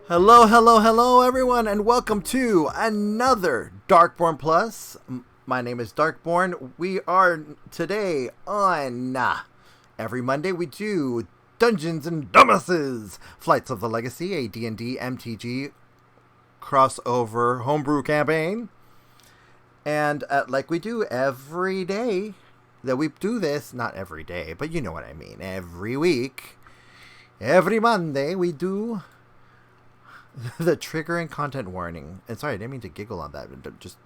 Hello, hello, hello, everyone, and welcome to another Darkborne Plus. My name is Darkborne. We are today on every Monday we do Dungeons and Dumbasses, Flights of the Legacy, a D&D MTG crossover homebrew campaign. And like we do every day that we do this, not every day, but you know what I mean, every week, every Monday we do the triggering content warning. And sorry, I didn't mean to giggle on that. Just,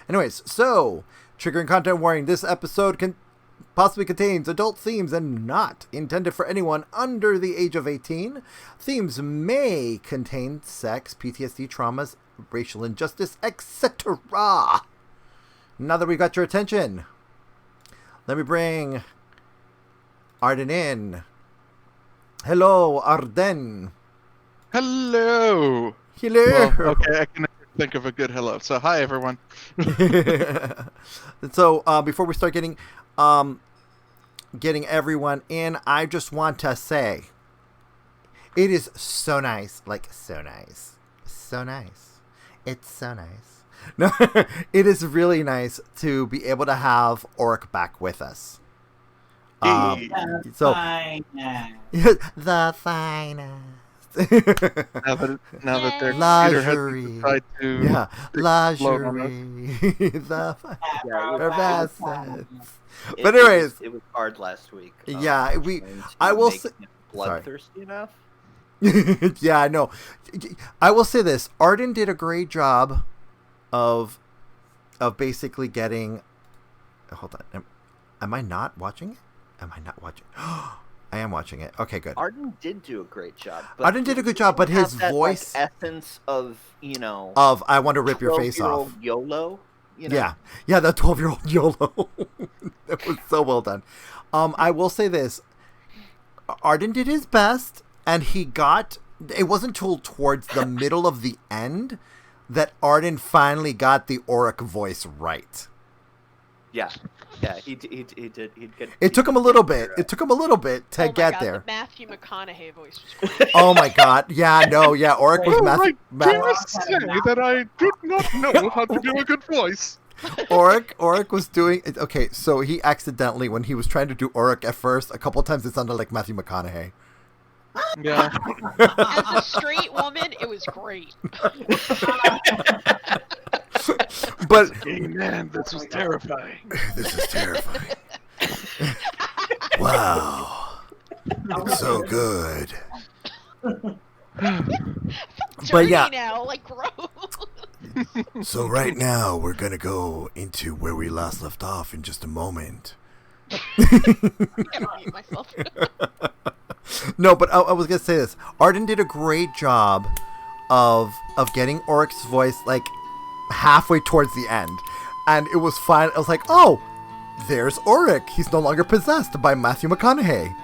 Anyways, so triggering content warning. This episode can possibly contains adult themes and not intended for anyone under the age of 18. Themes may contain sex, PTSD, traumas, racial injustice, etc. Now that we got your attention, let me bring Arden in. Hello, Arden. Hello. Hello. Well, okay, I can never think of a good hello. So, hi everyone. So, before we start getting everyone in, I just want to say, it is so nice, so nice. It's so nice. No, it is really nice to be able to have Orok back with us. So the finest. now that their lingerie, computer has tried to lingerie, the best. But anyways, it was hard last week. I will say, bloodthirsty enough. Yeah, I know. I will say this: Arden did a great job of basically getting. Hold on, am I not watching it? Am I not watching? I am watching it. Okay, good. Arden did do a great job. Arden did a good job, but his voice, essence of of I want to rip your face off. YOLO. You know? Yeah, that 12-year-old YOLO. That was so well done. I will say this: Arden did his best, and he got. It wasn't until towards the middle of the end that Arden finally got the Orok voice right. Yeah, he did. It took him a little bit. It took him a little bit to get there. The Matthew McConaughey voice was great. Oh my God! Yeah, no, yeah. Orok was I dare say that I did not know how to do a good voice. Orok was doing it. Okay, so he accidentally, when he was trying to do Orok at first, a couple times it sounded like Matthew McConaughey. Yeah. As a straight woman, it was great. But Man, this was terrifying. This is terrifying. Wow, it's so good. But yeah. Now, gross. So right now we're gonna go into where we last left off in just a moment. I gotta mute myself. No, but I was gonna say this. Arden did a great job of getting Orok's voice halfway towards the end, and it was fine. I was like, oh, there's Orok. He's no longer possessed by Matthew McConaughey.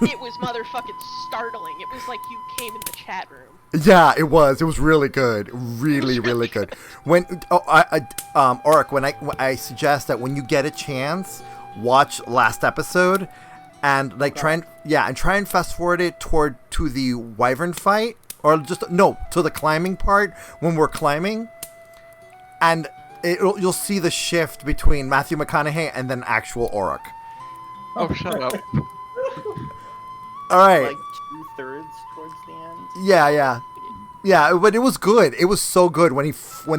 It was motherfucking startling. It was like you came in the chat room. Yeah, it was. It was really good. Really, really good. Orok, when I suggest that when you get a chance, watch last episode and try and fast forward it to the wyvern fight, or to the climbing part when we're climbing, and you'll see the shift between Matthew McConaughey and then actual Orok. Oh, shut up. All right. 2/3 towards the end. Yeah, but it was good. It was so good when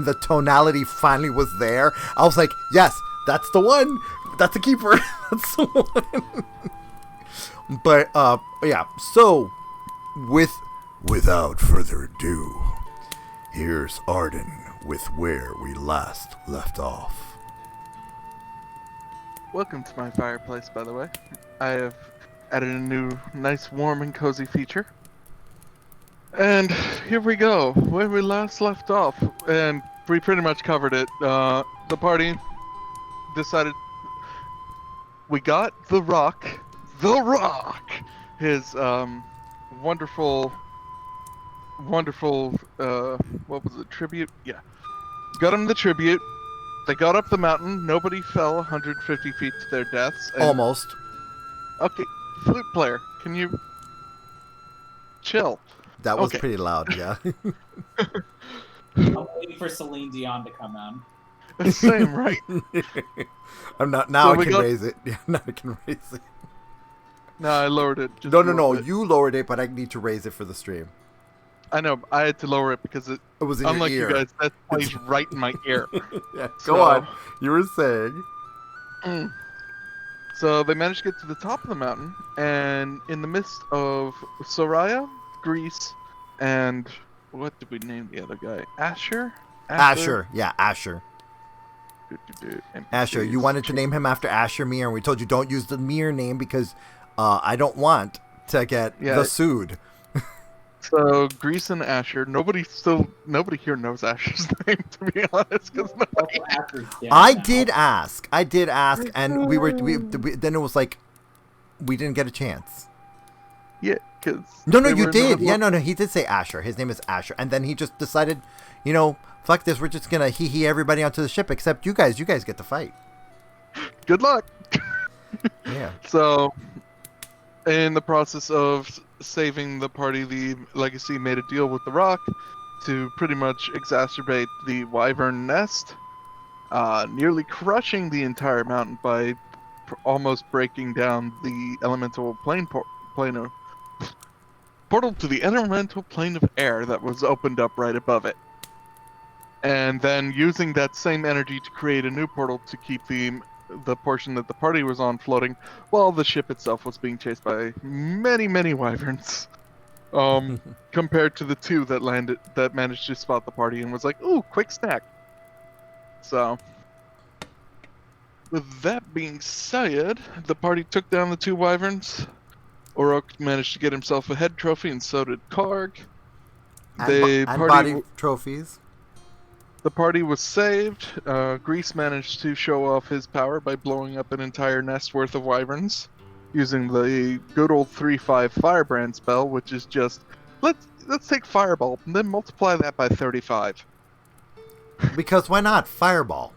the tonality finally was there. I was like, yes, that's the one. That's the keeper. That's the one. But yeah. So, without further ado, here's Arden with where we last left off. Welcome to my fireplace, by the way. I have added a new, nice, warm, and cozy feature. And here we go, where we last left off. And we pretty much covered it. The party decided we got The Rock, his wonderful, what was it, tribute? Yeah. Got him the tribute. They got up the mountain. Nobody fell 150 feet to their deaths. Almost. Okay, flute player, can you chill? That was Okay. pretty loud, yeah. I'm waiting for Celine Dion to come on. Same, right? I'm not now. So I we can got- raise it. Yeah, now I can raise it. No, I lowered it. Just No, a no, little no. bit. You lowered it, but I need to raise it for the stream. I know. I had to lower it because It was in unlike your you ear. guys, that plays right in my ear. Yeah, So- go on. You were saying. So they managed to get to the top of the mountain, and in the midst of Saria, Greece, and what did we name the other guy? Asher? Asher. Yeah, Asher. NPCs. Asher. You wanted to name him after Asher Mir, and we told you don't use the Mir name because I don't want to get the sued. So Greece and Asher. Nobody here knows Asher's name, to be honest. Because nobody. Also, Asher's dead I now. did ask, and we then it was like we didn't get a chance. Yeah, because No, you did. Yeah, no, he did say Asher. His name is Asher, and then he just decided, fuck this. We're just gonna hee everybody onto the ship except you guys. You guys get to fight. Good luck. Yeah. So, in the process of saving the party, the Legacy made a deal with the Rock to pretty much exacerbate the Wyvern nest, nearly crushing the entire mountain by almost breaking down the elemental portal to the elemental plane of air that was opened up right above it. And then using that same energy to create a new portal to keep the portion that the party was on floating, while the ship itself was being chased by many wyverns. Compared to the two that managed to spot the party and was like, "Ooh, quick snack." So, with that being said, the party took down the two wyverns. Orok managed to get himself a head trophy, and so did Karg. And body trophies. The party was saved. Greece managed to show off his power by blowing up an entire nest worth of wyverns, using the good old 3/5 Firebrand spell, which is just let's take Fireball and then multiply that by 35. Because why not Fireball?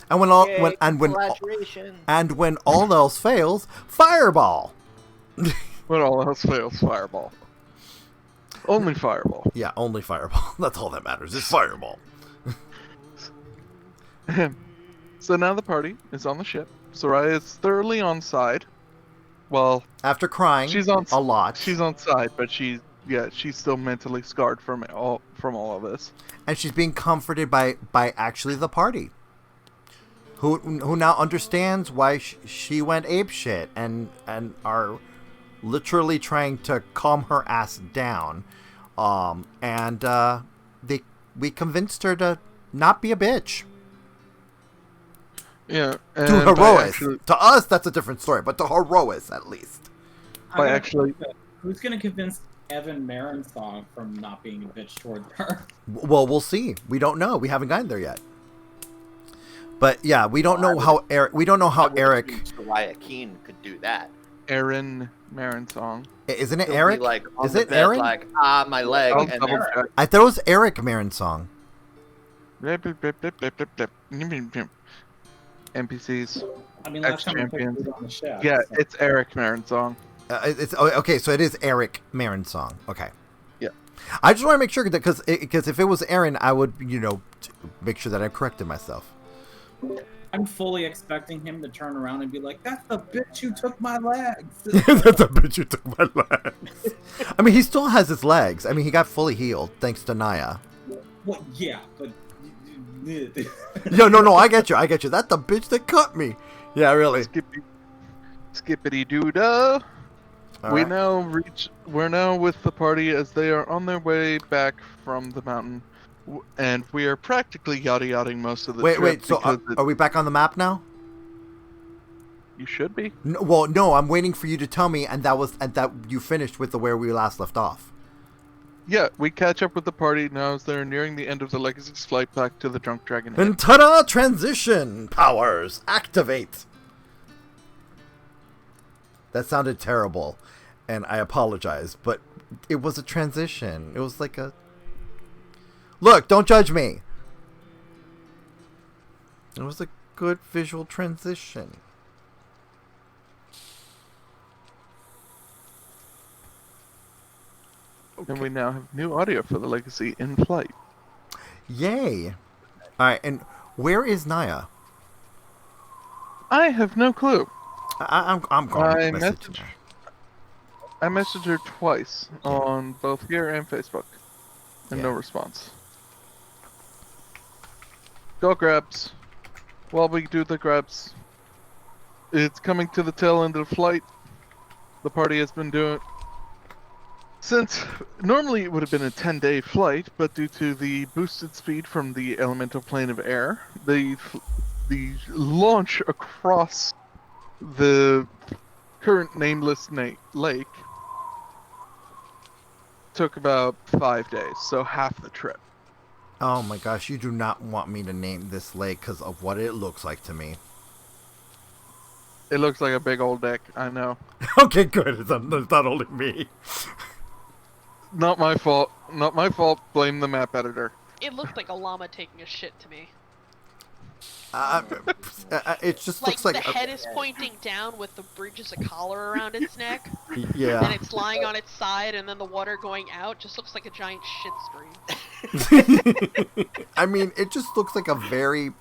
And when all Yay, when all else fails, Fireball. When all else fails, Fireball. Only Fireball. Yeah, only Fireball. That's all that matters. Is Fireball. So now the party is on the ship. Soraya is thoroughly on side. Well, after crying she's on a lot. She's on side, but she's still mentally scarred from all of this. And she's being comforted by actually the party, who now understands why she went apeshit and are literally trying to calm her ass down. We convinced her to not be a bitch. Yeah, to Herois. To us, that's a different story, but to Herois, at least. Who's going to convince Evan Maronsong from not being a bitch toward her? Well, we'll see. We don't know. We haven't gotten there yet. But yeah, we don't know how Eric. We don't know how Eric. Saria Quinn could do that. Aaron Maronsong. Isn't it He'll Eric? be like on Is the it bed, Aaron? Like my leg. I'll And double then, check. I thought it was Eric Maronsong. NPCs. I mean, last time we Ex-champions. put it on the ship. Yeah, so- it's Eric Maronsong. It's okay. So it is Eric Maronsong. Okay. Yeah. I just want to make sure that because if it was Aaron, I would make sure that I corrected myself. I'm fully expecting him to turn around and be like, "That's the bitch who took my legs." That's a bitch who took my legs. I mean, he still has his legs. I mean, he got fully healed thanks to Naia. Well, yeah, but No, I get you. That's the bitch that cut me. Yeah, really. Skippity doo dah. All We're right. now with the party as they are on their way back from the mountain, and we are practically yachting most of the trip. Wait. So because are we back on the map now? You should be. No. I'm waiting for you to tell me, and that you finished with where we last left off. Yeah, we catch up with the party now as they're nearing the end of the Legacy's flight back to the Drunk Dragon Inn. And ta-da! Transition powers activate. That sounded terrible, and I apologize, but it was a transition. It was like a... Look, don't judge me. It was a good visual transition. And we now have new audio for the Legacy in flight. Yay! All right, and where is Naia? I have no clue. I'm going to message her. I messaged her twice on both here and Facebook, and no response. Go grabs. While we do the grabs, it's coming to the tail end of the flight. The party has been doing... Since normally it would have been a 10-day flight, but due to the boosted speed from the elemental plane of air, the launch across the current nameless lake took about 5 days, so half the trip. Oh my gosh, you do not want me to name this lake because of what it looks like to me. It looks like a big old dick, I know. Okay, good. It's not only me. Not my fault. Not my fault. Blame the map editor. It looked like a llama taking a shit to me. It just looks like... the head is pointing down with the bridge as a collar around its neck. Yeah. And it's lying on its side, and then the water going out just looks like a giant shit stream. I mean, it just looks like a very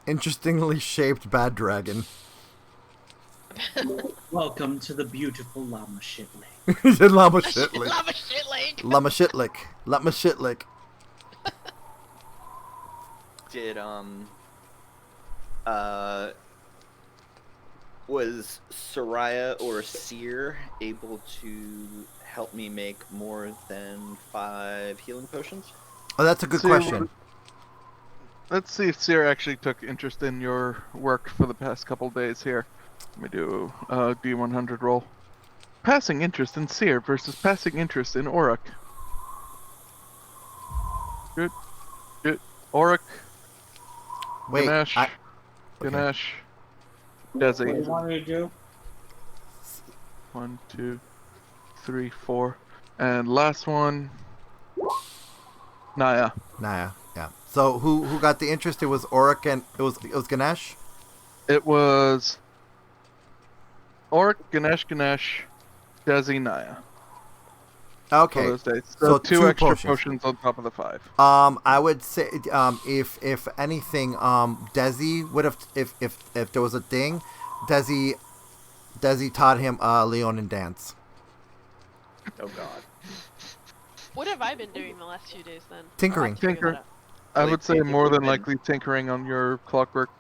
interestingly shaped bad dragon. Welcome to the beautiful llama shit lake. Llama shit lake. Llama shit lake. Llama shit lick. Llama shit lick. Did was Saria or Seer able to help me make more than 5 healing potions? Oh, that's a good question. Let's see if Seer actually took interest in your work for the past couple days here. Let me do a D100 roll. Passing interest in Seer versus passing interest in Orok. Good. Orok. Wait, Ganesh. okay. Ganesh. What do you Desi. want me to do? 1, 2, 3, 4. And last one. Naia. Naia, yeah. So who got the interest? It was Orok and it was Ganesh? It was Orok, Ganesh, Desi, Naia. Okay. For those days. So So two two extra potions. potions on top of the 5. I would say if anything, Desi would have if there was a thing, Desi taught him Leonin dance. Oh god. What have I been doing the last few days then? Tinkering. I'll have to figure that out. I Like, would say more than improvement. likely tinkering on your clockwork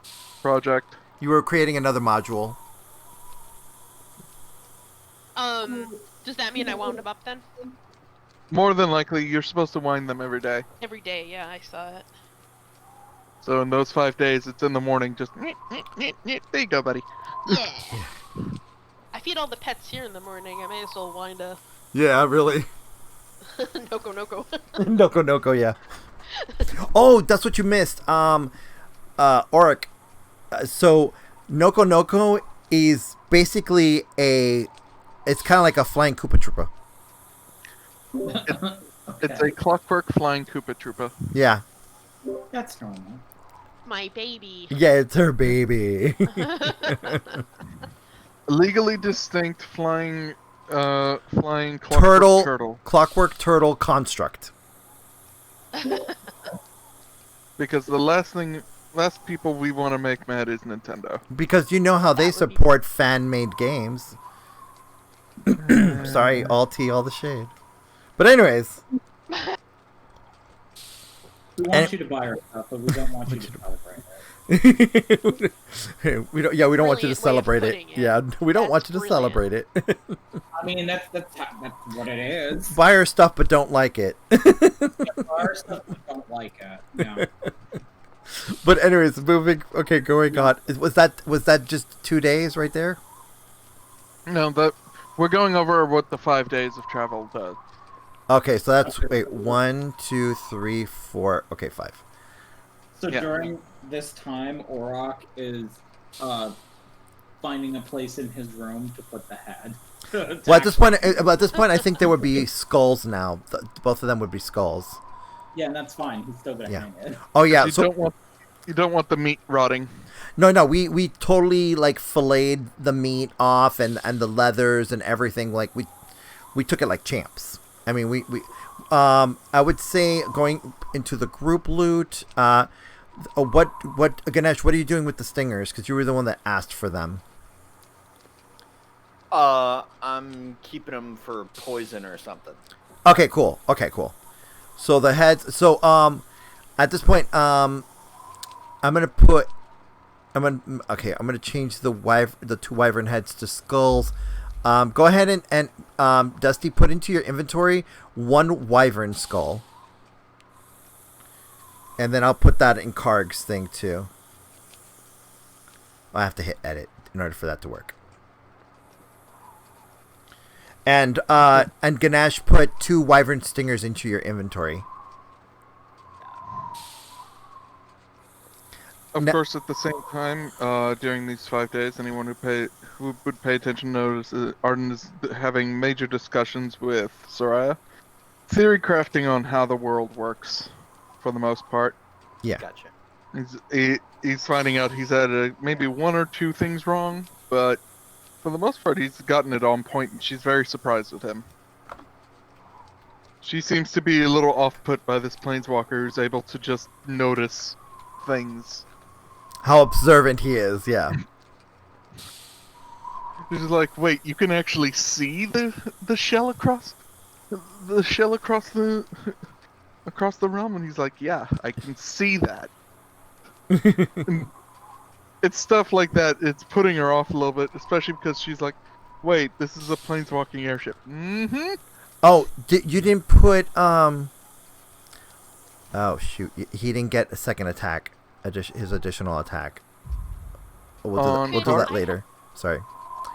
project. You were creating another module. Does that mean I wound them up then? More than likely, you're supposed to wind them every day. Every day, yeah, I saw it. So in those 5 days, it's in the morning, just there you go, buddy. Yeah. I feed all the pets here in the morning. I may as well wind a Yeah, really. Noko. Noko, yeah. Oh, that's what you missed. Orok. So Noko is basically it's kind of like a flying Koopa Troopa. It's a clockwork flying Koopa Troopa. Yeah. That's normal. My baby. Yeah, it's her baby. Legally distinct flying clockwork turtle. Clockwork turtle construct. Because the last people we want to make mad is Nintendo. Because you know how they That would be- support fan-made games. Sorry, all tea, all the shade. But anyways, We want And- you to buy our stuff, but we don't want you to celebrate it. we don't. Yeah, we don't want you to Brilliant way of celebrate it. putting it. Yeah, we don't want That's you to brilliant. celebrate it. I mean, that's what it is. Buy our stuff, but don't like it. Our stuff we don't like it. No. But anyways, moving. Okay, going on. Was that just 2 days right there? No, we're going over what the 5 days of travel does. Okay, so that's wait 1, 2, 3, 4. Okay, 5. So Yeah. during this time, Orok is finding a place in his room to put the head. Well, at this point, I think there would be skulls now. Both of them would be skulls. Yeah, and that's fine. He's still gonna Yeah. hang it. Oh yeah. You So don't want the meat rotting. no, we totally like filleted the meat off and the leathers and everything. Like we took it like champs. I mean, I would say going into the group loot. What Ganesh? What are you doing with the stingers? Because you were the one that asked for them. I'm keeping them for poison or something. Okay, cool. So the heads. So at this point, I'm gonna change the 2 wyvern heads to skulls. Go ahead and Dusty, put into your inventory 1 wyvern skull. And then I'll put that in Karg's thing too. I have to hit edit in order for that to work. And Ganesh, put 2 wyvern stingers into your inventory. Of course, at the same time, during these 5 days, anyone who would pay attention notices Arden is having major discussions with Saria, theory crafting on how the world works, for the most part. Yeah. Gotcha. He's finding out he's had maybe 1 or 2 things wrong, but for the most part, he's gotten it on point, and she's very surprised with him. She seems to be a little off-put by this planeswalker who's able to just notice things. How observant he is, yeah. She's like, wait, you can actually see the shell across the realm, and he's like, yeah, I can see that. It's stuff like that. It's putting her off a little bit, especially because she's like, wait, this is a planeswalking airship. Mm-hmm. Oh, you didn't put oh shoot, he didn't get a second attack. His additional attack. We'll do that later. Sorry.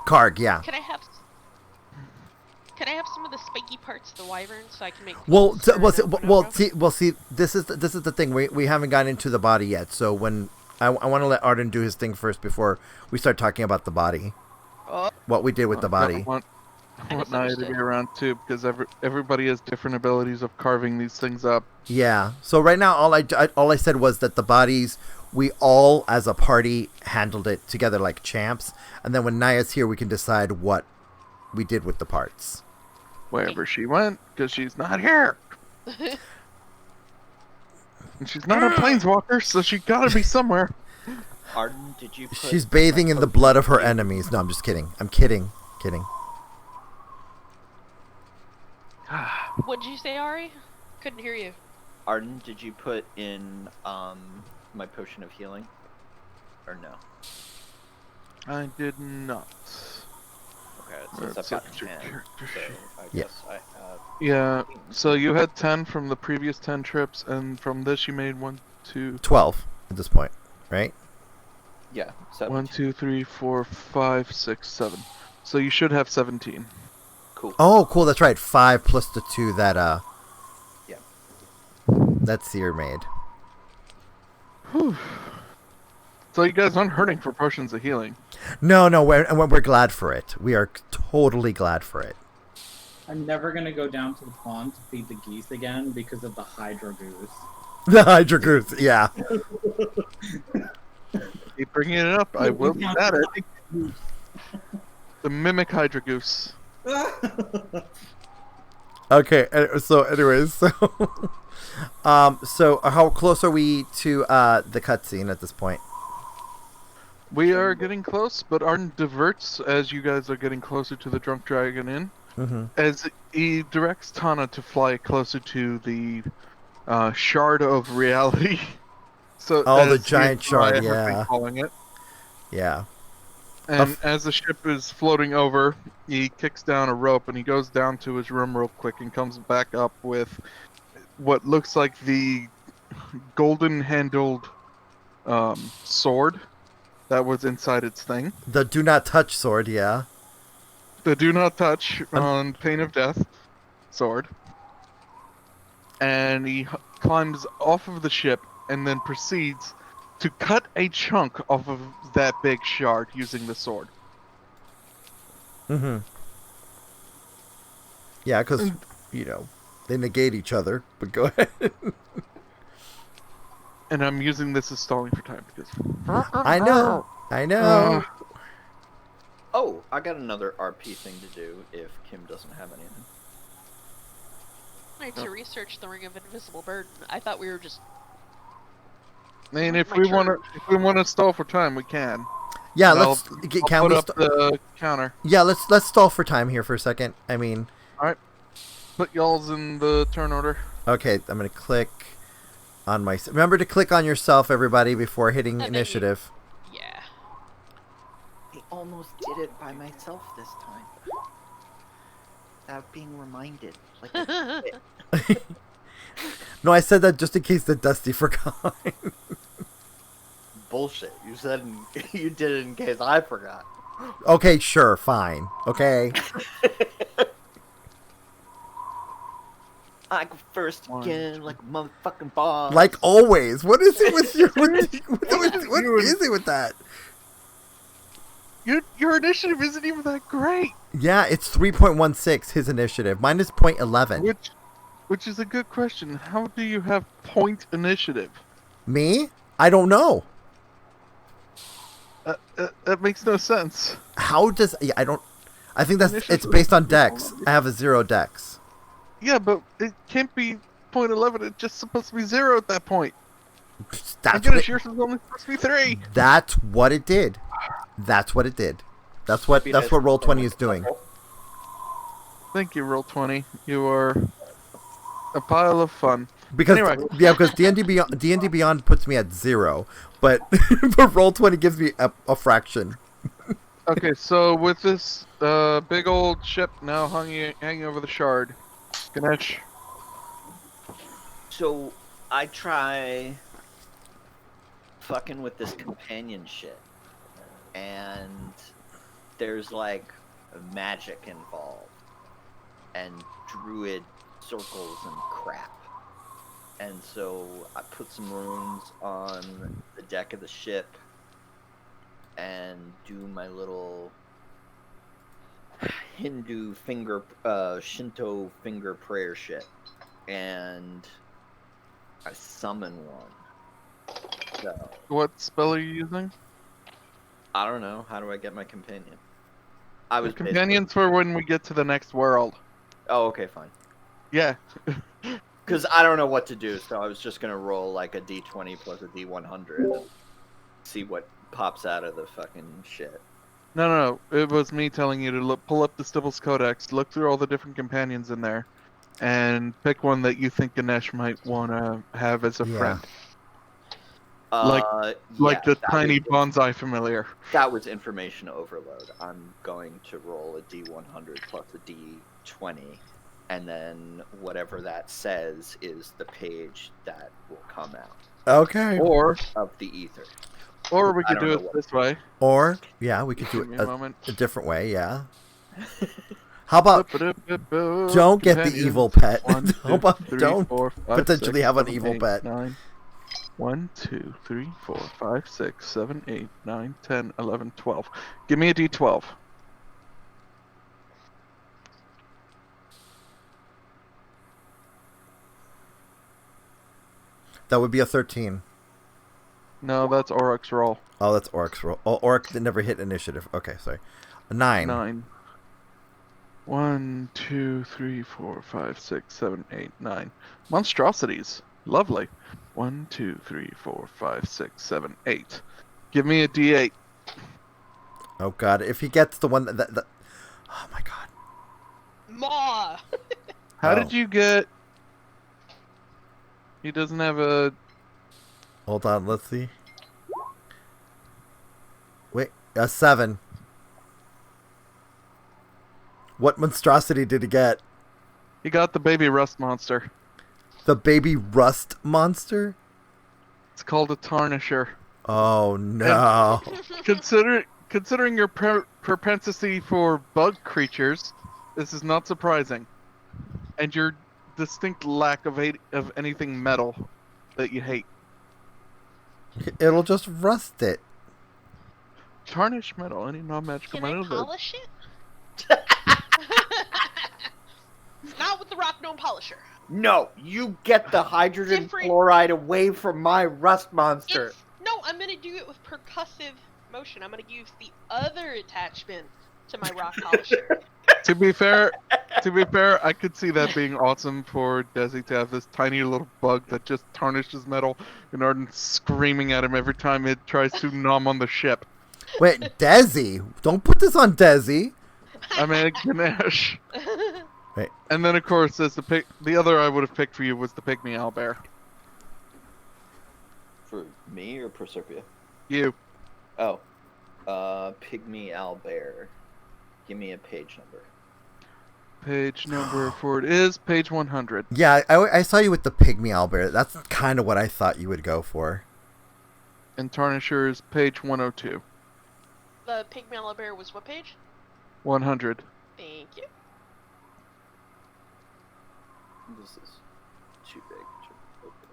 Karg, yeah. Can I have some of the spiky parts of the wyvern so I can make? See. This is the thing. We haven't gotten into the body yet. So when I want to let Arden do his thing first before we start talking about the body. What we did with the body. I want Naia to be around too, because everybody has different abilities of carving these things up. Yeah. So right now, all I said was that the bodies, we all as a party handled it together like champs, and then when Naia's here, we can decide what we did with the parts. Wherever she went, because she's not here. And she's not a planeswalker, so she gotta be somewhere. Arden, did you put... She's bathing in the blood of her enemies. No, I'm just kidding. I'm kidding. What'd you say, Ari? Couldn't hear you. Arden, did you put in my potion of healing? Or no? I did not. Okay, since I've got 10, so I guess I have... Yeah, so you had 10 from the previous 10 trips, and from this you made 12 at this point, right? Yeah, 17. 1, 2, 3, 4, 5, 6, 7. So you should have 17. Cool. Oh, cool. That's right. 5 plus the 2 that Yeah. that Seer made. Whew. So you guys aren't hurting for potions of healing. No, we're glad for it. We are totally glad for it. I'm never gonna go down to the pond to feed the geese again because of the Hydro Goose. The Hydra Goose, yeah. Keep bringing it up. I will be at it. The Mimic Hydra Goose. Okay, so anyways, so how close are we to the cutscene at this point? We are getting close, but Arden diverts as you guys are getting closer to the Drunk Dragon Inn. Mm-hmm. As he directs Tana to fly closer to the shard of reality. So the giant shard, yeah. Calling it. Yeah. And as the ship is floating over, he kicks down a rope and he goes down to his room real quick and comes back up with what looks like the golden-handled sword that was inside its thing. The do not touch sword, yeah. The do not touch on pain of death sword. And he climbs off of the ship and then proceeds to cut a chunk off of that big shard using the sword. Mm-hmm. Yeah, because, they negate each other, but go ahead. And I'm using this as stalling for time because... I know. Oh, I got another RP thing to do if Kim doesn't have anything. I need to research the Ring of Invisible Burden. I thought we were just... I mean, My if we turn. want to stall for time, we can. Yeah, And let's. I'll Can put we? up the counter. Yeah, let's stall for time here for a second. I mean, Put y'all's in the turn order. okay, I'm gonna click on my. Remember to click on yourself, everybody, before hitting That initiative. Yeah. I almost did it by myself this time. Without being reminded. Like, a shit. No, I said that just in case the Dusty forgot. Bullshit. You did it in case I forgot. Okay, sure, fine. Okay. I go first again, like a motherfucking boss. Like always. What is it with your? What is it with that? Your initiative isn't even that great. Yeah, it's 3.16. His initiative. Mine is 0.11. Which is a good question. How do you have point initiative? Me? I don't know. That makes no sense. How does? Yeah, I don't. I think it's Initiative. based on dex. I have a 0 dex. Yeah, but it can't be 0.11. It's just supposed to be 0 at that point. That's I'm what yours is only supposed to be 3. That's what it did. That's what it did. That's what Roll20 is doing. Thank you, Roll20. You are a pile of fun. Because Anyway. because D&D Beyond puts me at 0, but but Roll20 gives me a fraction. Okay, so with this big old ship now hanging over the shard, Ganesh. So I try fucking with this companion shit, and there's like magic involved, and druid circles and crap. And so I put some runes on the deck of the ship and do my little Hindu Shinto finger prayer shit. And I summon one. So, What spell are you using? I don't know. How do I get my companion? I was Companions for when we get to the next world. Oh, okay, fine. Yeah. Because I don't know what to do, so I was just going to roll like a d20 plus a d100 and see what pops out of the fucking shit. No. It was me telling you to pull up the Stipples Codex, look through all the different companions in there, and pick one that you think Ganesh might want to have as a friend. Like the tiny bonsai familiar. That was information overload. I'm going to roll a d100 plus a d20, and then whatever that says is the page that will come out. Okay. Or of the ether. Or we I could don't do know it what this way. Or yeah, we could do Give me it a moment. a different way. Yeah. How about Don't don't get the evil pet? One, How about 2, 3, don't 4, 5, potentially 6, have an 7, evil 8, pet? 9. 1, 2, 3, 4, 5, 6, 7, 8, 9, 10, 11, 12. Give me a d12. That would be a 13. No, that's Orok's roll. Oh, that's Orc's roll. Oh, Orc never hit initiative. Okay, sorry. A 9. 9. 1, 2, 3, 4, 5, 6, 7, 8, 9. Monstrosities. Lovely. 1, 2, 3, 4, 5, 6, 7, 8. Give me a d8. Oh god, if he gets the one that oh my god. Maw! How Oh. did you get... He doesn't have a... Hold on, let's see. Wait, a 7. What monstrosity did he get? He got the baby rust monster. The baby rust monster? It's called a tarnisher. Oh no. Considering your propensity for bug creatures, this is not surprising. And your distinct lack of anything metal that you hate. It'll just rust it. Tarnish metal, any non-magical Can I metal. polish it? Not with the rock gnome polisher. No, you get the hydrogen Different- chloride away from my rust monster. No, I'm gonna do it with percussive motion. I'm gonna use the other attachment to my rock polisher. To be fair, I could see that being awesome for Desi to have this tiny little bug that just tarnishes metal, and Arden screaming at him every time it tries to nom on the ship. Wait, Desi. Don't put this on Desi. I mean, Ganesh. Wait. And then, of course, there's the other I would have picked for you was the pygmy owlbear. For me or Proserpia? You. Oh. Pygmy owlbear. Give me a page number. Page number for it is page 100. Yeah, I saw you with the pygmy owlbear. That's kind of what I thought you would go for. And Tarnisher is page 102. The pygmy owlbear was what page? 100. Thank you. This is too big to open.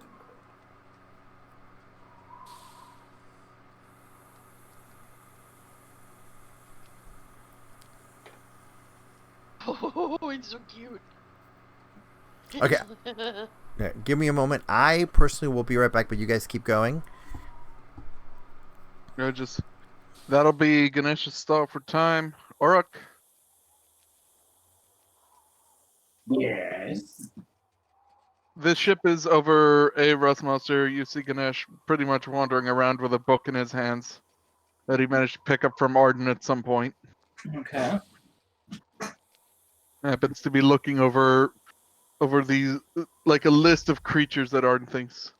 Oh, it's so cute. Okay. Yeah, give me a moment. I personally will be right back, but you guys keep going. That'll be Ganesh's stall for time. Orok. Yes. This ship is over a rust monster. You see Ganesh pretty much wandering around with a book in his hands that he managed to pick up from Arden at some point. Okay. Happens to be looking over these, like a list of creatures that Arden thinks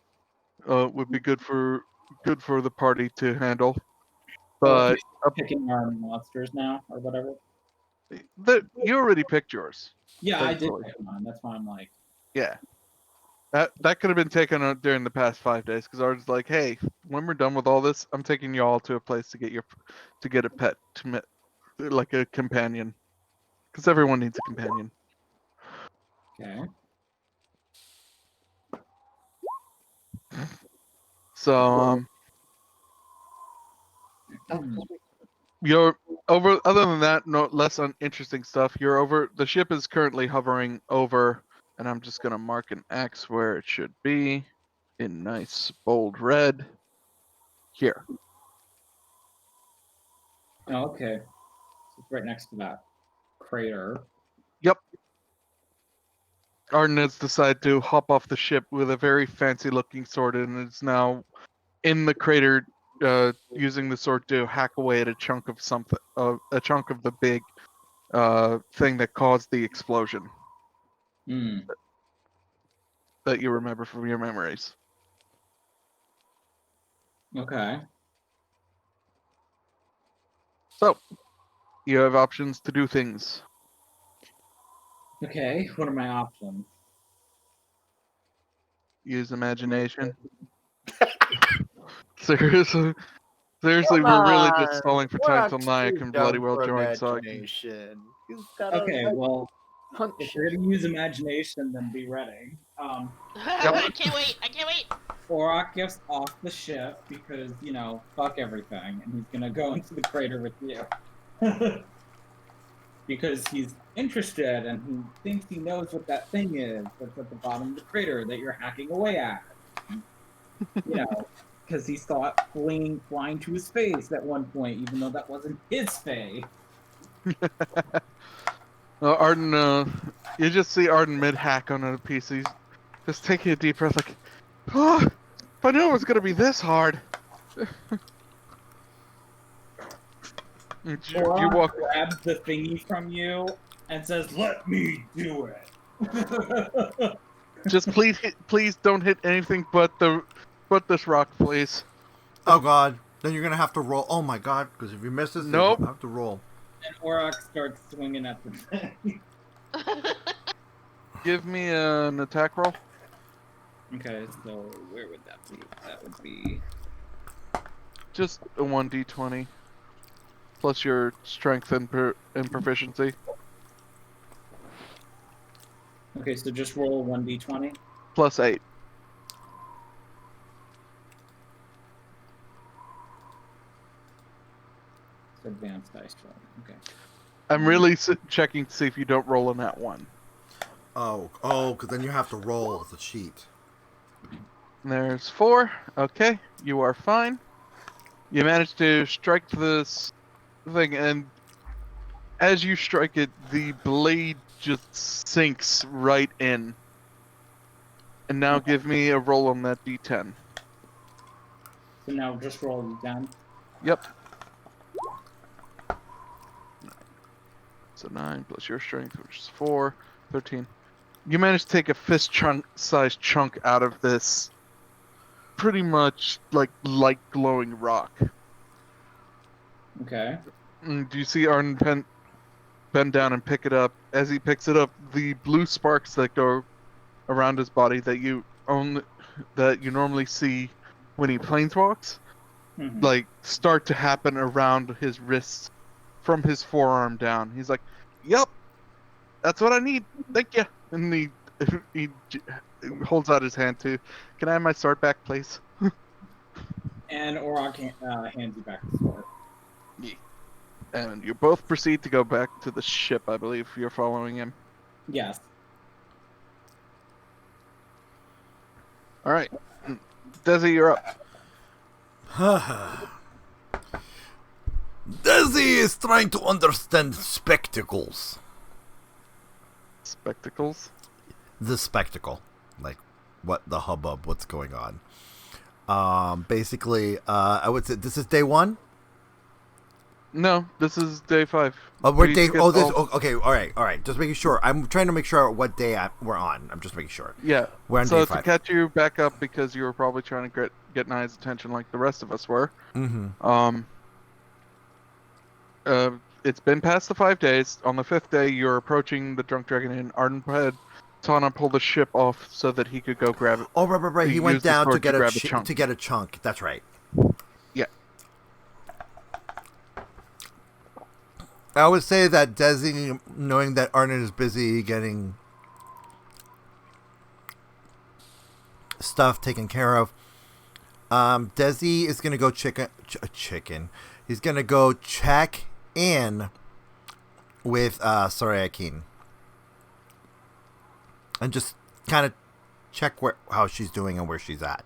would be good for the party to handle. But Picking our monsters now or whatever. you already picked yours. Yeah, I did Thankfully. pick mine. That's why I'm like, Yeah. That could have been taken on during the past 5 days because Arden's like, hey, when we're done with all this, I'm taking you all to a place to get a pet, like a companion, because everyone needs a companion. okay. So you're over. Other than that, no less uninteresting stuff. You're over. The ship is currently hovering over, and I'm just gonna mark an X where it should be, in nice bold red. Here. Oh, okay. So it's right next to that crater. Yep. Arden has decided to hop off the ship with a very fancy-looking sword, and is now in the crater, using the sword to hack away at a chunk of something, a chunk of the big thing that caused the explosion Hmm. that you remember from your memories. Okay. So, you have options to do things. Okay. What are my options? Use imagination. Seriously, we're really just stalling for time till Naia can bloody well join. So Imagination. You've gotta Okay. Well, hunt if shit. you're gonna use imagination, then be ready. I can't wait. I can't wait. Orok gets off the ship because, fuck everything, and he's gonna go into the crater with you. Because he's interested and he thinks he knows what that thing is that's at the bottom of the crater that you're hacking away at. Because he saw it flying to his face at one point, even though that wasn't his face. Arden, you just see Arden mid-hack on a piece. He's just taking a deep breath, like, oh, if I knew it was gonna be this hard. You walk. Grabs the thingy from you and says, "Let me do it." Just please don't hit anything but this rock, please. Oh god. Then you're gonna have to roll. Oh my god, because if you miss this, Nope. you have to roll. And Orok starts swinging at the thing. Give me an attack roll. Okay, so where would that be? That would be Just a 1d20 plus your strength and proficiency. okay. So just roll 1d20. Plus 8. It's advanced dice roll. Okay. I'm really checking to see if you don't roll in that one. Oh, because then you have to roll as a cheat. There's 4. Okay, you are fine. You managed to strike this thing, and as you strike it, the blade just sinks right in. And now give me a roll on that d10. So now just roll it down. Yep. So 9 plus your strength, which is 4, 13. You managed to take a fist-sized chunk out of this pretty much like light glowing rock. Okay. Do you see Arden bend down and pick it up? As he picks it up, the blue sparks that go around his body that you normally see when he planeswalks, Mhm. like start to happen around his wrists from his forearm down. He's like, "Yep, that's what I need. Thank you." And he holds out his hand to, "Can I have my sword back, please?" And Orok hands you back the sword. And you both proceed to go back to the ship. I believe you're following him. Yes. All right, Desi, you're up. Desi is trying to understand spectacles. Spectacles. The spectacle, like what the hubbub, what's going on. Basically, I would say this is day 1. No, this is day 5. We're day. Oh, this. Okay, all right. Just making sure. I'm trying to make sure what day we're on. I'm just making sure. Yeah. We're on so day to 5. catch you back up because you were probably trying to get Naia's attention like the rest of us were. Mm-hmm. It's been past the 5 days. On the 5th day, you're approaching the Drunk Dragon Inn. Arden had Tana pull the ship off so that he could go grab it. Oh, right. He went use the down to sword get to a grab a chunk. to get a chunk. That's right. Yeah. I would say that Desi, knowing that Arden is busy getting stuff taken care of, Desi is gonna go chicken. He's gonna go check in with Saria Quinn and just kind of check how she's doing and where she's at.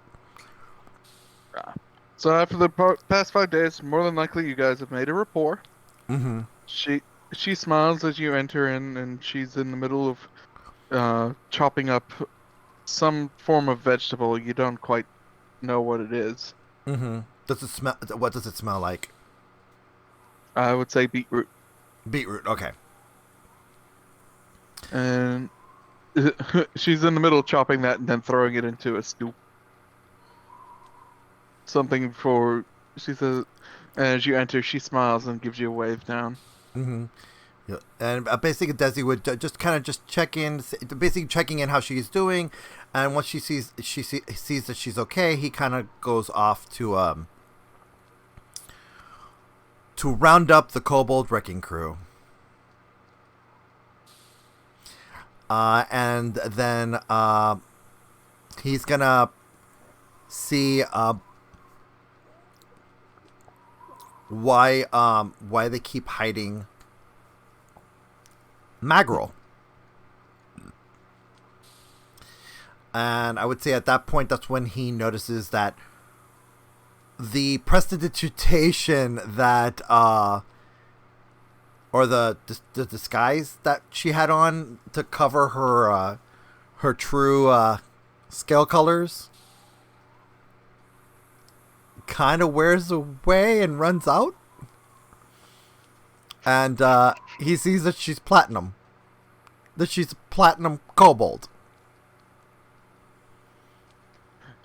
So after the past 5 days, more than likely you guys have made a rapport. Mm-hmm. She smiles as you enter in, and she's in the middle of chopping up some form of vegetable. You don't quite know what it is. Mm-hmm. Does it smell? What does it smell like? I would say beetroot. Beetroot. Okay. And she's in the middle of chopping that and then throwing it into a stew. Something for, she says, as you enter, she smiles and gives you a wave down. Mm-hmm. Yeah. And basically, Desi would just check in, basically checking in how she's doing, and once she sees that she's okay, he kind of goes off to round up the Kobold wrecking crew. And then he's gonna see why they keep hiding Magriel. And I would say at that point, that's when he notices that the prestidigitation that or the disguise that she had on to cover her true scale colors kind of wears away and runs out. And he sees that she's platinum. That she's platinum kobold.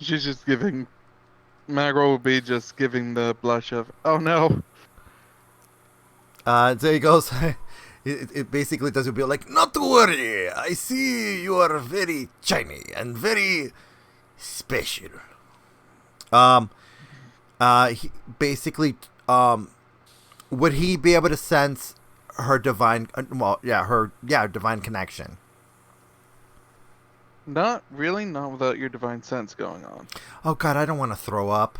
She's just giving, Magriel will be just giving the blush of, oh no. So he goes, it basically does be like, not to worry, I see you are very shiny and very special. He basically, would he be able to sense her divine, divine connection? Not really, not without your divine sense going on. Oh God, I don't want to throw up.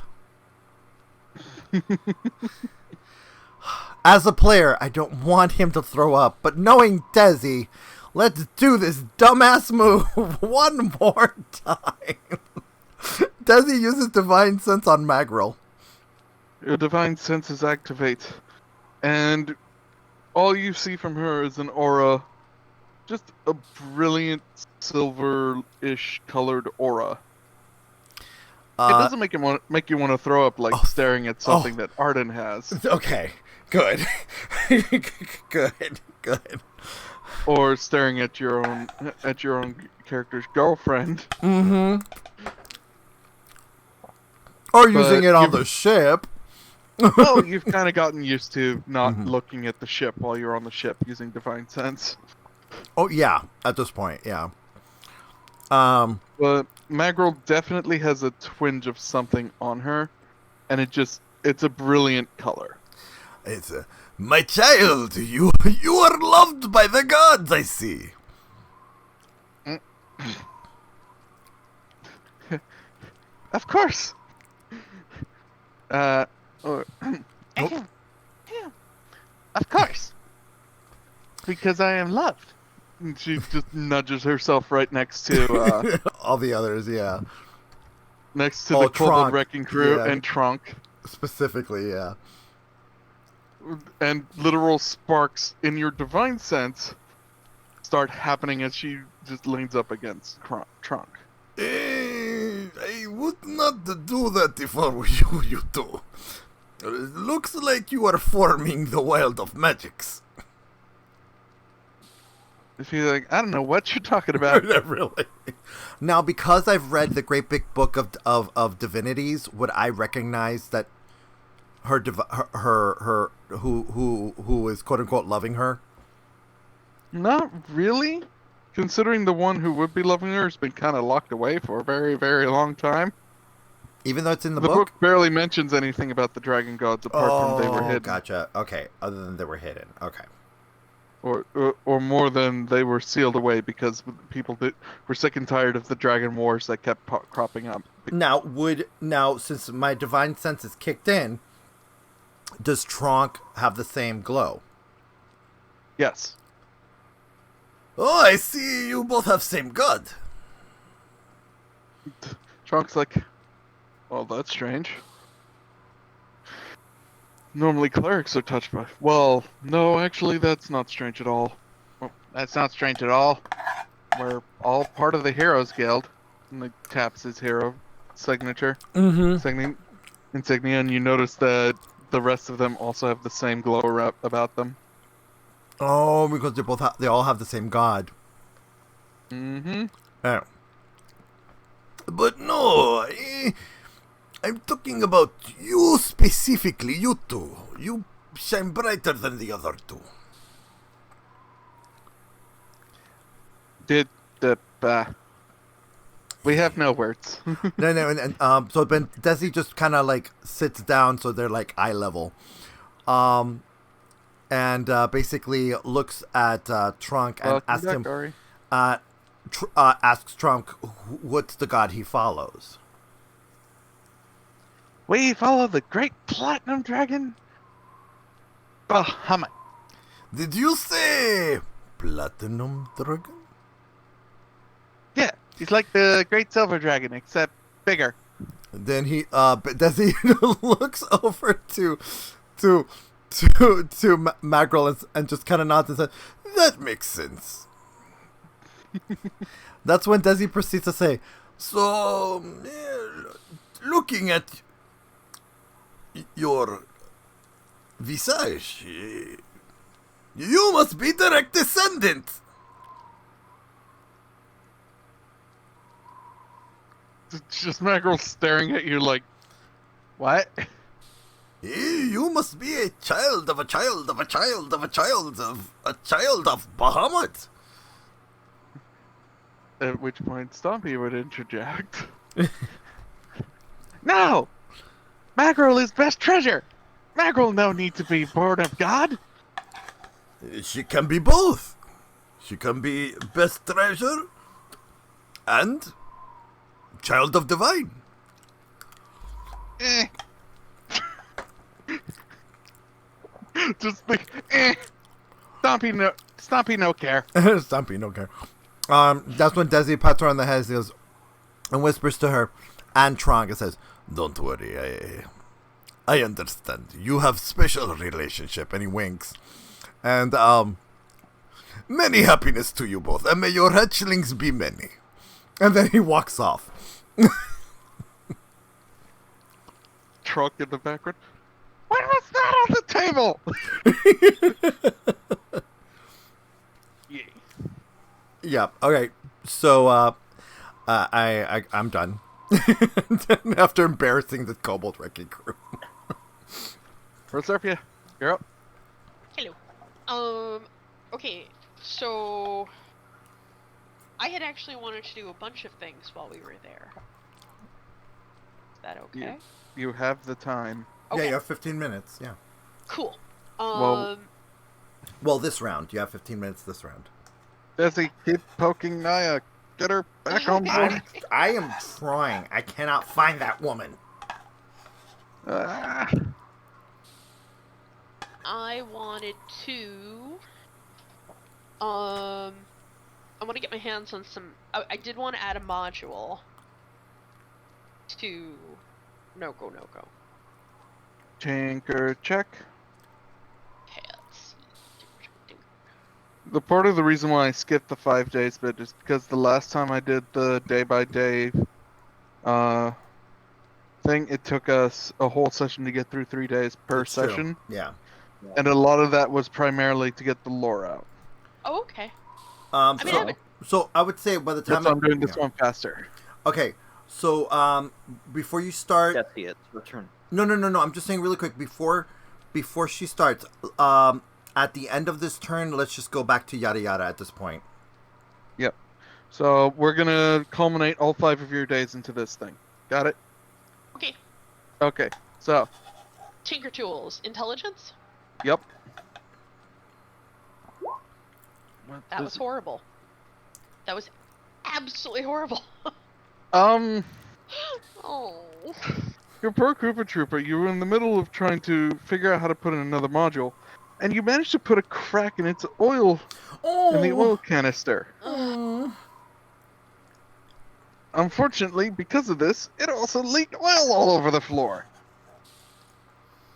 As a player, I don't want him to throw up, but knowing Desi, let's do this dumbass move one more time. Desi uses divine sense on Magriel. Your divine senses activate, and all you see from her is an aura, just a brilliant silver-ish colored aura. It doesn't make you want to throw up, like staring at something that Arden has. Okay, good. Good. Or staring at your own character's girlfriend. Mm-hmm. Or using it on the ship. Well, you've kind of gotten used to not looking at the ship while you're on the ship using Divine Sense. Oh, yeah. At this point, yeah. But Magriel definitely has a twinge of something on her. And it's a brilliant color. It's my child, you are loved by the gods, I see. Of course. Of course. Because I am loved. And she just nudges herself right next to all the others, yeah. Next to the Kobold Wrecking Crew yeah. and Trunk. Specifically, yeah. And literal sparks in your Divine Sense start happening as she just leans up against Trunk. I would not do that if I were you do. It looks like you are forming the wild of magics. If you're like, I don't know what you're talking about. Really? Now, because I've read the great big book of divinities, would I recognize that her who is quote unquote loving her? Not really, considering the one who would be loving her has been kind of locked away for a very, very long time. Even though it's in the book? The book barely mentions anything about the dragon gods apart from they were hidden. Gotcha. Okay, other than they were hidden. Okay. Or more than they were sealed away because people were sick and tired of the dragon wars that kept cropping up. Now since my divine sense is kicked in, does Tronk have the same glow? Yes. Oh, I see you both have same god. Tronk's like, well, that's strange. Normally clerics are touched by... Well, no, actually, that's not strange at all. Well, that's not strange at all. We're all part of the Heroes Guild. And he taps his hero signature. Insignia, and you notice that the rest of them also have the same glow about them. Oh, because they all have the same god. Mm-hmm. Oh. But no, I'm talking about you specifically, you two. You shine brighter than the other two. We have no words. No, and so then Desi just kind of like sits down, so they're like eye level, and basically looks at Trunk and asks him, asks Trunk what's the god he follows. We follow the Great Platinum Dragon Bahamut. Did you say Platinum Dragon? Yeah, he's like the Great Silver Dragon, except bigger. Then Desi looks over to Magriel and just kind of nods and says, "That makes sense." That's when Desi proceeds to say, "So, looking at your visage, you must be direct descendant." It's just Magriel staring at you like, what? You must be a child of a child of a child of a child of a child of Bahamut. At which point Stompy would interject. No! Magriel is best treasure! Magriel no need to be born of God! She can be both. She can be best treasure and child of divine. Just think, Stompy no care. Stompy no care. That's when Desi pats her on the head and whispers to her and Tronk and says, "Don't worry, I understand. You have special relationship," and he winks. And many happiness to you both, and may your hatchlings be many. And then he walks off. Truck in the background. What was that on the table? Yeah. Yeah. Okay. So I'm done. After embarrassing the kobold wrecking crew. Proserpia, you're up. Hello. Okay, so I had actually wanted to do a bunch of things while we were there. Is that okay? You have the time. Yeah, Okay. you have 15 minutes. Yeah. Cool. Well- Well, this round. You have 15 minutes this round. Desi, keep poking Naia. Get her back on board. I am trying. I cannot find that woman. Ah. I wanted to I want to get my hands on some I did want to add a module to no go. Tinker check. Okay, let's see. The part of the reason why I skipped the 5 days bit is because the last time I did the day-by-day thing, it took us a whole session to get through 3 days per It's true. session. Yeah. And a lot of that was primarily to get the lore out. Oh, okay. I mean, I haven't- so I would say by the time That's why I'm doing this yeah. one faster. Okay. So before you start, Desi, it's your turn. no. I'm just saying really quick before she starts. At the end of this turn, let's just go back to yada yada at this point. Yep. So we're gonna culminate all 5 of your days into this thing. Got it? Okay. Okay. So, Tinker Tools, intelligence? yep. That was horrible. That was absolutely horrible. Oh. You're Your poor Koopa Trooper, you were in the middle of trying to figure out how to put in another module, and you managed to put a crack in its oil, in the oil canister. Unfortunately, because of this, it also leaked oil all over the floor.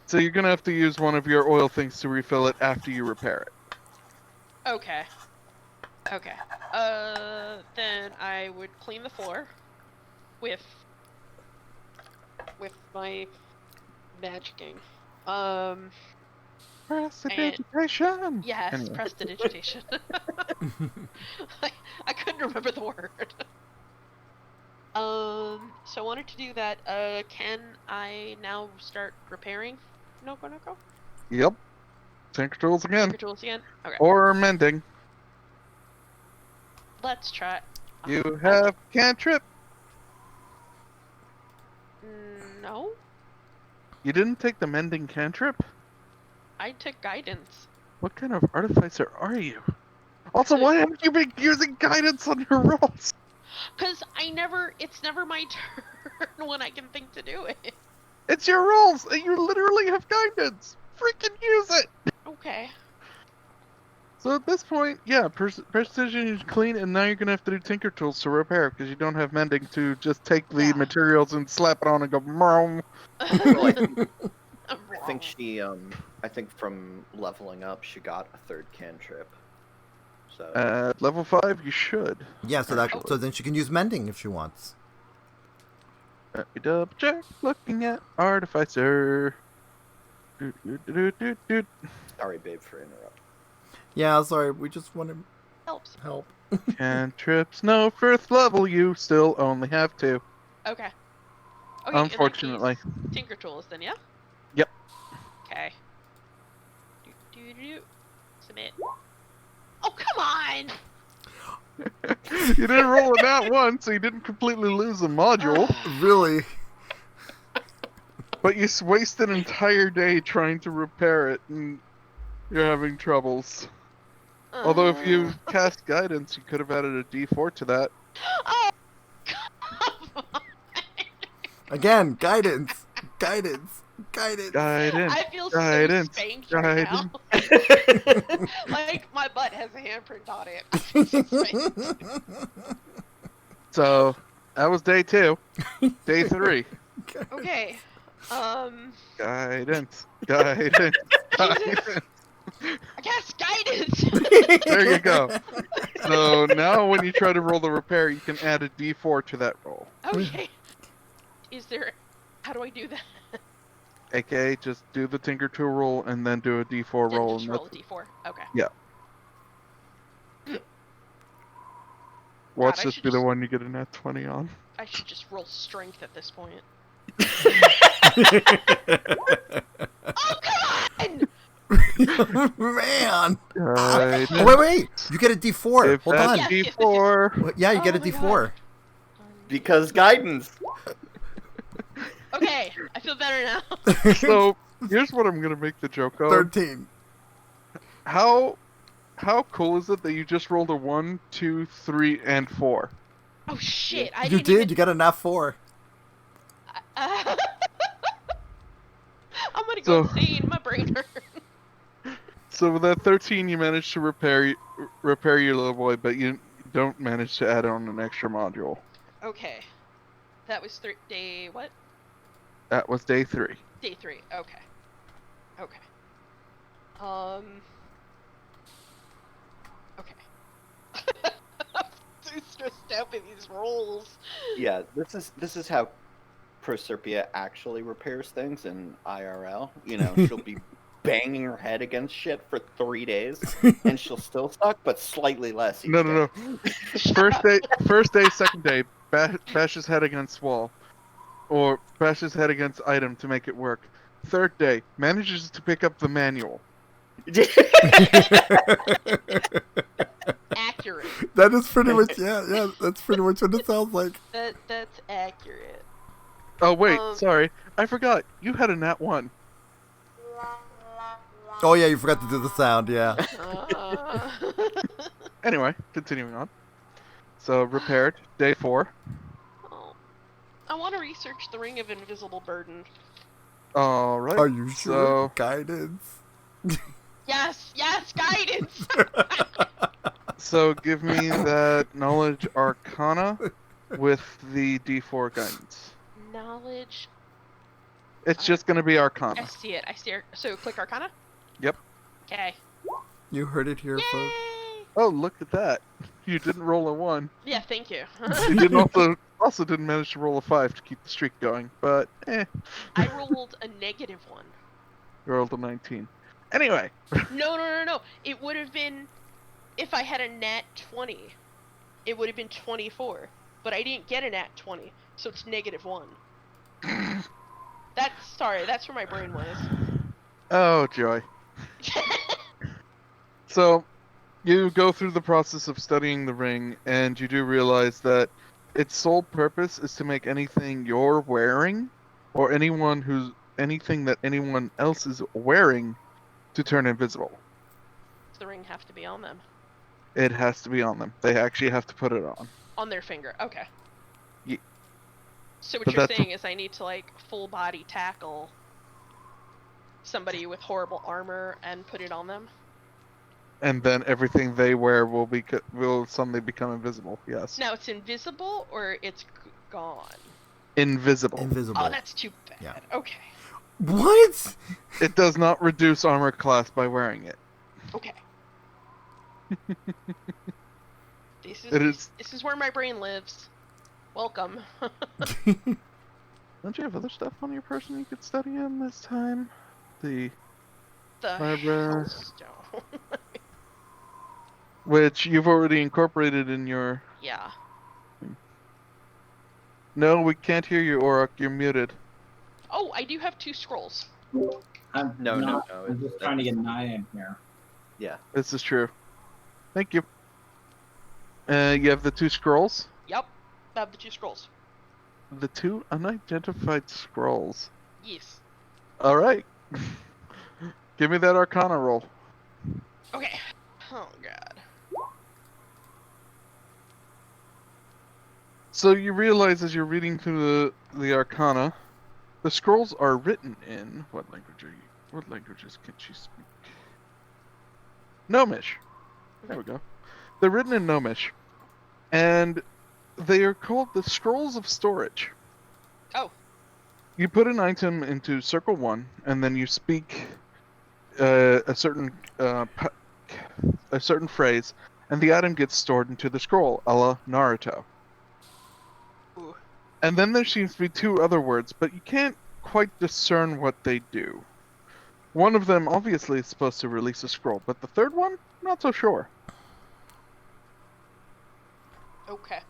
So you're gonna have to use one of your oil things to refill it after you repair it. Okay. Okay. Then I would clean the floor with my magicking. Prestidigitation! Yes, Anyway. prestidigitation. I couldn't remember the word. So I wanted to do that. Can I now start repairing? No go. Yep. Tinker Tools again. Tinker Tools again? Okay. Or mending. Let's try. You have cantrip. No. You didn't take the mending cantrip? I took guidance. What kind of artificer are you? Also, why haven't you been using guidance on your rolls? Cause it's never my turn when I can think to do it. It's your rolls, and you literally have guidance. Freaking use it. Okay. So at this point, yeah, precision is clean, and now you're gonna have to do Tinker Tools to repair because you don't have mending to just take the Yeah. materials and slap it on and go. Mrom. Well, I think she, I think from leveling up, she got a third cantrip. So At level 5, you should. Yeah, so then she can use mending if she wants. Let me double check. Looking at artificer. Do. sorry, babe, for interrupting. Yeah, sorry, we just want to Helps. help. Cantrips, no 1st level. You still only have 2. Okay. Unfortunately. In that case, Tinker Tools then, yeah? Yep. Okay. Submit. Oh, come on! You didn't roll it that one, so you didn't completely lose a module. Really? But you waste an entire day trying to repair it, and you're having troubles. Although if you cast guidance, you could have added a D4 to that. Oh, come on! Again, guidance. Guidance. Guidance. Guidance. I feel Guidance. so spanked right now. Like, my butt has a handprint on it. I feel so spanked. So, that was day 2. Day 3. Okay. Guidance. Guidance. Guidance. I cast guidance. There you go. So now when you try to roll the repair, you can add a d4 to that roll. Okay. Is there? How do I do that? AKA, just do the Tinker Tool roll and then do a d4 Then roll. just And roll a that's- d4. Okay. Yeah. Watch I this should be the just- one you get a nat 20 on. I should just roll strength at this point. Oh come on! Man. Right. Oh, wait. You get a D4. Give Hold that on. Yeah. d4. Well, yeah, you Oh get a my D4. Because guidance. Okay, I feel better now. So here's what I'm gonna make the joke of. 13. How cool is it that you just rolled a 1, 2, 3, and 4? Oh shit! I You didn't did. Even... You got a nat 4. I'm gonna go So- insane. My brain hurts. So with that 13, you managed to repair your little boy, but you don't manage to add on an extra module. Okay, that was day what? That was day 3. Day 3. Okay. Okay. Okay. I'm too stressed out by these rolls. Yeah, this is how Proserpia actually repairs things in IRL. You know, she'll be banging her head against shit for 3 days, and she'll still suck, but slightly less. Each No. day. First day, second day, bash his head against wall, or bash his head against item to make it work. Third day, manages to pick up the manual. Accurate. That is pretty much, yeah, that's pretty much what it sounds like. That's accurate. Oh wait, Um, sorry, I forgot. You had a nat 1. Oh, yeah, you forgot to do the sound, yeah. Anyway, continuing on. So repaired, day 4. Oh. I want to research the Ring of Invisible Burden. All right. Are you sure? So, Guidance. Yes, guidance. so give me that knowledge arcana with the d4 guidance. Knowledge. It's just gonna be I arcana. see it. So click Arcana. Yep. Okay. You heard it here, folks. Yay! Oh, look at that. You didn't roll a 1. Yeah, thank you. You didn't also didn't manage to roll a 5 to keep the streak going, but I rolled a -1. you rolled a 19. Anyway, No. It would have been, if I had a nat 20, it would have been 24. But I didn't get a nat 20, so it's -1. That's where my brain was. oh joy. So, you go through the process of studying the ring, and you do realize that its sole purpose is to make anything you're wearing, or anything that anyone else is wearing, to turn invisible. Does the ring have to be on them? It has to be on them. They actually have to put it on. On their finger. Okay. Ye- So what But you're that's- saying is I need to like full body tackle somebody with horrible armor and put it on them? And then everything they wear will suddenly become invisible. Yes. Now it's invisible or it's gone? Invisible. Invisible. Oh, that's too bad. Yeah. Okay. What? It does not reduce armor class by wearing it. Okay. It is. This is where my brain lives. Welcome. Don't you have other stuff on your person you could study in this time? The The Barbara. Hellstone. which you've already incorporated in your. Yeah. No, we can't hear you, Orok. You're muted. Oh, I do have 2 scrolls. I'm No. I'm just trying to get Naia in here. Yeah. This is true. Thank you. You have the 2 scrolls. Yep. I have the 2 scrolls. The 2 unidentified scrolls. Yes. All right. Give me that Arcana roll. Okay. Oh god. So you realize as you're reading through the Arcana, the scrolls are written in what language are you? What languages can she speak? Gnomish. There we go. They're written in Gnomish, and they are called the Scrolls of Storage. Oh. You put an item into Circle 1, and then you speak a certain phrase, and the item gets stored into the scroll, a la Naruto. Ooh. And then there seems to be two other words, but you can't quite discern what they do. One of them obviously is supposed to release a scroll, but the third one, not so sure. Okay.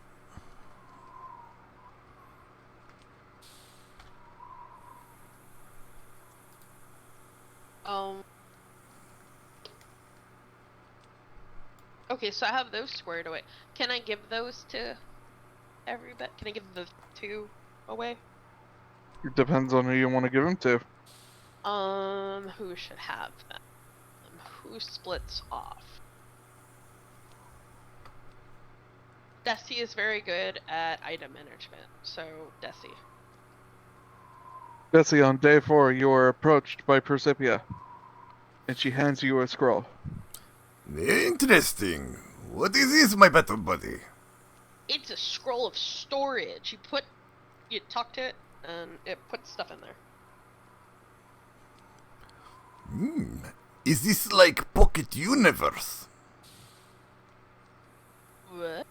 Okay, so I have those squared away. Can I give those to everybody? Can I give the 2 away? It depends on who you want to give them to. Who should have them? Who splits off? Desi is very good at item management, so Desi. Desi, on day 4, you are approached by Proserpia, and she hands you a scroll. Interesting. What is this, my battle buddy? It's a scroll of storage. You talk to it, and it puts stuff in there. Is this like Pocket Universe? What?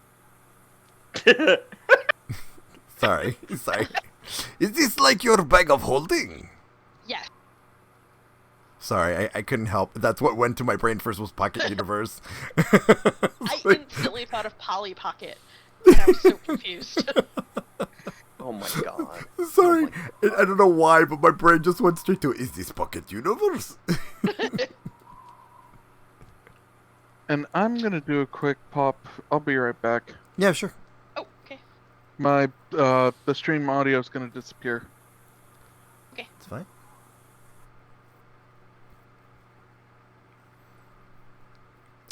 Sorry. Is this like your bag of holding? Yes. Sorry, I couldn't help. That's what went to my brain first was Pocket Universe. I instantly thought of Polly Pocket, and I was so confused. Oh my god. Sorry, Oh my I don't know why, but my brain just went straight to, is this Pocket Universe? And I'm gonna do a quick pop. I'll be right back. Yeah, sure. Oh, okay. The stream audio is gonna disappear. It's fine.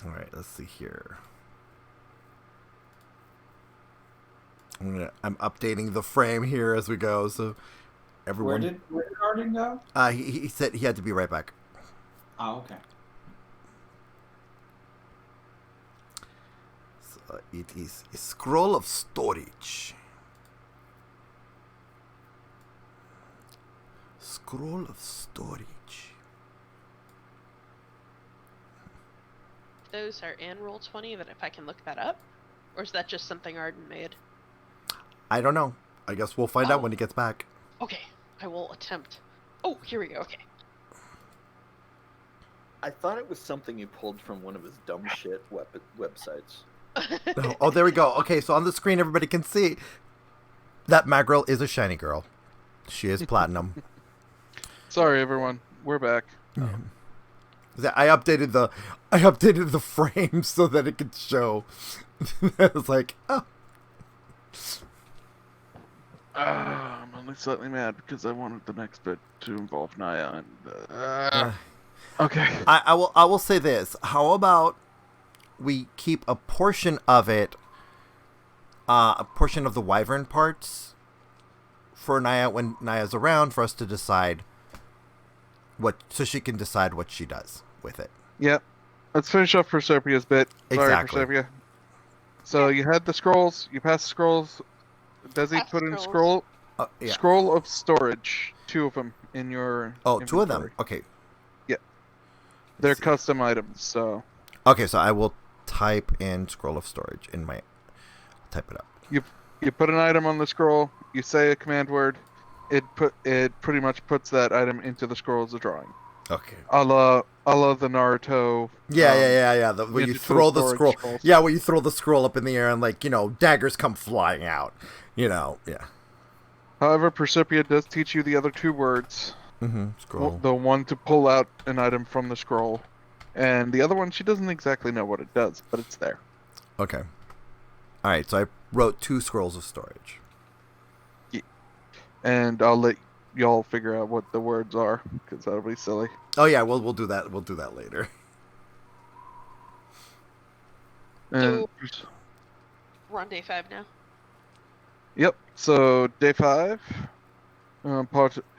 Alright, let's see here. I'm updating the frame here as we go, so everyone... Where did Arden go? He said he had to be right back. Oh, okay. So it is a scroll of storage. Scroll of storage. Those are in Roll20, but if I can look that up? Or is that just something Arden made? I don't know. I guess we'll find out when he gets back. Okay, I will attempt. Oh, here we go, okay. I thought it was something you pulled from one of his dumb shit websites. Oh, there we go. Okay, so on the screen, everybody can see that Magrill is a shiny girl. She is platinum. Sorry, everyone. We're back. I updated the frame so that it could show. I was like, oh. I'm only slightly mad because I wanted the next bit to involve Naia and. Okay. I will say this. How about we keep a portion of it, a portion of the wyvern parts for Naia when Naia's around for us to decide so she can decide what she does with it. Yep. Let's finish up Proserpia's bit. Exactly. Sorry, Proserpia. So you had the scrolls. You passed the scrolls. Desi Passed put in scrolls. Yeah. scroll of storage. 2 of them in your. Oh, 2 of them. inventory. Okay. They're see. custom items, so. Okay, so I will type in scroll of storage in my. Type it up. You put an item on the scroll. You say a command word. It pretty much puts that item into the scroll as a drawing. Okay. A la the Naruto. Yeah. When you throw the scroll. Scrolls. Yeah, when you throw the scroll up in the air and daggers come flying out. Yeah. However, Proserpia does teach you the other 2 words. Scroll. The one to pull out an item from the scroll, and the other one she doesn't exactly know what it does, but it's there. Okay. All right. So I wrote 2 scrolls of storage. And I'll let y'all figure out what the words are, because that'll be silly. Oh yeah, we'll do that. We'll do that later. And We're on day 5 now. yep. So day 5,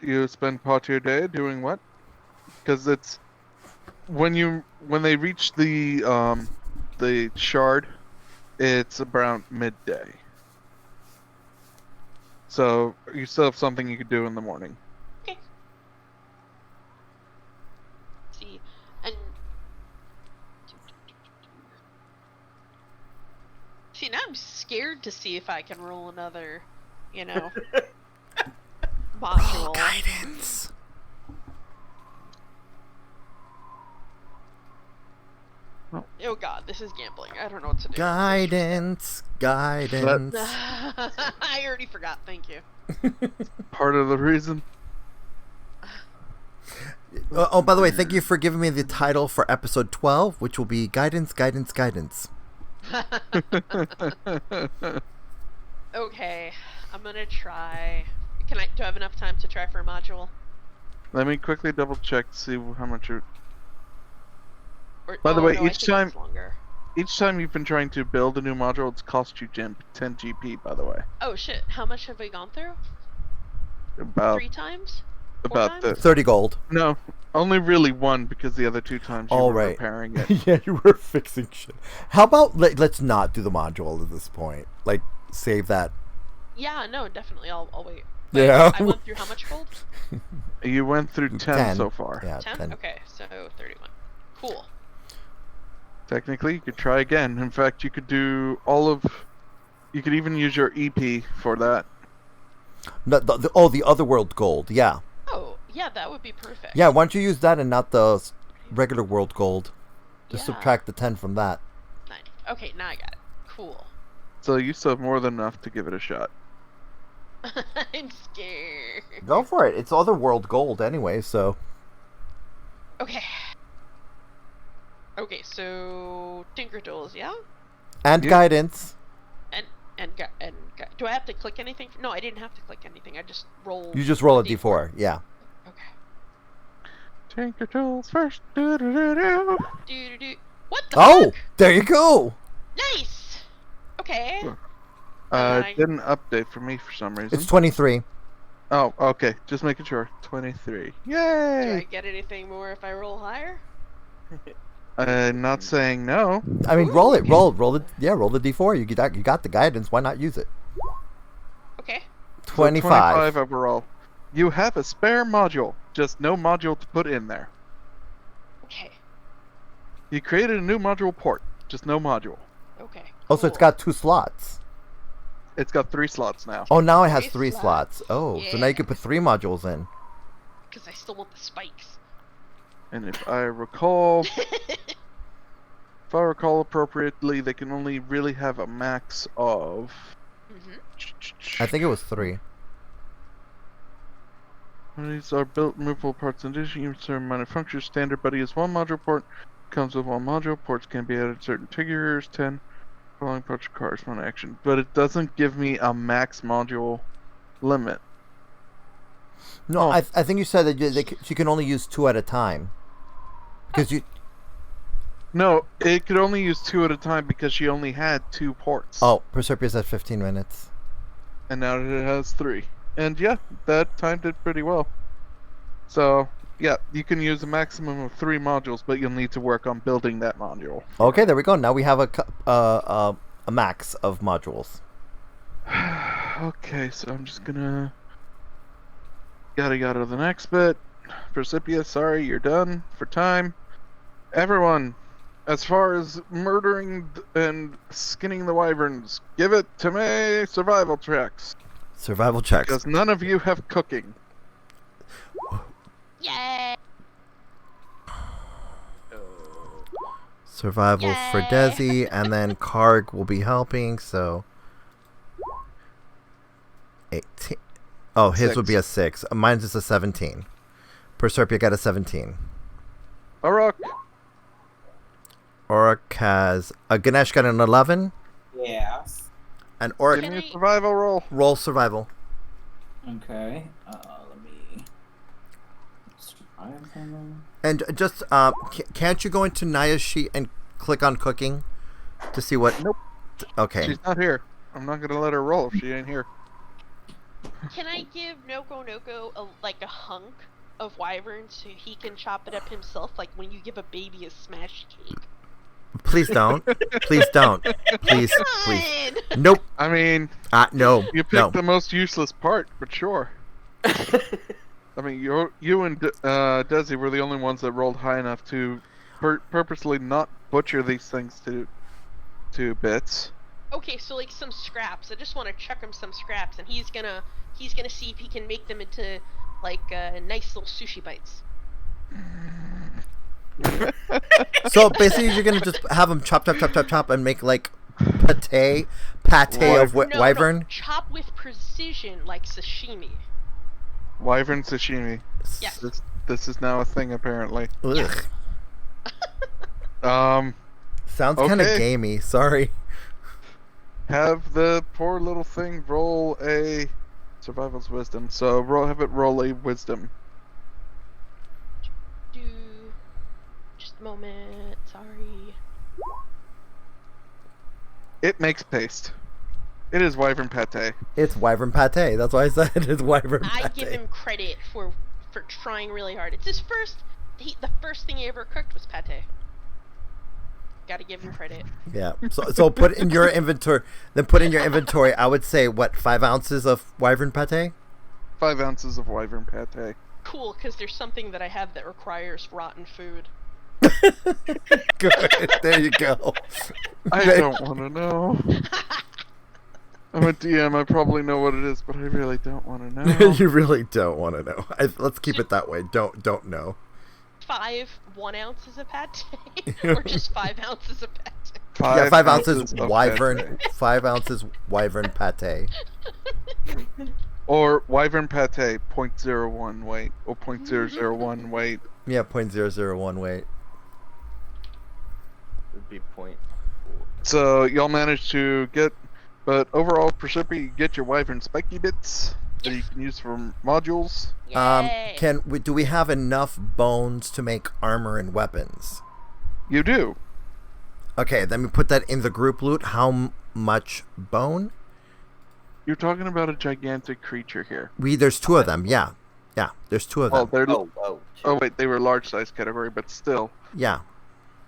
you spend part of your day doing what? Because it's when they reach the shard, it's around midday. So you still have something you could do in the morning. Okay. Let's see. scared to see if I can roll another, module. Roll guidance. Oh god, this is gambling. I don't know what to do. Guidance. I already forgot, thank you. Part of the reason. Oh, by the way, thank you for giving me the title for episode 12, which will be Guidance. Okay, I'm gonna try. Do I have enough time to try for a module? Let me quickly double check to see how much it... Or, By the way, no, each time you've been trying to build a new module, it's cost you 10 GP, by the way. Oh shit, how much have we gone through? About 3 times? 4 about times? the 30 gold. No, only really one, because the other 2 times you were right. repairing it. Yeah, you were fixing shit. How about let's not do the module at this point? Like, save that. Yeah, no, definitely. I'll wait. Yeah. I went through how much gold? You went through 10 so far. Yeah, 10? Okay, so 31. Cool. Technically, you could try again. In fact, you could do you could even use your EP for that. No, the otherworld gold. Yeah. Oh, yeah, that would be perfect. Yeah, why don't you use that and not the regular world gold? Just Yeah. subtract the 10 from that. Nice. Okay, now I got it. Cool. So you still have more than enough to give it a shot. I'm scared. Go for it. It's otherworld gold anyway, so. Okay. Okay, so Tinker Tools, yeah? And Yeah. guidance. Do I have to click anything? No, I didn't have to click anything. I just roll. You just roll a d4. Yeah. Okay. Tinker Tools first. Do-do-do-do. Do. What the Oh, fuck? there you go. Nice. Okay. Sure. I- It didn't update for me for some reason. It's 23. Oh, okay. Just making sure. 23. Do I Yay! get anything more if I roll higher? Not saying no. I mean, Ooh, roll it. okay. Roll it. Yeah, roll the d4. You got the guidance. Why not use it? Okay. So 25. 25 overall. You have a spare module, just no module to put in there. Okay. You created a new module port, just no module. Okay. Oh, so it's cool. got 2 slots. It's got 3 slots now. Oh, now it has 3 3 slots. Oh, so now you can put 3 modules in. Because I still want the spikes. And if I recall appropriately, they can only really have a max of... Mm-hmm. I think it was 3. These are built movable parts in addition. You serve minor functions. Standard buddy is 1 module port. Comes with 1 module. Ports can be added to certain figures. 10 following parts requires 1 action. But it doesn't give me a max module limit. No, Oh. I think you said that you can only use 2 at a time. Because you... No, it could only use 2 at a time because she only had 2 ports. Oh, Proserpia's at 15 minutes. And now it has 3. And yeah, that timed it pretty well. So, yeah, you can use a maximum of 3 modules, but you'll need to work on building that module. Okay, there we go. Now we have a max of modules. Okay, so I'm just gonna... Gotta go to the next bit. Proserpia, sorry, you're done for time. Everyone, as far as murdering and skinning the wyverns, give it to me survival checks. Survival checks. Because none of you have cooking. Yay! Survival for Yay. Desi, and then Karg will be helping, so... 18. Oh, his would be a 6. Mine's just a 17. Proserpia got a 17. Orok, Orok has... Ganesh got an 11, Yes. and Orok give me Can a I- survival roll. roll survival. Okay. Let me. Survival. And just, can't you go into Naia's sheet and click on cooking to see what... Nope. Okay. She's not here. I'm not gonna let her roll if she ain't here. Can I give Noko a hunk of wyvern so he can chop it up himself, like when you give a baby a smash cake? Please don't. Please don't. Please, Come please. on! Nope. I mean, No. you picked No. the most useless part, but sure. I mean, you and Desi were the only ones that rolled high enough to purposely not butcher these things to bits. Okay, so like some scraps. I just want to chuck him some scraps, and he's gonna see if he can make them into like nice little sushi bites. So basically, you're gonna just have them chop, and make like pate of No, wyvern. No, chop with precision like sashimi. Wyvern sashimi. Yes. This is now a thing apparently. Ugh. Sounds kind of Okay. gamey. Sorry. Have the poor little thing roll a survival's wisdom. So have it roll a wisdom. Just a moment. Sorry. It makes paste. It is wyvern pate. It's wyvern pate. That's why I said it's wyvern pate. I give him credit for trying really hard. It's his first. The first thing he ever cooked was pate. Gotta give him credit. Yeah. So put in your inventory. Then put in your inventory. I would say what 5 ounces of wyvern pate. 5 ounces of wyvern pate. Cool, because there's something that I have that requires rotten food. Good. There you go. I don't want to know. I'm a DM. I probably know what it is, but I really don't want to know. You really don't want to know. Let's keep it that way. Don't know. 1 ounces of pate, or just 5 ounces of pate. 5 ounces of wyvern. pate. 5 ounces wyvern pate. Or wyvern pate, 0.01 weight, or 0.001 weight. Yeah, 0.001 weight. Would be point. So y'all managed to get, but overall, Proserpia, you get your wyvern spiky bits that you can use for modules. Yay! Do we have enough bones to make armor and weapons? You do. Okay, then we put that in the group loot. How much bone? You're talking about a gigantic creature here. There's 2 of them. Yeah, there's 2 of Well, them. they're. Oh, Oh wait, they were large size category, but still. Yeah.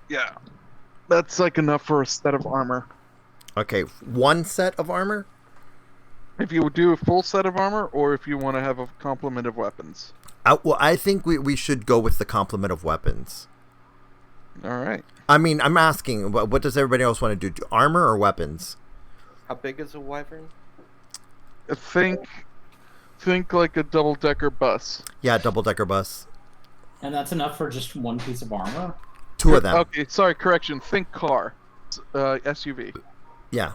Yeah. That's like enough for a set of armor. Okay, 1 set of armor. If you would do a full set of armor, or if you want to have a complement of weapons. Well, I think we should go with the complement of weapons. All right. I mean, I'm asking, what does everybody else want to do? Armor or weapons? How big is a wyvern? Think like a double-decker bus. Yeah, double-decker bus. And that's enough for just 1 piece of armor? 2 of them. Okay, sorry, correction. Think car. SUV. Yeah.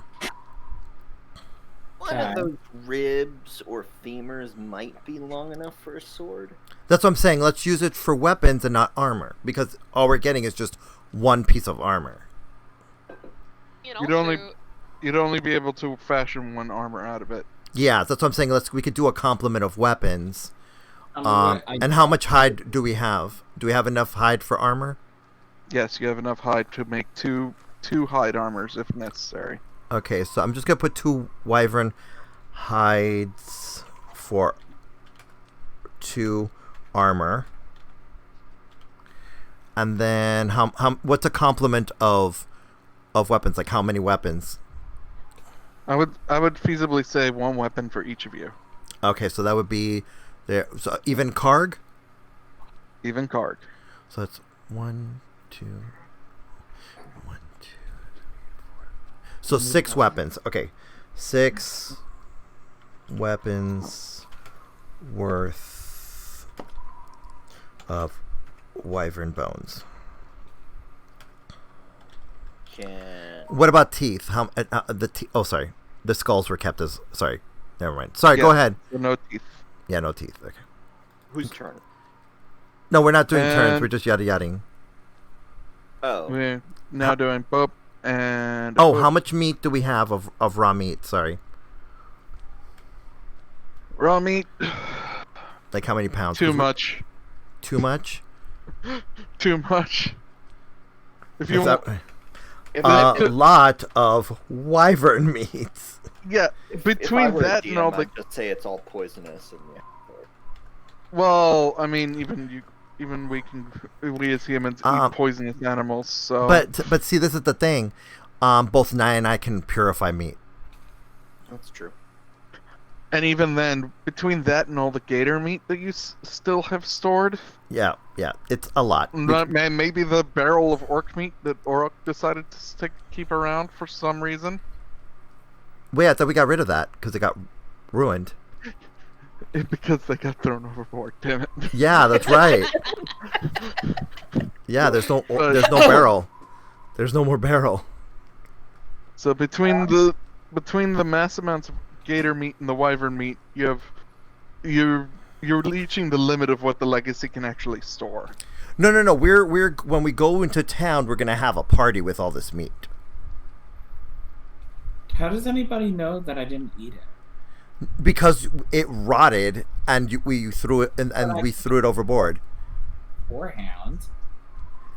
One of those ribs or femurs might be long enough for a sword. That's what I'm saying. Let's use it for weapons and not armor. Because all we're getting is just 1 piece of armor. And You'd only be able to fashion 1 armor out of it. Yeah, that's what I'm saying. We could do a complement of weapons. I And how much hide do we have? Do we have enough hide for armor? Yes, you have enough hide to make two hide armors if necessary. Okay, so I'm just gonna put 2 wyvern hides for 2 armor. And then what's a complement of weapons? Like how many weapons? I would feasibly say 1 weapon for each of you. Okay, so that would be there. So even Karg. Even Karg. So it's 1, 2, 1, 2, 3, 4. So 6 weapons. Okay, 6 weapons worth of wyvern bones. What about teeth? How Oh, sorry. The skulls were kept as. Sorry. Never mind. Sorry. Go ahead. No teeth. Yeah, no teeth. Okay. Whose turn? No, we're not doing turns. We're just yada-yadding. Oh. We're now doing boop and. Oh, how much meat do we have of raw meat? Sorry. Raw meat. Like how many pounds? Too much. Too much? Too much. If you Is want. that If a I, lot of wyvern meats? Yeah, if between I were a that and all DM, the. I'd just say it's all poisonous and yeah. Well, I mean, even we as humans eat poisonous animals. So. But see, this is the thing. Both Naia and I can purify meat. That's true. And even then, between that and all the gator meat that you still have stored. Yeah, it's a lot. Man, maybe the barrel of orc meat that Orok decided to keep around for some reason. Wait, I thought we got rid of that because it got ruined. Because they got thrown overboard. Damn it. Yeah, that's right. Yeah, there's no barrel. There's no more barrel. So between the mass amounts of gator meat and the wyvern meat, you're reaching the limit of what the legacy can actually store. No. We're when we go into town, we're gonna have a party with all this meat. How does anybody know that I didn't eat it? Because it rotted, and we threw it, and we threw it overboard. Beforehand.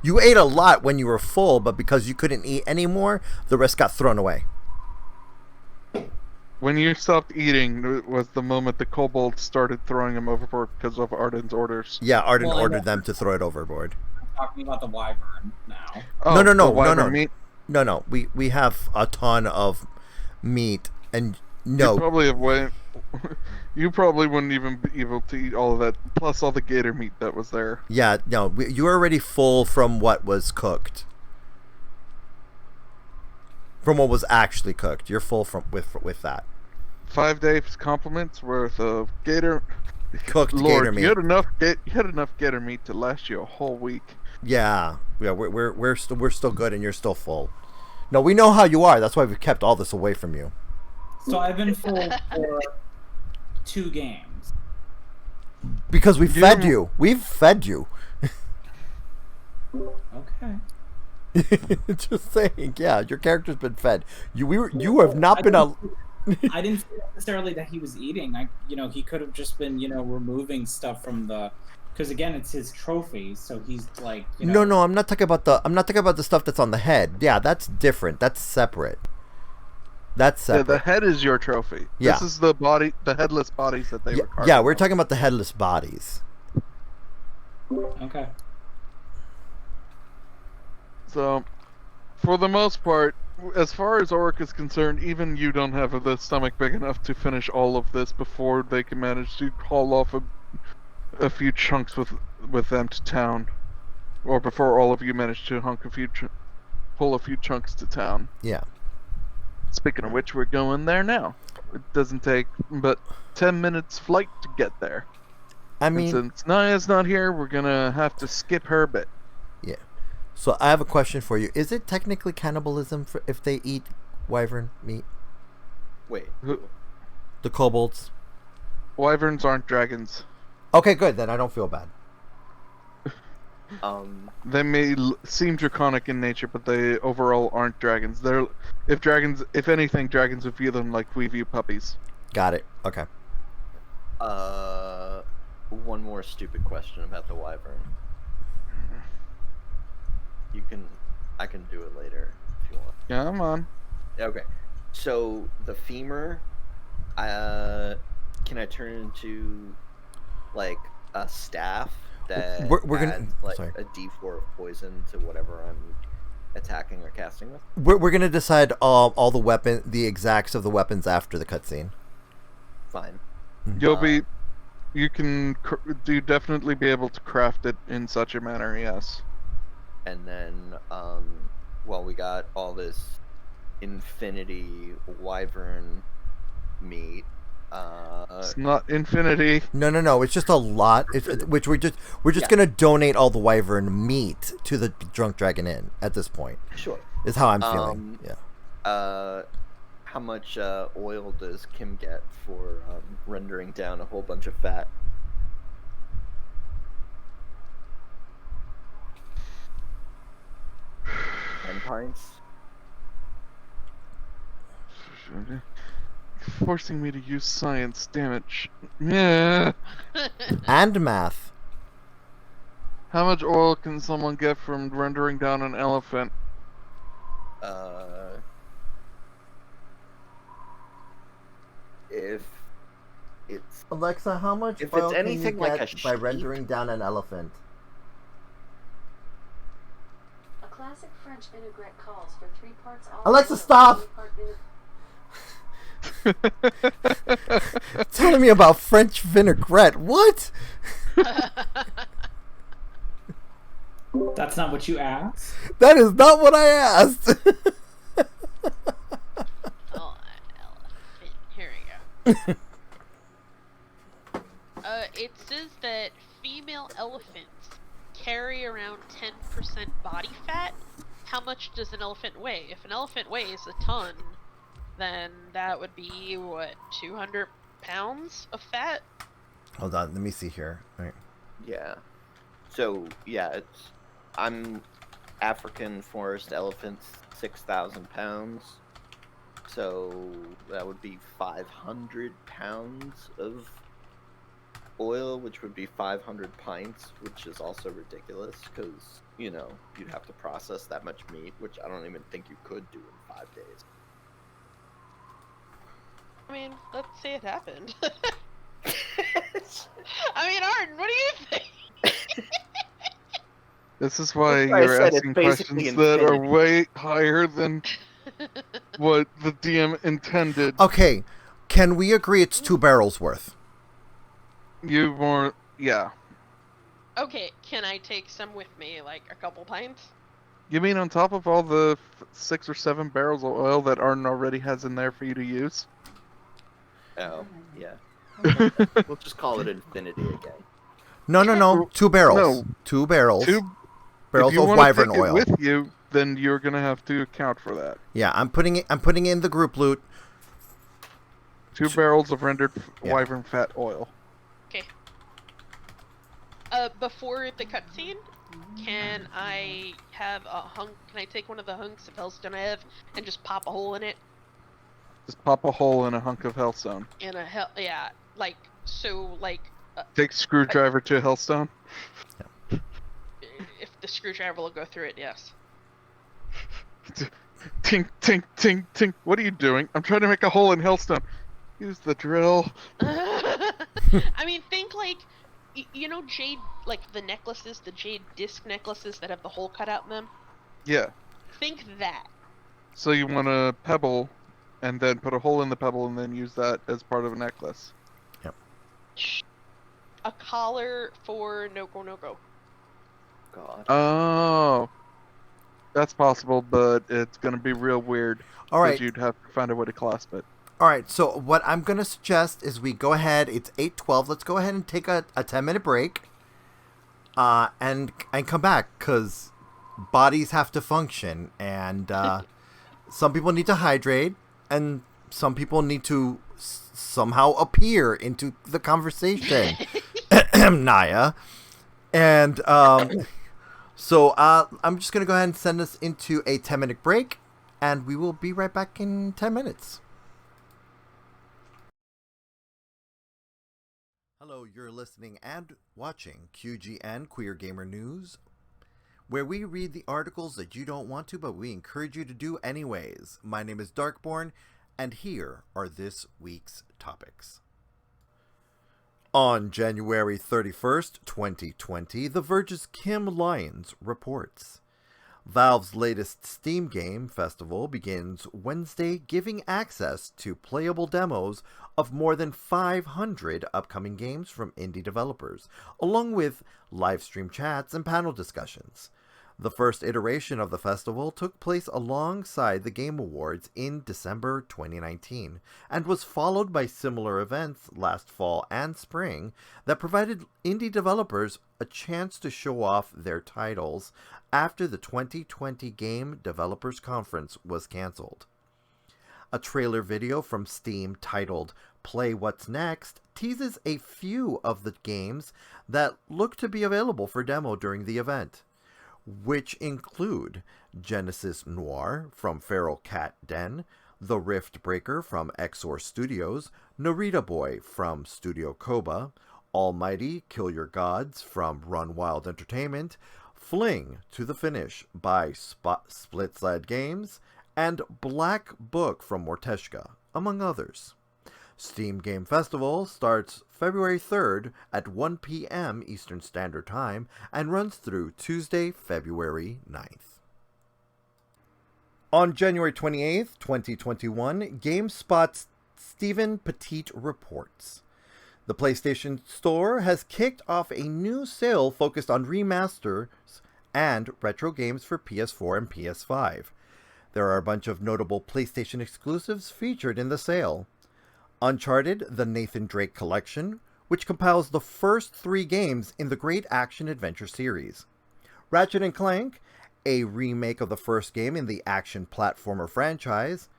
You ate a lot when you were full, but because you couldn't eat anymore, the rest got thrown away. When you stopped eating was the moment the kobolds started throwing them overboard because of Arden's orders. Yeah, Arden ordered them to throw it overboard. I'm talking about the wyvern now. Oh, no. Meat? No. We have a ton of meat, and no. You probably wouldn't even be able to eat all of that, plus all the gator meat that was there. Yeah, no. You were already full from what was cooked. From what was actually cooked, you're full with that. 5 days compliments worth of gator cooked Lord, gator meat. You had enough gator meat to last you a whole week. Yeah. We're still good, and you're still full. No, we know how you are. That's why we've kept all this away from you. So I've been full for 2 games. Because we fed you. We've fed you. Okay. Just saying, yeah, your character's been fed. You have not been a. I didn't say necessarily that he was eating. He could have just been, removing stuff from the. Because again, it's his trophy, so he's like. No, I'm not talking about the stuff that's on the head. Yeah, that's different. That's separate. That's separate. Yeah, the head is your trophy. Yeah. This is the headless bodies that they were carving. Yeah, we're talking about the headless bodies. Okay. So, for the most part, as far as Orok is concerned, even you don't have the stomach big enough to finish all of this before they can manage to haul off a few chunks with them to town, or before all of you manage to pull a few chunks to town. Yeah. Speaking of which, we're going there now. It doesn't take but 10 minutes flight to get there. I mean, and since Naia's not here, we're gonna have to skip her a bit. Yeah. So I have a question for you. Is it technically cannibalism if they eat wyvern meat? Wait. The kobolds? Wyverns aren't dragons. Okay, good. Then I don't feel bad. They may seem draconic in nature, but they overall aren't dragons. If anything, dragons would view them like we view puppies. Got it. Okay. One more stupid question about the wyvern. I can do it later if you want. Yeah, I'm on. Okay. So the femur, can I turn into like a staff that we're adds gonna like sorry. a D4 of poison to whatever I'm attacking or casting with? We're gonna decide all the exacts of the weapons after the cutscene. Fine. You can definitely be able to craft it in such a manner, yes. And then, we got all this infinity wyvern meat. It's not infinity. No. It's just a lot. Which we're just gonna donate all the wyvern meat to the Drunk Dragon Inn at this point. Sure. Is how I'm feeling. Yeah. How much oil does Kim get for rendering down a whole bunch of fat? 10 pints. Forcing me to use science, damn it. Yeah. And math. How much oil can someone get from rendering down an elephant? If it's Alexa, how much if oil it's anything can you like get a by sheep, rendering down an elephant? A classic French vinaigrette calls for 3 parts olive Alexa, oil, stop! 1 part vinegar. Telling me about French vinaigrette. What? That's not what you asked. That is not what I asked. It says that female elephants carry around 10% body fat. How much does an elephant weigh? If an elephant weighs a ton, then that would be, what, 200 pounds of fat? Hold on, let me see here. All right. Yeah. So, yeah, I'm African forest elephants, 6,000 pounds. So that would be 500 pounds of oil, which would be 500 pints, which is also ridiculous because, you know, you'd have to process that much meat, which I don't even think you could do in 5 days. I mean, let's say it happened. I mean, Arden, what do you think? This is why That's why I you're said it's asking basically questions that are infinity. way higher than what the DM intended. Okay, can we agree it's 2 barrels worth? Yeah. Okay, can I take some with me, like a couple pints? You mean on top of all the 6 or 7 barrels of oil that Arden already has in there for you to use? Oh, yeah. We'll just call it infinity again. No. 2 barrels. No. 2 barrels. Barrels If you of want to wyvern take it oil. with you, then you're gonna have to account for that. Yeah, I'm putting in the group loot. 2 barrels of rendered Yeah. wyvern fat oil. Okay. Before the cutscene, can I have a hunk? Can I take one of the hunks of hellstone I have and just pop a hole in it? Just pop a hole in a hunk of hellstone. Yeah, like so, like Take screwdriver to hellstone. if the screwdriver will go through it, yes. Tink, tink, tink, tink. What are you doing? I'm trying to make a hole in hellstone. Use the drill. I mean, think like, you know, jade, like the necklaces, the jade disc necklaces that have the hole cut out in them? Yeah. Think that. So you want a pebble, and then put a hole in the pebble, and then use that as part of a necklace. A collar for no-go. God. Oh. That's possible, but it's going to be real weird. All right. Because you'd have to find a way to clasp it. All right, so what I'm going to suggest is we go ahead. It's 8:12. Let's go ahead and take a 10-minute break and come back because bodies have to function. And some people need to hydrate and some people need to somehow appear into the conversation. Naia. And so I'm just going to go ahead and send us into a 10-minute break, and we will be right back in 10 minutes. Hello, you're listening and watching QGN Queer Gamer News, where we read the articles that you don't want to, but we encourage you to do anyways. My name is Darkborne, and here are this week's topics. On January 31st, 2020, The Verge's Kim Lyons reports, Valve's latest Steam Game Festival begins Wednesday, giving access to playable demos of more than 500 upcoming games from indie developers, along with live stream chats and panel discussions. The first iteration of the festival took place alongside the Game Awards in December 2019, and was followed by similar events last fall and spring that provided indie developers a chance to show off their titles after the 2020 Game Developers Conference was canceled. A trailer video from Steam titled Play What's Next teases a few of the games that look to be available for demo during the event, which include Genesis Noir from Feral Cat Den, The Rift Breaker from Exor Studios, Narita Boy from Studio Koba, Almighty Kill Your Gods from Run Wild Entertainment, Fling to the Finish by Split Sled Games, and Black Book from Morteshka, among others. Steam Game Festival starts February 3rd at 1 p.m. Eastern Standard Time and runs through Tuesday, February 9th. On January 28th, 2021, GameSpot's Stephen Petit reports, the PlayStation Store has kicked off a new sale focused on remasters and retro games for PS4 and PS5. There are a bunch of notable PlayStation exclusives featured in the sale. Uncharted, the Nathan Drake Collection, which compiles the first 3 games in the Great Action Adventure series. Ratchet & Clank, a remake of the first game in the action platformer franchise.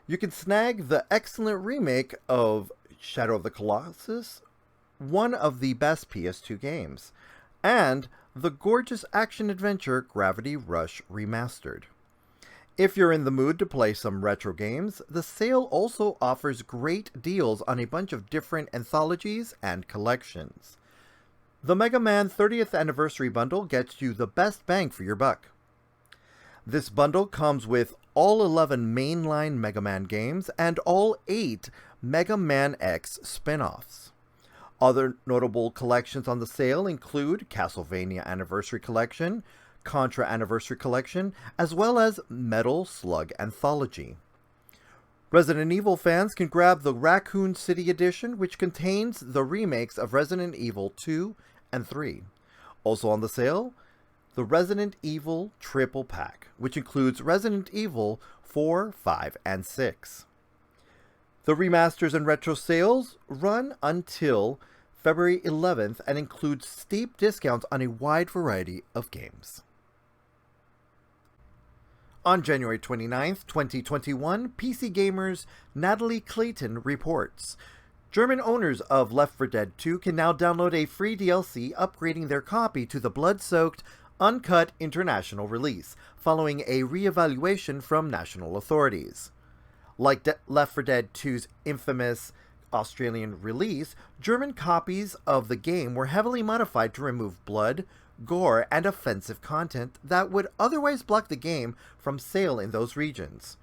You can snag the excellent remake of Shadow of the Colossus, one of the best PS2 games, and the gorgeous action-adventure Gravity Rush Remastered. If you're in the mood to play some retro games, the sale also offers great deals on a bunch of different anthologies and collections. The Mega Man 30th Anniversary Bundle gets you the best bang for your buck. This bundle comes with all 11 mainline Mega Man games and all 8 Mega Man X spin-offs. Other notable collections on the sale include Castlevania Anniversary Collection, Contra Anniversary Collection, as well as Metal Slug Anthology. Resident Evil fans can grab the Raccoon City Edition, which contains the remakes of Resident Evil 2 and 3. Also on the sale, the Resident Evil Triple Pack, which includes Resident Evil 4, 5, and 6. The remasters and retro sales run until February 11th and include steep discounts on a wide variety of games. On January 29th, 2021, PC Gamer's Natalie Clayton reports, German owners of Left 4 Dead 2 can now download a free DLC upgrading their copy to the blood-soaked, uncut international release, following a re-evaluation from national authorities. Like Left 4 Dead 2's infamous Australian release, German copies of the game were heavily modified to remove blood, gore, and offensive content that would otherwise block the game from sale in those regions.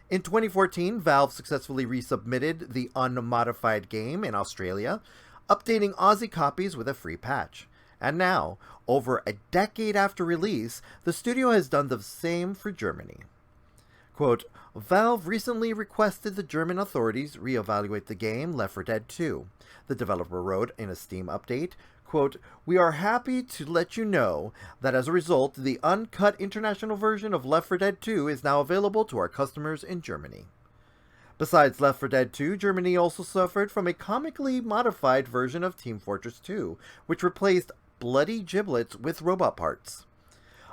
In 2014, Valve successfully resubmitted the unmodified game in Australia, updating Aussie copies with a free patch. And now, over a decade after release, the studio has done the same for Germany. Quote, Valve recently requested the German authorities reevaluate the game Left 4 Dead 2. The developer wrote in a Steam update, quote, we are happy to let you know that as a result, the uncut international version of Left 4 Dead 2 is now available to our customers in Germany. Besides Left 4 Dead 2, Germany also suffered from a comically modified version of Team Fortress 2, which replaced bloody giblets with robot parts.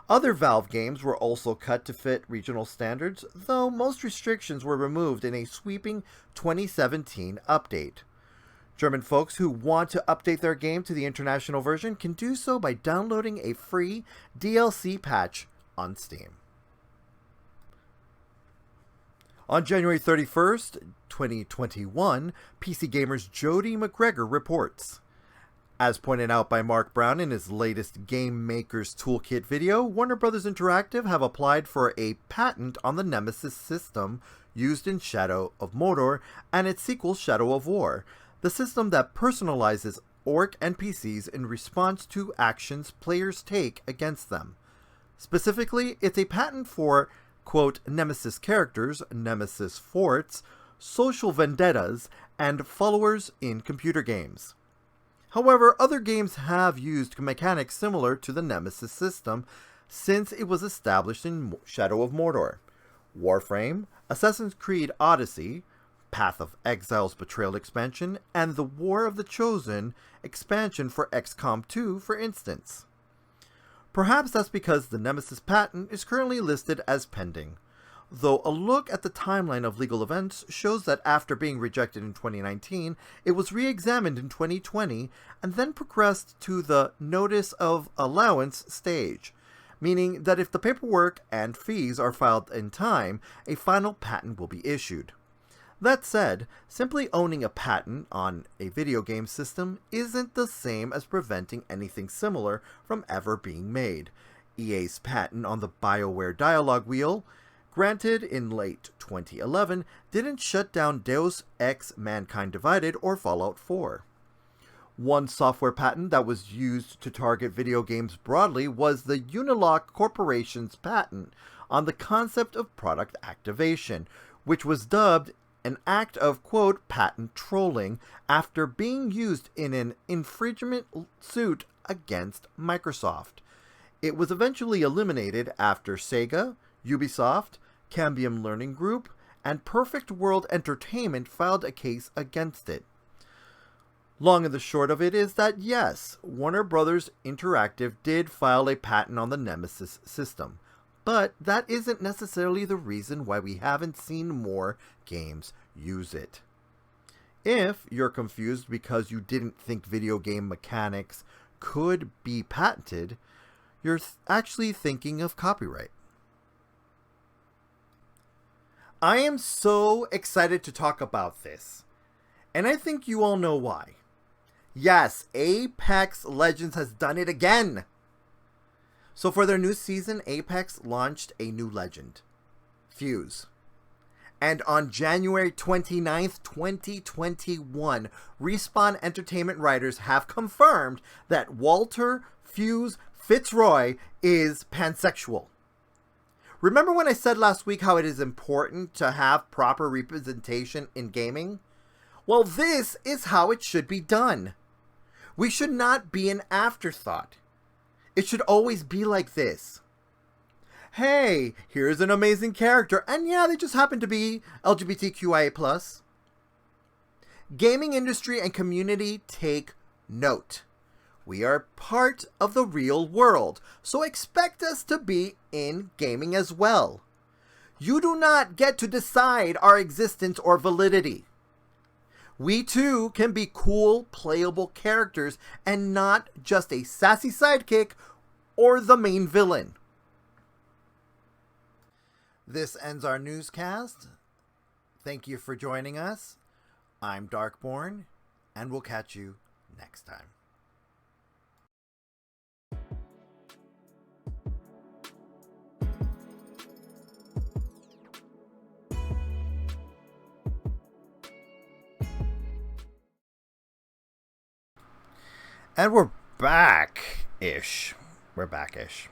Other Valve games were also cut to fit regional standards, though most restrictions were removed in a sweeping 2017 update. German folks who want to update their game to the international version can do so by downloading a free DLC patch on Steam. On January 31st, 2021, PC Gamer's Jody McGregor reports, as pointed out by Mark Brown in his latest Game Maker's Toolkit video, Warner Bros. Interactive have applied for a patent on the Nemesis system used in Shadow of Mordor and its sequel Shadow of War, the system that personalizes orc NPCs in response to actions players take against them. Specifically, it's a patent for, quote, Nemesis characters, Nemesis forts, social vendettas, and followers in computer games. However, other games have used mechanics similar to the Nemesis system since it was established in Shadow of Mordor. Warframe, Assassin's Creed Odyssey, Path of Exile's Betrayal expansion, and the War of the Chosen expansion for XCOM 2, for instance. Perhaps that's because the Nemesis patent is currently listed as pending, though a look at the timeline of legal events shows that after being rejected in 2019, it was re-examined in 2020 and then progressed to the Notice of Allowance stage, meaning that if the paperwork and fees are filed in time, a final patent will be issued. That said, simply owning a patent on a video game system isn't the same as preventing anything similar from ever being made. EA's patent on the BioWare dialogue wheel, granted in late 2011, didn't shut down Deus Ex Mankind Divided or Fallout 4. One software patent that was used to target video games broadly was the Unilock Corporation's patent on the concept of product activation, which was dubbed an act of, quote, patent trolling after being used in an infringement suit against Microsoft. It was eventually eliminated after Sega, Ubisoft, Cambium Learning Group, and Perfect World Entertainment filed a case against it. Long and the short of it is that yes, Warner Brothers Interactive did file a patent on the Nemesis system, but that isn't necessarily the reason why we haven't seen more games use it. If you're confused because you didn't think video game mechanics could be patented, you're actually thinking of copyright. I am so excited to talk about this, and I think you all know why. Yes, Apex Legends has done it again. So for their new season, Apex launched a new legend, Fuse. And on January 29th, 2021, Respawn Entertainment writers have confirmed that Walter Fuse Fitzroy is pansexual. Remember when I said last week how it is important to have proper representation in gaming? Well, this is how it should be done. We should not be an afterthought. It should always be like this. Hey, here's an amazing character, and yeah, they just happen to be LGBTQIA+. Gaming industry and community take note. We are part of the real world, so expect us to be in gaming as well. You do not get to decide our existence or validity. We too can be cool, playable characters and not just a sassy sidekick or the main villain. This ends our newscast. Thank you for joining us. I'm Darkborne, and we'll catch you next time. And we're back-ish. We're back-ish.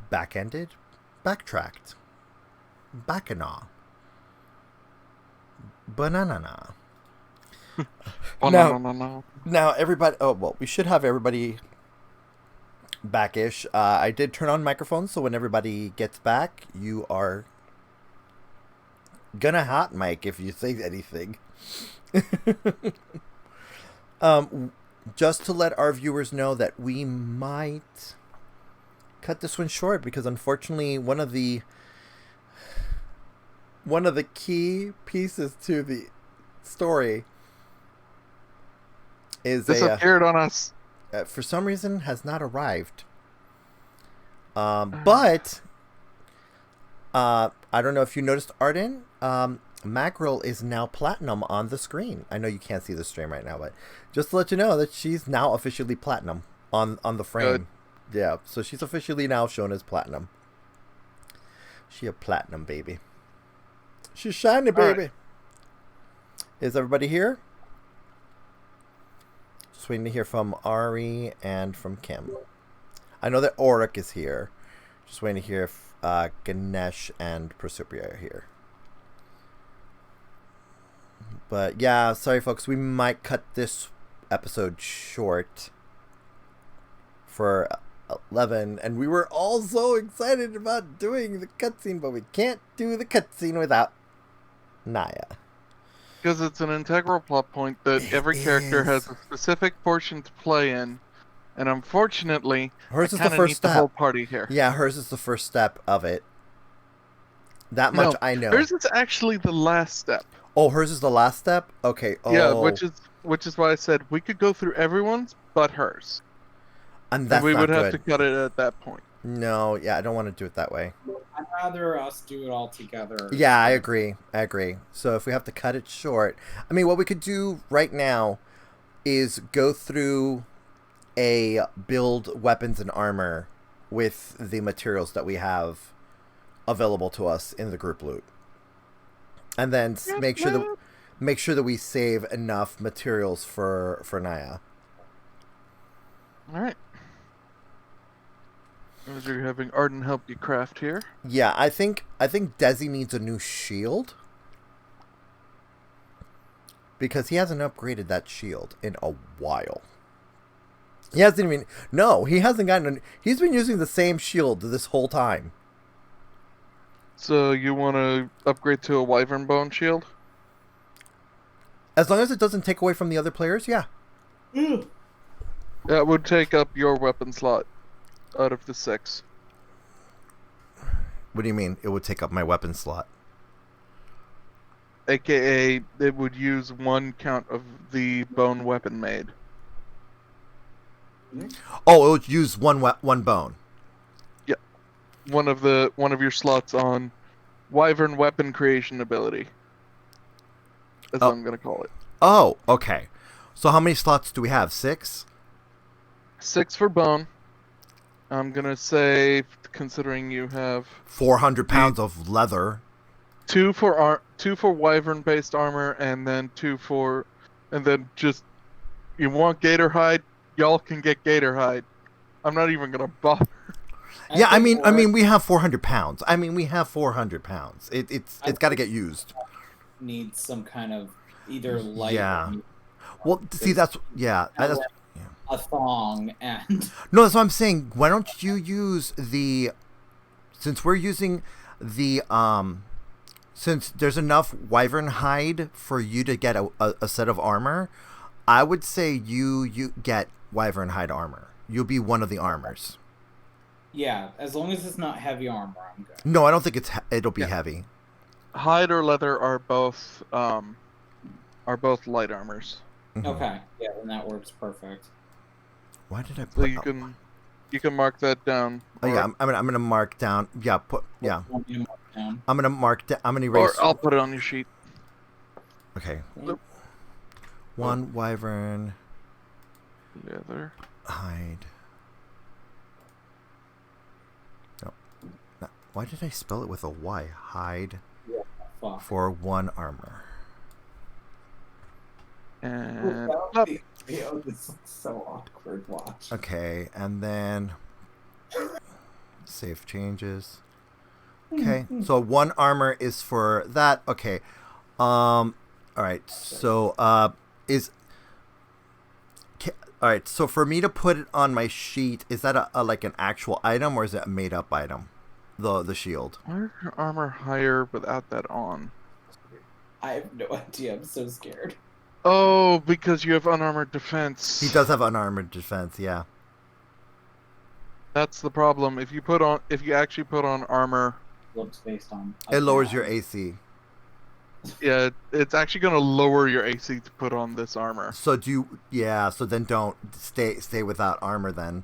Back-ended? Backtracked. Bacchanal. Banana. Now, everybody... Oh, well, we should have everybody back-ish. I did turn on microphones, so when everybody gets back, you are gonna hot mic if you say anything. Just to let our viewers know that we might cut this one short because unfortunately one of the key pieces to the story is disappeared on us. For some reason has not arrived. But I don't know if you noticed, Arden. Mackerel is now platinum on the screen. I know you can't see the stream right now, but just to let you know that she's now officially platinum on the frame. Good. Yeah, so she's officially now shown as platinum. She a platinum baby. She's shiny, baby. Right. Is everybody here? Just waiting to hear from Ari and from Kim. I know that Orok is here. Just waiting to hear if Ganesh and Proserpia are here. But yeah, sorry folks, we might cut this episode short for 11, and we were all so excited about doing the cutscene, but we can't do the cutscene without Naia. Because it's an integral plot point that every character has a specific portion to play in, and unfortunately, hers I is the first step. The whole party here. Yeah, hers is the first step of it. That much I know. Hers is actually the last step. Oh, hers is the last step? Okay. Oh. Yeah, which is why I said we could go through everyone's but hers. And that's we not would good. have to cut it at that point. No, yeah, I don't want to do it that way. I'd rather us do it all together. Yeah, I agree. So if we have to cut it short, I mean, what we could do right now is go through a build weapons and armor with the materials that we have available to us in the group loot. And then make sure that we save enough materials for Naia. All right. As you're having Arden help you craft here. Yeah, I think Desi needs a new shield because he hasn't upgraded that shield in a while. He hasn't gotten. He's been using the same shield this whole time. So you want to upgrade to a wyvern bone shield? As long as it doesn't take away from the other players, yeah. That would take up your weapon slot out of the 6. What do you mean? It would take up my weapon slot. AKA, it would use 1 count of the bone weapon made. Oh, it would use one bone. Yeah, one of your slots on wyvern weapon creation ability. That's what I'm gonna call it. Oh, okay. So how many slots do we have? 6? 6 for bone. I'm gonna say, considering you have 400 pounds of leather. 2 for wyvern based armor, and then just you want gator hide, y'all can get gator hide. I'm not even gonna bother. Yeah, I mean, we have 400 pounds. It's got to get used. Needs some kind of either light. Yeah. Well, see, that's that's a thong and. No, that's what I'm saying. Why don't you use since we're using the since there's enough wyvern hide for you to get a set of armor, I would say you get wyvern hide armor. You'll be one of the armors. Yeah, as long as it's not heavy armor, I'm good. No, I don't think it'll be heavy. Hide or leather are both light armors. Mm-hmm. Okay, yeah, then that works perfect. Why did I put? So you can mark that down. Oh yeah, I'm gonna mark down. Yeah, I'm gonna mark down. I'm gonna erase. Or I'll put it on your sheet. Okay. 1 wyvern Leather. hide. No. Why did I spell it with a Y? Hide for 1 armor. And this looks so awkward. Watch. Okay, and then save changes. Okay, so 1 armor is for that. Okay, all right. So all right. So for me to put it on my sheet, is that a like an actual item or is it a made up item? The shield. Why is your armor higher without that on? I have no idea. I'm so scared. Oh, because you have unarmored defense. He does have unarmored defense. Yeah. That's the problem. If you actually put on armor, Looks based on. It lowers your AC. yeah, it's actually going to lower your AC to put on this armor. So so then don't stay without armor then.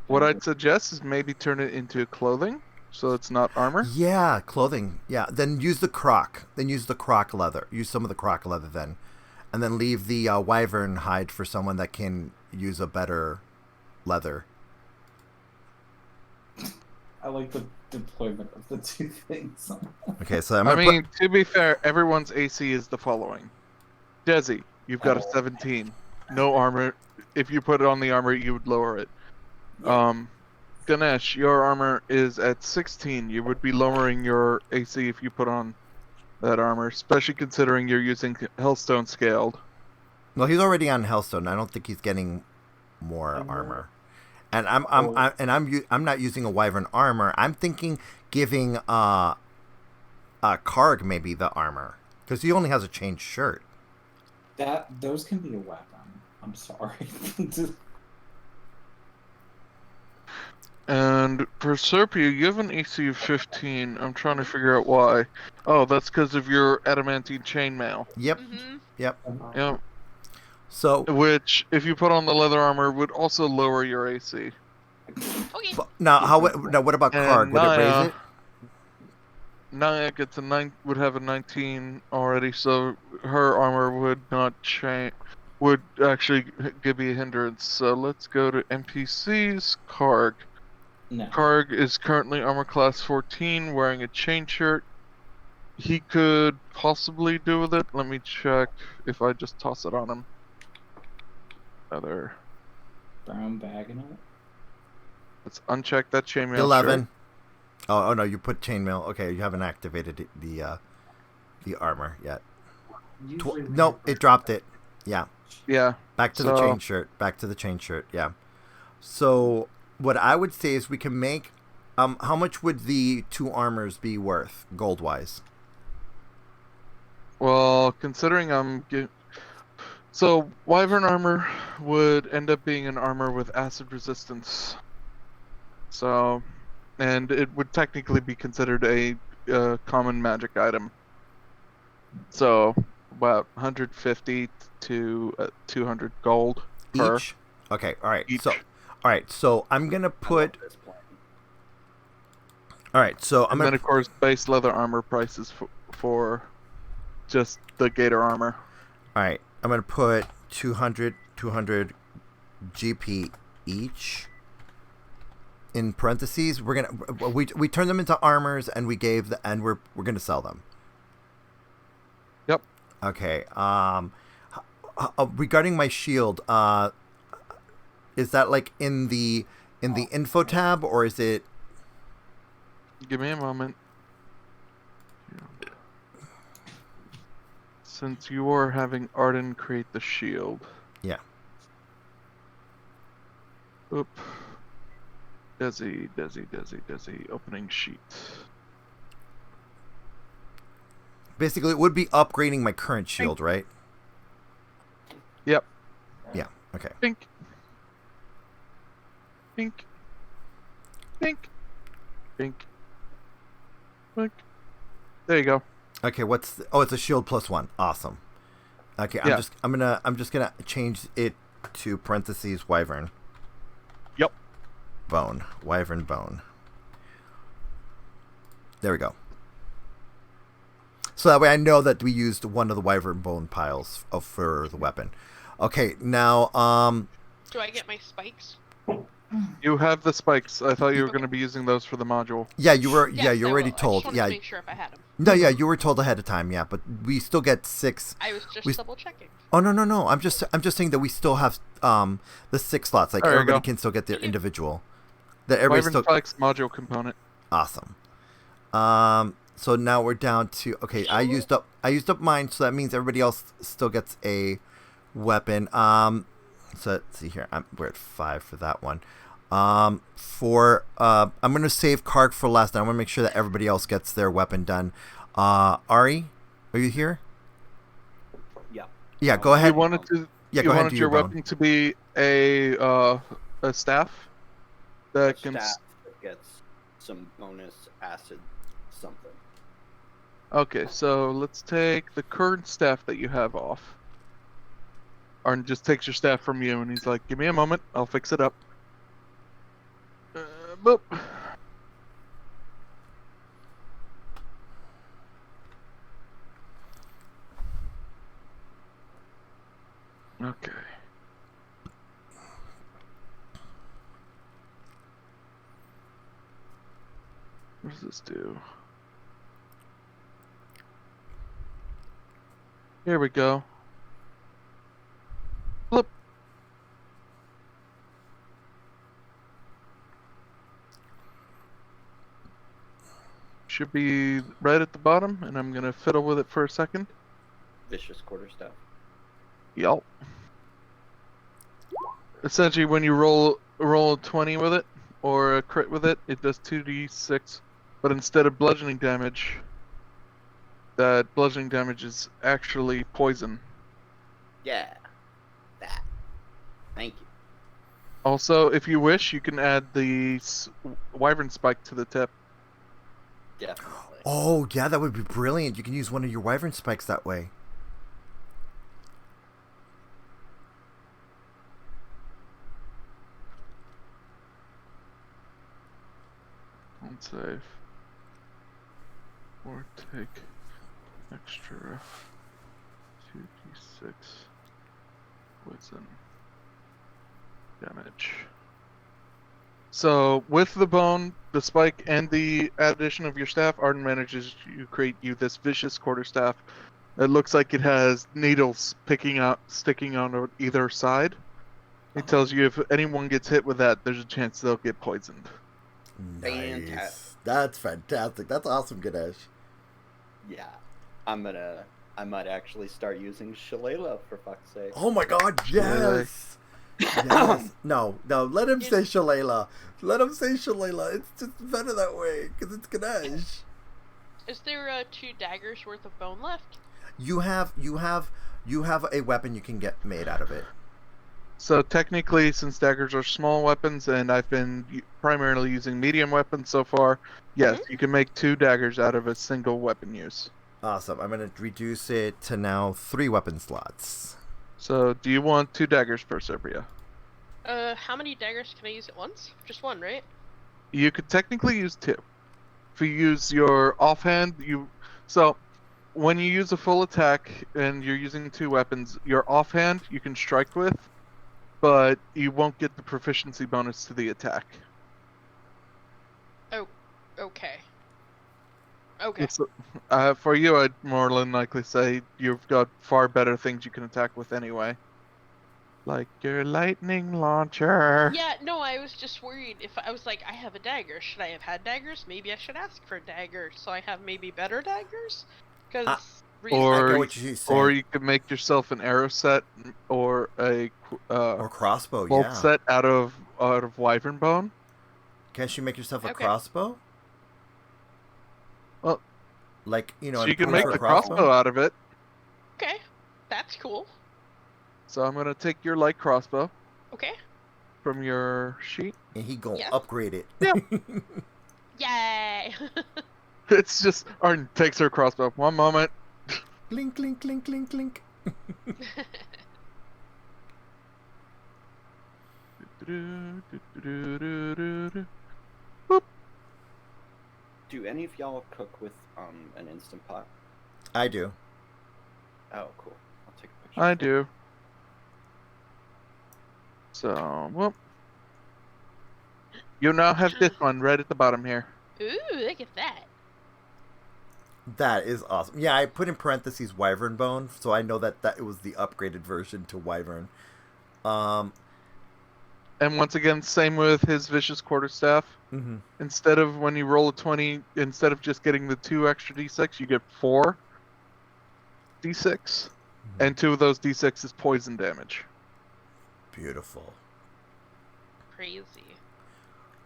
What I'd suggest is maybe turn it into clothing, so it's not armor. Yeah, clothing. Yeah, then use the croc. Then use the croc leather. Use some of the croc leather then. And then leave the wyvern hide for someone that can use a better leather. I like the deployment of the 2 things. Okay, so to be fair, everyone's AC is the following. Desi, you've got a 17. No armor. If you put it on the armor, you would lower it. Yeah. Ganesh, your armor is at 16. You would be lowering your AC if you put on that armor, especially considering you're using Hellstone scaled. Well, he's already on Hellstone. I don't think he's getting more armor. And I'm not using a wyvern armor. I'm thinking giving Karg maybe the armor because he only has a chain shirt. Those can be a weapon. I'm sorry. And Proserpia, you have an AC of 15. I'm trying to figure out why. Oh, that's because of your adamantine chainmail. Yep. Mm-hmm. Yep. Yep. So, which, if you put on the leather armor, would also lower your AC. Okay. now what about Karg? Would it raise it? Naia gets would have a 19 already, so her armor would not change. Would actually give me a hindrance. So let's go to NPCs. Karg. No. Karg is currently armor class 14, wearing a chain shirt. He could possibly do with it. Let me check if I just toss it on him. Other. Brown bag in it. Let's uncheck that chainmail. 11. Oh no, you put chainmail. Okay, you haven't activated the armor yet. No, it dropped it. Yeah. Yeah. Back to the chain shirt. Back to the chain shirt. Yeah. So, what I would say is we can make. How much would the 2 armors be worth gold wise? Well, considering so Wyvern armor would end up being an armor with acid resistance. So, and it would technically be considered a common magic item. So, about 150 to 200 gold per Each? Okay, all right. each. So I'm going to I love put this plan. all right, so I'm And going then, of course, base leather armor prices for just the gator armor. all right, I'm going to put 200 GP each. In parentheses, we're gonna we turn them into armors, and we're gonna sell them. Yep. Okay. Regarding my shield, is that like in the info tab, or is it? Give me a moment. Since you are having Arden create the shield. Yeah. Oop. Desi, opening sheet. Basically, it would be upgrading my current shield, right? Yep. Yeah. Okay. Pink. Pink. Pink. Pink. Pink. There you go. Okay. It's a shield +1. Awesome. Okay. Yeah. I'm just gonna change it to parentheses wyvern. Yep. Bone. Wyvern bone. There we go. So that way I know that we used one of the wyvern bone piles for the weapon. Okay, now Do I get my spikes? You have the spikes. I thought you were going to be using those for the module. yeah, you were Yes, you're I already will. told. I just Yeah. wanted to make sure if I had them. No, yeah, you were told ahead of time, yeah, but we still get 6. I was just We- double checking. Oh no. I'm just saying that we still have the 6 slots. Like There you everybody go. can still get their individual. That everybody Wyvern still spikes module component. awesome. So now we're down to I used up mine, so that means everybody else still gets a weapon. So let's see here. We're at 5 for that one. I'm gonna save Karg for last. And I want to make sure that everybody else gets their weapon done. Ari, are you here? Yeah. Yeah, go ahead. You wanted to. Yeah, you go ahead. wanted Do your your bone. weapon to be a staff that can. Staff that gets some bonus acid something. Okay, so let's take the current staff that you have off. Arden just takes your staff from you, and he's like, "Give me a moment. I'll fix it up." Boop. Okay. What does this do? Here we go. Flip. Should be right at the bottom, and I'm gonna fiddle with it for a second. Vicious quarterstaff. Yep. Essentially, when you roll a 20 with it, or a crit with it, it does 2d6. But instead of bludgeoning damage, that bludgeoning damage is actually poison. Yeah. That. Thank you. Also, if you wish, you can add the wyvern spike to the tip. Definitely. Oh yeah, that would be brilliant. You can use one of your wyvern spikes that way. Don't save. Or take extra 2d6 poison damage. So, with the bone, the spike, and the addition of your staff, Arden manages to create you this vicious quarterstaff. It looks like it has needles sticking on either side. It tells you if anyone gets hit with that, there's a chance they'll get poisoned. Fantastic. That's fantastic. That's awesome, Ganesh. Yeah. I might actually start using Shillelagh for fuck's sake. Oh my god, yes! Yes. No. Let him say Is- Shalala. Let him say Shalala. It's just better that way because it's Ganesh. Is there 2 daggers worth of bone left? You have a weapon you can get made out of it. So technically, since daggers are small weapons, and I've been primarily using medium weapons so far, yes, you can make 2 daggers out of a single weapon use. Awesome. I'm gonna reduce it to now 3 weapon slots. So, do you want 2 daggers, Proserpia? How many daggers can I use at once? Just 1, right? You could technically use 2. If you use your offhand, so when you use a full attack and you're using 2 weapons, your offhand you can strike with, but you won't get the proficiency bonus to the attack. Oh, okay. Okay. For you, I'd more than likely say you've got far better things you can attack with anyway. Like your lightning launcher. Yeah, no, I was just worried if I was like, I have a dagger. Should I have had daggers? Maybe I should ask for a dagger so I have maybe better daggers? Because I get what you're saying. Or you could make yourself an arrow set or a or crossbow. bolt Yeah. set out of wyvern bone. Can't you make yourself a Okay. crossbow? Well, like so an you can make approach the for a crossbow out of it. okay, that's cool. So I'm gonna take your light crossbow Okay. from your sheet. And he gonna Yes. upgrade it. Yeah. Yay! It's just Arden takes her crossbow. One moment. Clink, clink, clink, clink, clink. Boop. Do any of y'all cook with an instant pot? I do. Oh, cool. I'll take a picture. I do. So, well, you now have this one right at the bottom here. Ooh, look at that. That is awesome. Yeah, I put in parentheses wyvern bone, so I know that it was the upgraded version to wyvern. And once again, same with his vicious quarterstaff. Mm-hmm. Instead of when you roll a 20, instead of just getting the 2 extra d6, you get 4 d6, and 2 of those d6 is poison damage. Beautiful. Crazy.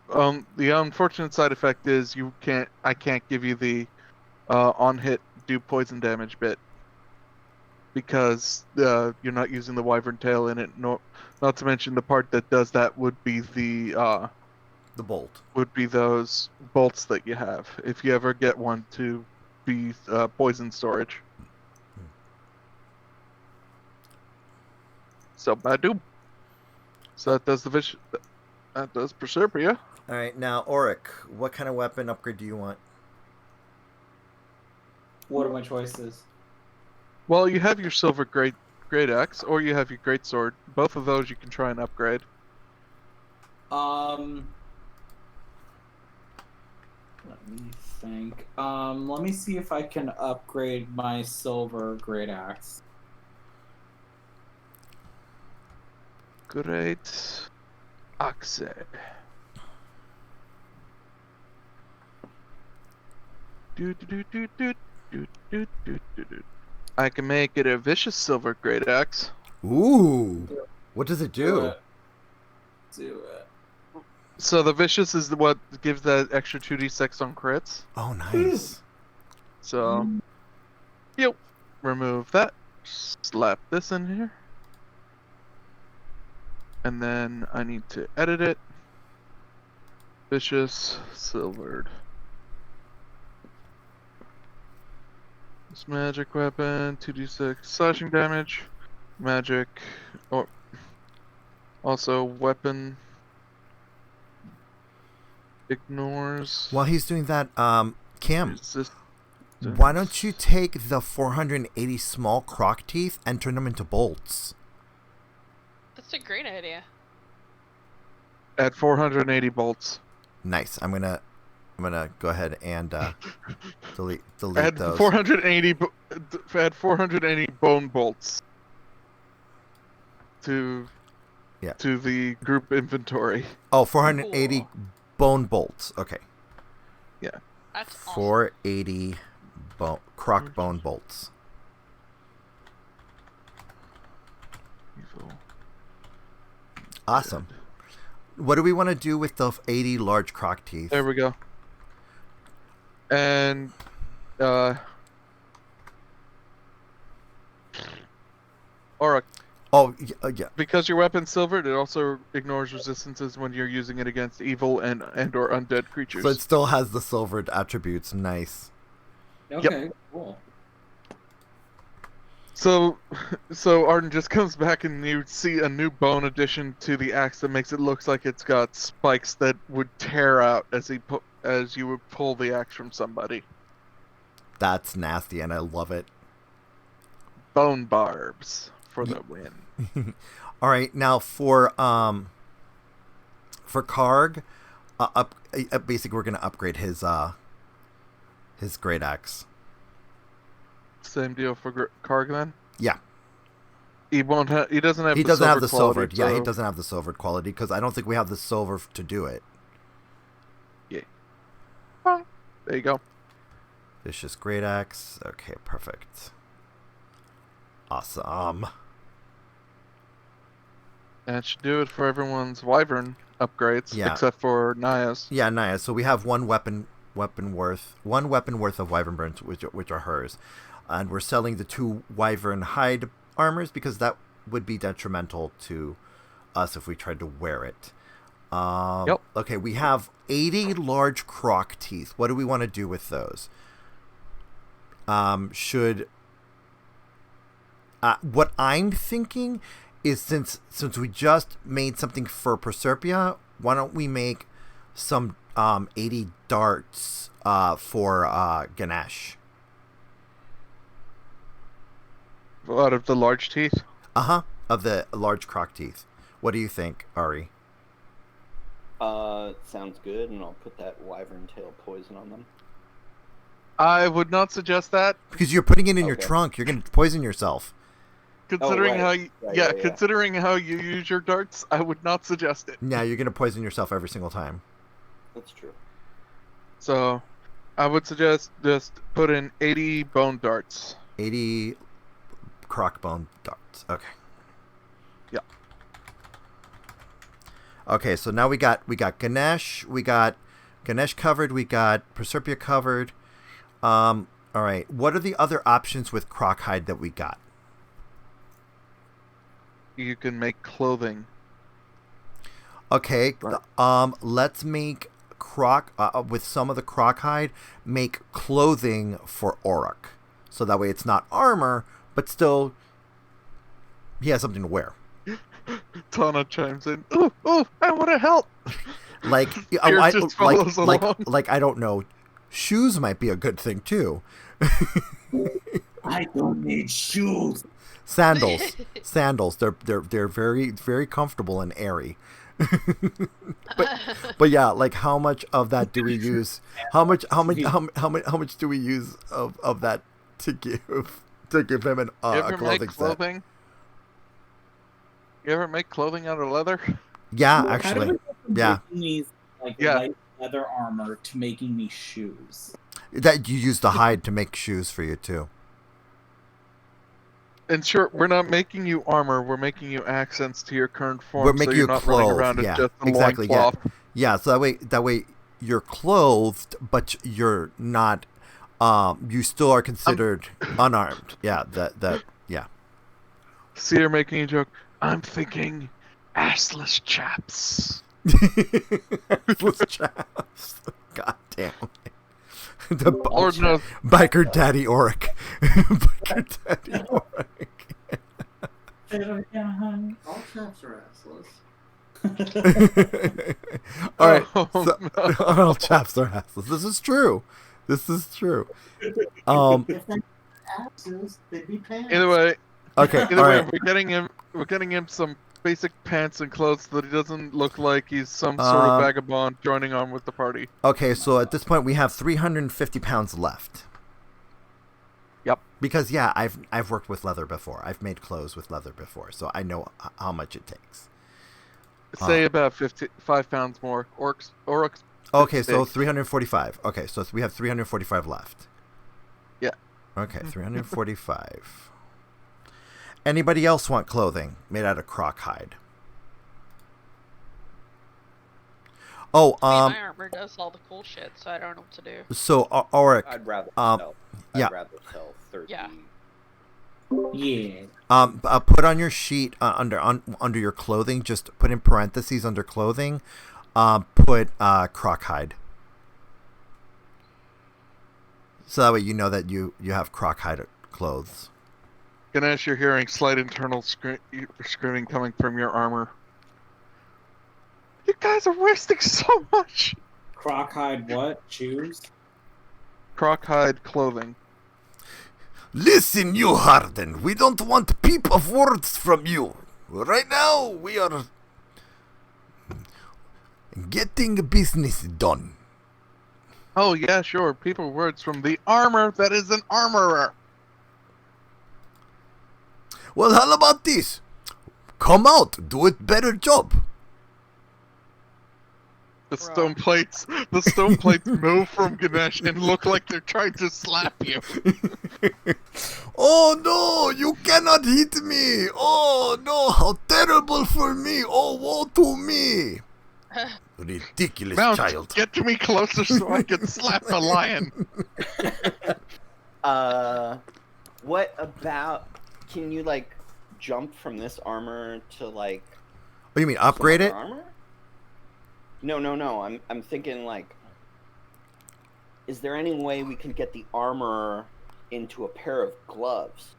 The unfortunate side effect is I can't give you the on hit do poison damage bit because you're not using the wyvern tail in it. No, not to mention the part that does that would be the bolt. Would be those bolts that you have if you ever get one to be poison storage. So I do. So that does that does Proserpia. All right, now Orok, what kind of weapon upgrade do you want? What are my choices? Well, you have your silver great axe, or you have your great sword. Both of those you can try and upgrade. Let me think. Let me see if I can upgrade my silver great axe. Great axe. I can make it a vicious silver great axe. Ooh, what does it do? Do it. So the vicious is what gives that extra 2d6 on crits. Oh, nice. So, yep, remove that. Slap this in here. And then I need to edit it. Vicious, silvered. This magic weapon, 2d6 slashing damage. Magic, or also weapon ignores. While he's doing that, Cam, Resistance. why don't you take the 480 small croc teeth and turn them into bolts? That's a great idea. At 480 bolts. Nice. I'm gonna go ahead and delete Add those. 480. Add 480 bone bolts to the group inventory. Oh, 480 Cool. bone bolts. Okay. That's awesome. 480 croc bone bolts. Evil. Awesome. What do we want to do with the 80 large croc teeth? There we go. And Orok, Oh, yeah. because your weapon's silvered, it also ignores resistances when you're using it against evil and or undead creatures. So it still has the silvered attributes. Nice. Okay, cool. So Arden just comes back and you see a new bone addition to the axe that makes it look like it's got spikes that would tear out as you would pull the axe from somebody. That's nasty, and I love it. Bone barbs for the win. All right, now for Karg, basically we're gonna upgrade his great axe. Same deal for Karg then. Yeah, He won't have. He doesn't have. he the doesn't have silver the quality, silvered. Yeah, he so- doesn't have the silvered quality because I don't think we have the silver to do it. There you go. Vicious great axe. Okay, perfect. Awesome. That should do it for everyone's wyvern upgrades, Yeah. except for Naia's. Yeah, Naia. So we have one weapon worth of wyvern burns, which are hers, and we're selling the 2 wyvern hide armors because that would be detrimental to us if we tried to wear it. Yep. Okay, we have 80 large croc teeth. What do we want to do with those? What I'm thinking is since we just made something for Proserpia, why don't we make some 80 darts for Ganesh? Out of the large teeth. Of the large croc teeth. What do you think, Ari? Sounds good, and I'll put that wyvern tail poison on them. I would not suggest that, Because you're putting it in your Okay. trunk, you're going to poison yourself. considering right. how you, Right. considering how you use your darts. I would not suggest it. Yeah, you're going to poison yourself every single time. That's true. So, I would suggest just put in 80 bone darts. 80 croc bone darts. Okay. Yeah. Okay, so now we got Ganesh, we got Ganesh covered, we got Proserpia covered. All right. What are the other options with croc hide that we got? You can make clothing. Okay. Right. Let's make croc with some of the croc hide, make clothing for Orok, so that way it's not armor, but still he has something to wear. Tana chimes in. Oh, I want to help. Like, Fear just follows along. like I don't know. Shoes might be a good thing too. I don't need shoes. Sandals. They're very, very comfortable and airy. but yeah, like how much of that do we use? How much do we use of that to give him You a ever clothing make set? clothing? You ever make clothing out of leather? Yeah, How do actually. we go from Yeah. making these like Yeah. light leather armor to making me shoes? That you use the hide to make shoes for you too. In short, we're not making you armor. We're making you accents to your current form. We're making so you you're not running clothed, around yeah, as just a exactly, yeah. loincloth. Yeah, so that way you're clothed, but you're not. You still are considered unarmed. Yeah, yeah. See, you're making a joke. I'm thinking assless chaps. Assless chaps. God damn it. The Or no, biker daddy Orok. Biker daddy Orok. All chaps are assless. All right. Oh, So, no. all chaps are assless. This is true. If they had asses, they'd be pants. Either way, Okay. either All way, right. we're getting him some basic pants and clothes so that he doesn't look like he's some sort of vagabond joining on with the party. Okay. So at this point, we have 350 pounds left. Yep. Because yeah, I've worked with leather before. I've made clothes with leather before, so I know how much it takes. Say about 5 pounds more. Oroc's Okay, so big. 345. Okay, so we have 345 left. Yeah. Okay, 345. Anybody else want clothing made out of croc hide? Oh, My armor does all the cool shit, so I don't know what to do. so Orok, I'd rather sell. yeah. I'd rather sell 30. Yeah. Yeah. put on your sheet under your clothing. Just put in parentheses under clothing. Put croc hide. So that way you know that you have croc hide clothes. Ganesh, you're hearing slight internal screaming coming from your armor. You guys are wasting so much! Crockhide what? Shoes? Crockhide clothing. Listen, you Arden, we don't want peep of words from you. Right now, we are getting business done. Oh, yeah, sure. People words from the armor that is an armorer. Well, how about this? Come out, do a better job. The stone plates move from Ganesh and look like they're trying to slap you. Oh no, you cannot hit me. Oh no, how terrible for me. Oh, woe to me. Ridiculous Mount, child. get to me closer so I can slap a lion. What about? Can you like jump from this armor to like? Oh, you mean upgrade some it? other armor? No. I'm thinking like, is there any way we can get the armor into a pair of gloves,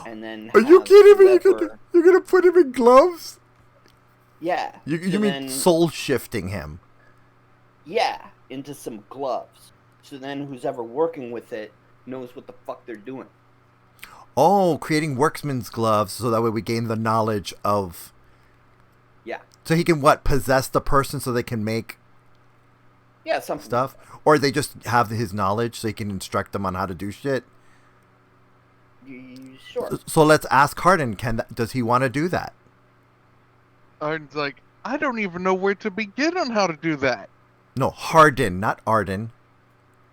and then? Are you kidding me? whoever- You're gonna put him in gloves? Yeah. You so mean then- soul shifting him? Yeah, into some gloves. So then who's ever working with it knows what the fuck they're doing. Oh, creating workman's gloves so that way we gain the knowledge of. Yeah. So he can possess the person so they can make Yeah, something. stuff, or they just have his knowledge so he can instruct them on how to do shit. Sure. So let's ask Arden. Does he want to do that? Arden's like, I don't even know where to begin on how to do that. No, Harden, not Arden.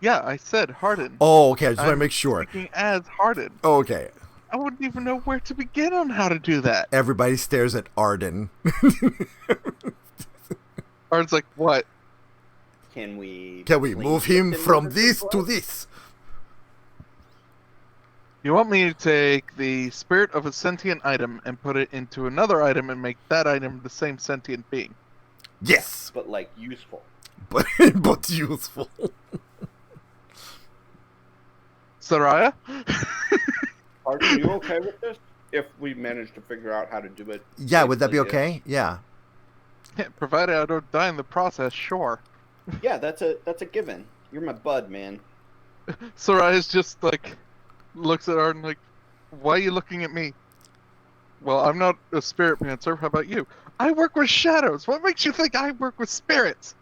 Yeah, I said Harden. Oh, okay. I just want to I'm make sure. Speaking as Harden. Oh, okay. I wouldn't even know where to begin on how to do that. Everybody stares at Arden. Arden's like, what? Can we move him from this to this? You want me to take the spirit of a sentient item and put it into another item and make that item the same sentient being? Yes, but like useful. but useful. Saria? Are you okay with this? If we manage to figure out how to do it. Yeah, would that be safely, okay? Yeah. Yeah, provided I don't die in the process, sure. Yeah, that's a given. You're my bud, man. Saria's just like, looks at Arden like, why are you looking at me? Well, I'm not a spirit mancer. How about you? I work with shadows. What makes you think I work with spirits?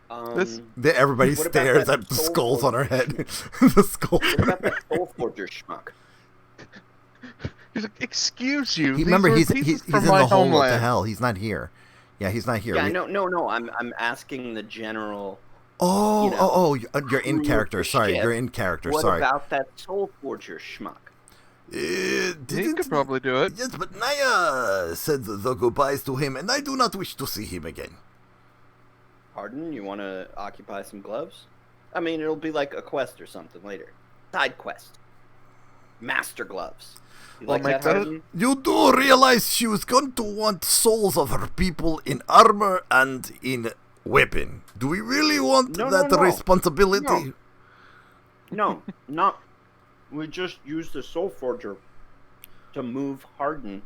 Everybody what about stares that at the soul skulls on her forger head. The skulls. What about that soul forger schmuck? He's like, excuse you. Remember, these he's were pieces in from the my hole. What the homeland. hell? He's not here. Yeah, he's not here. Yeah, no. I'm asking the general. You're in character. Sorry, ship. you're in character. What Sorry. about that soul forger schmuck? He could probably do it. Yes, but Naia said the goodbyes to him, and I do not wish to see him again. Arden, you want to occupy some gloves? I mean, it'll be like a quest or something later. Side quest. Master gloves. You like that, Arden? You do realize she was going to want souls of her people in armor and in weapon. Do we really want that responsibility? No, not. We just use the soul forger to move Arden.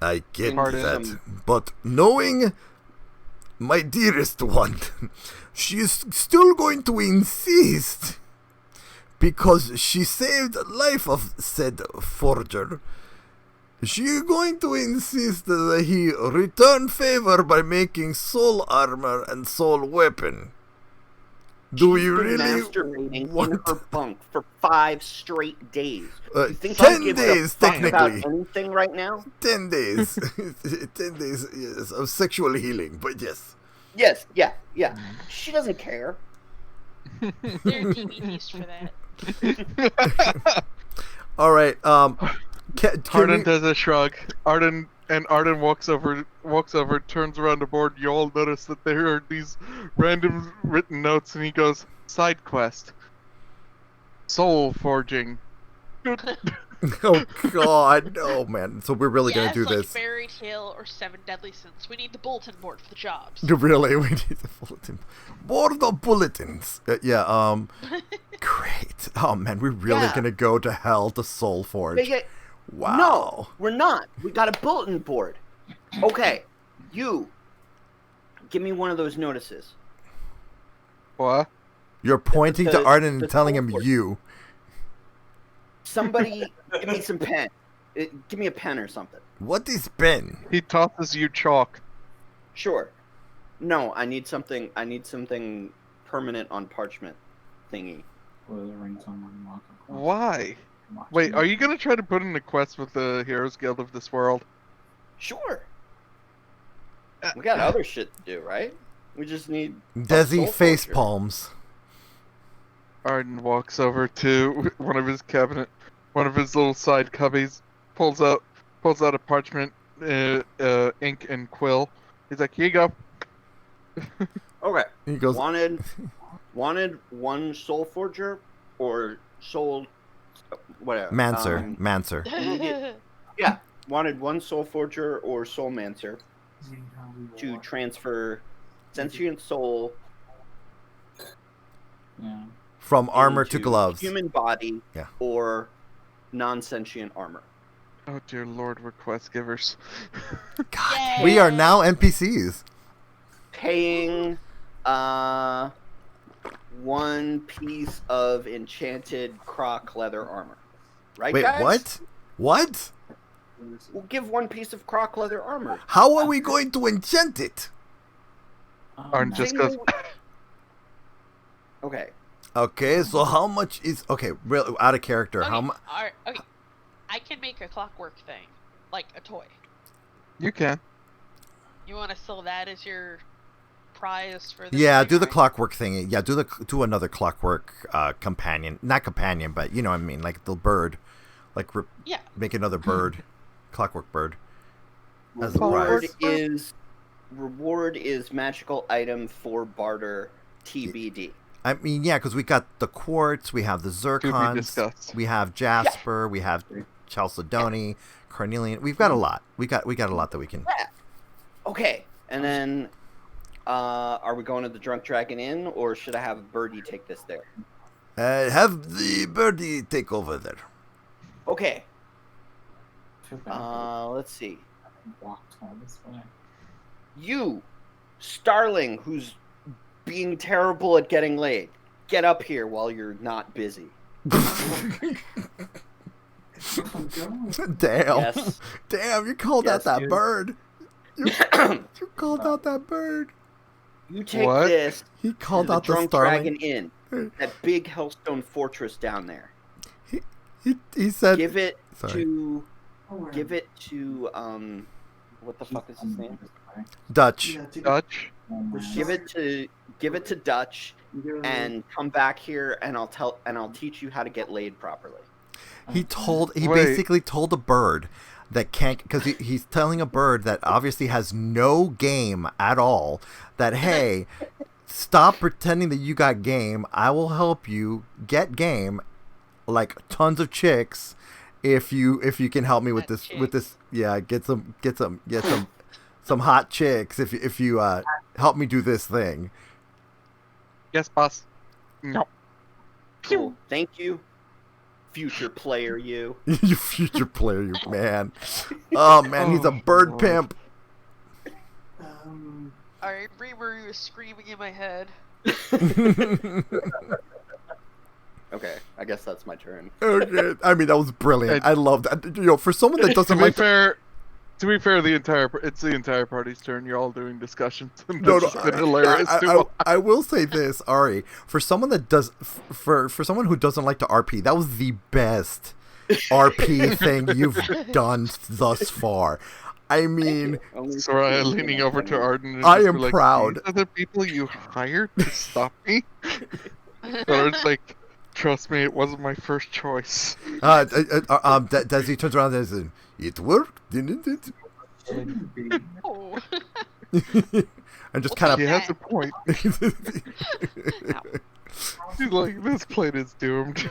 I get Arden. that. But knowing my dearest one, she is still going to insist, because she saved the life of said forger. She is going to insist that he return favor by making soul armor and soul weapon. Do we really masturbating want in her bunk for 5 straight days? You think 10 she gives a days, fuck technically. about anything right now? 10 days. 10 days, yes, of sexual healing, but yes. Yes, yeah. She doesn't care. There are DVDs for that. All right. Arden does a shrug. Arden And Arden walks over, turns around the board. You all notice that there are these random written notes, and he goes, "Side quest, soul forging." Oh God, no man. So we're really gonna do like this? Fairy Tale or Seven Deadly Sins. We need the bulletin board for the jobs. Really, we need the bulletin board of bulletins. Yeah. Great. Oh man, we're really gonna go to hell to Soul Forge. Wow. No, we're not. We got a bulletin board. Okay, you give me one of those notices. What? You're pointing to Arden and the telling him Soul Forge. you. Somebody give me some pen. Give me a pen or something. What is pen? He tosses you chalk. Sure. No, I need something. I need something permanent on parchment thingy. Why? Wait, are you gonna try to put in a quest with the Heroes Guild of this world? Sure. We got other shit to do, right? We just need Desi Soul face Forger. palms. Arden walks over to one of his little side cubbies, pulls out a parchment, ink and quill. He's like, "Here you go." Okay. He goes, Wanted one soul forger or soul whatever. Mancer. Yeah. Wanted one soul forger or soul mancer to transfer sentient soul From armor to into gloves. human body Yeah. or non-sentient armor. Oh dear Lord, we're quest givers. God, Yay. we are now NPCs. Paying one piece of enchanted croc leather armor. Right, Wait, guys? what? What? We'll give one piece of croc leather armor. How are we going to enchant it? Arden just goes, Okay. Okay, so how much is... Okay, real out of character. Okay, How much... okay. I can make a clockwork thing, like a toy. "You can." You want to sell that as your prize for this? Yeah, thing, do the right? clockwork thing. Yeah, do another clockwork companion. Not companion, but you know what I mean. Like the bird. Like Yeah. make another bird. Clockwork bird. As a Reward prize. is magical item for barter TBD. I mean, yeah, because we got the quartz, we have the To be zircons, discussed. we have Jasper, we have Chalcedony, Carnelian. We've got a lot. We got a lot that we can. Yeah. Okay. And then are we going to the Drunk Dragon Inn or should I have Birdie take this there? Have the birdie take over there. Okay. Let's see. Walked all this way. You, Starling, who's being terrible at getting laid, get up here while you're not busy. Damn. Yes. Damn, you called out Yes, that dude. bird. You called out that bird. You take What? this He to called the out the Drunk starling. Dragon Inn, that big Hellstone fortress down there. He said... Give it Sorry. to what the fuck is his name? Dutch. Dutch. Give it to Dutch and come back here and I'll teach you how to get laid properly. He Wait. basically told a bird that can't, because he's telling a bird that obviously has no game at all, that, hey, stop pretending that you got game. I will help you get game, like tons of chicks, if you can help me with this. Yeah, get some hot chicks if you help me do this thing. Yes, boss. No. Cool. Thank you, future player. You. You future player, you man. Oh man, he's a bird Lord. pimp. Alright, Reaver was screaming in my head. Okay, I guess that's my turn. Okay, I mean that was brilliant. I love that. You know, for someone that To doesn't be like fair, it's the entire party's turn. You're all doing discussions. And No, that's no, been hilarious to watch. I will say this, Ari. For someone that does, for someone who doesn't like to RP, that was the best RP thing you've done thus far. I mean, Soraya leaning over to Arden. And I just am be like, proud. "These are the people you hired to stop me." Arden's like, "Trust me, it wasn't my first choice." Desi turns around and says, "It worked, didn't it?" shouldn't be. Oh. I'm just Well, kind He of. has a point. Ow. He's like, this plate is doomed.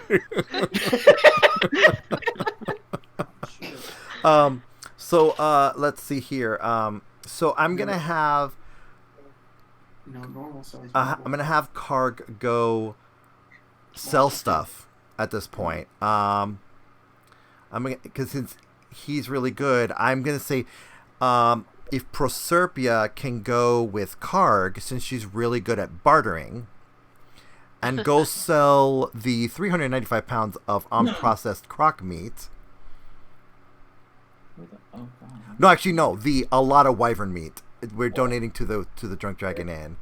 Let's see here. So I'm gonna have Normal size. I'm gonna have Karg go sell stuff at this point. I'm gonna, because since he's really good, I'm gonna say if Proserpia can go with Karg, since she's really good at bartering, and go sell the 395 pounds of unprocessed croc meat. Oh god. No, actually, no. A lot of wyvern meat. We're donating to the Drunk Dragon Inn.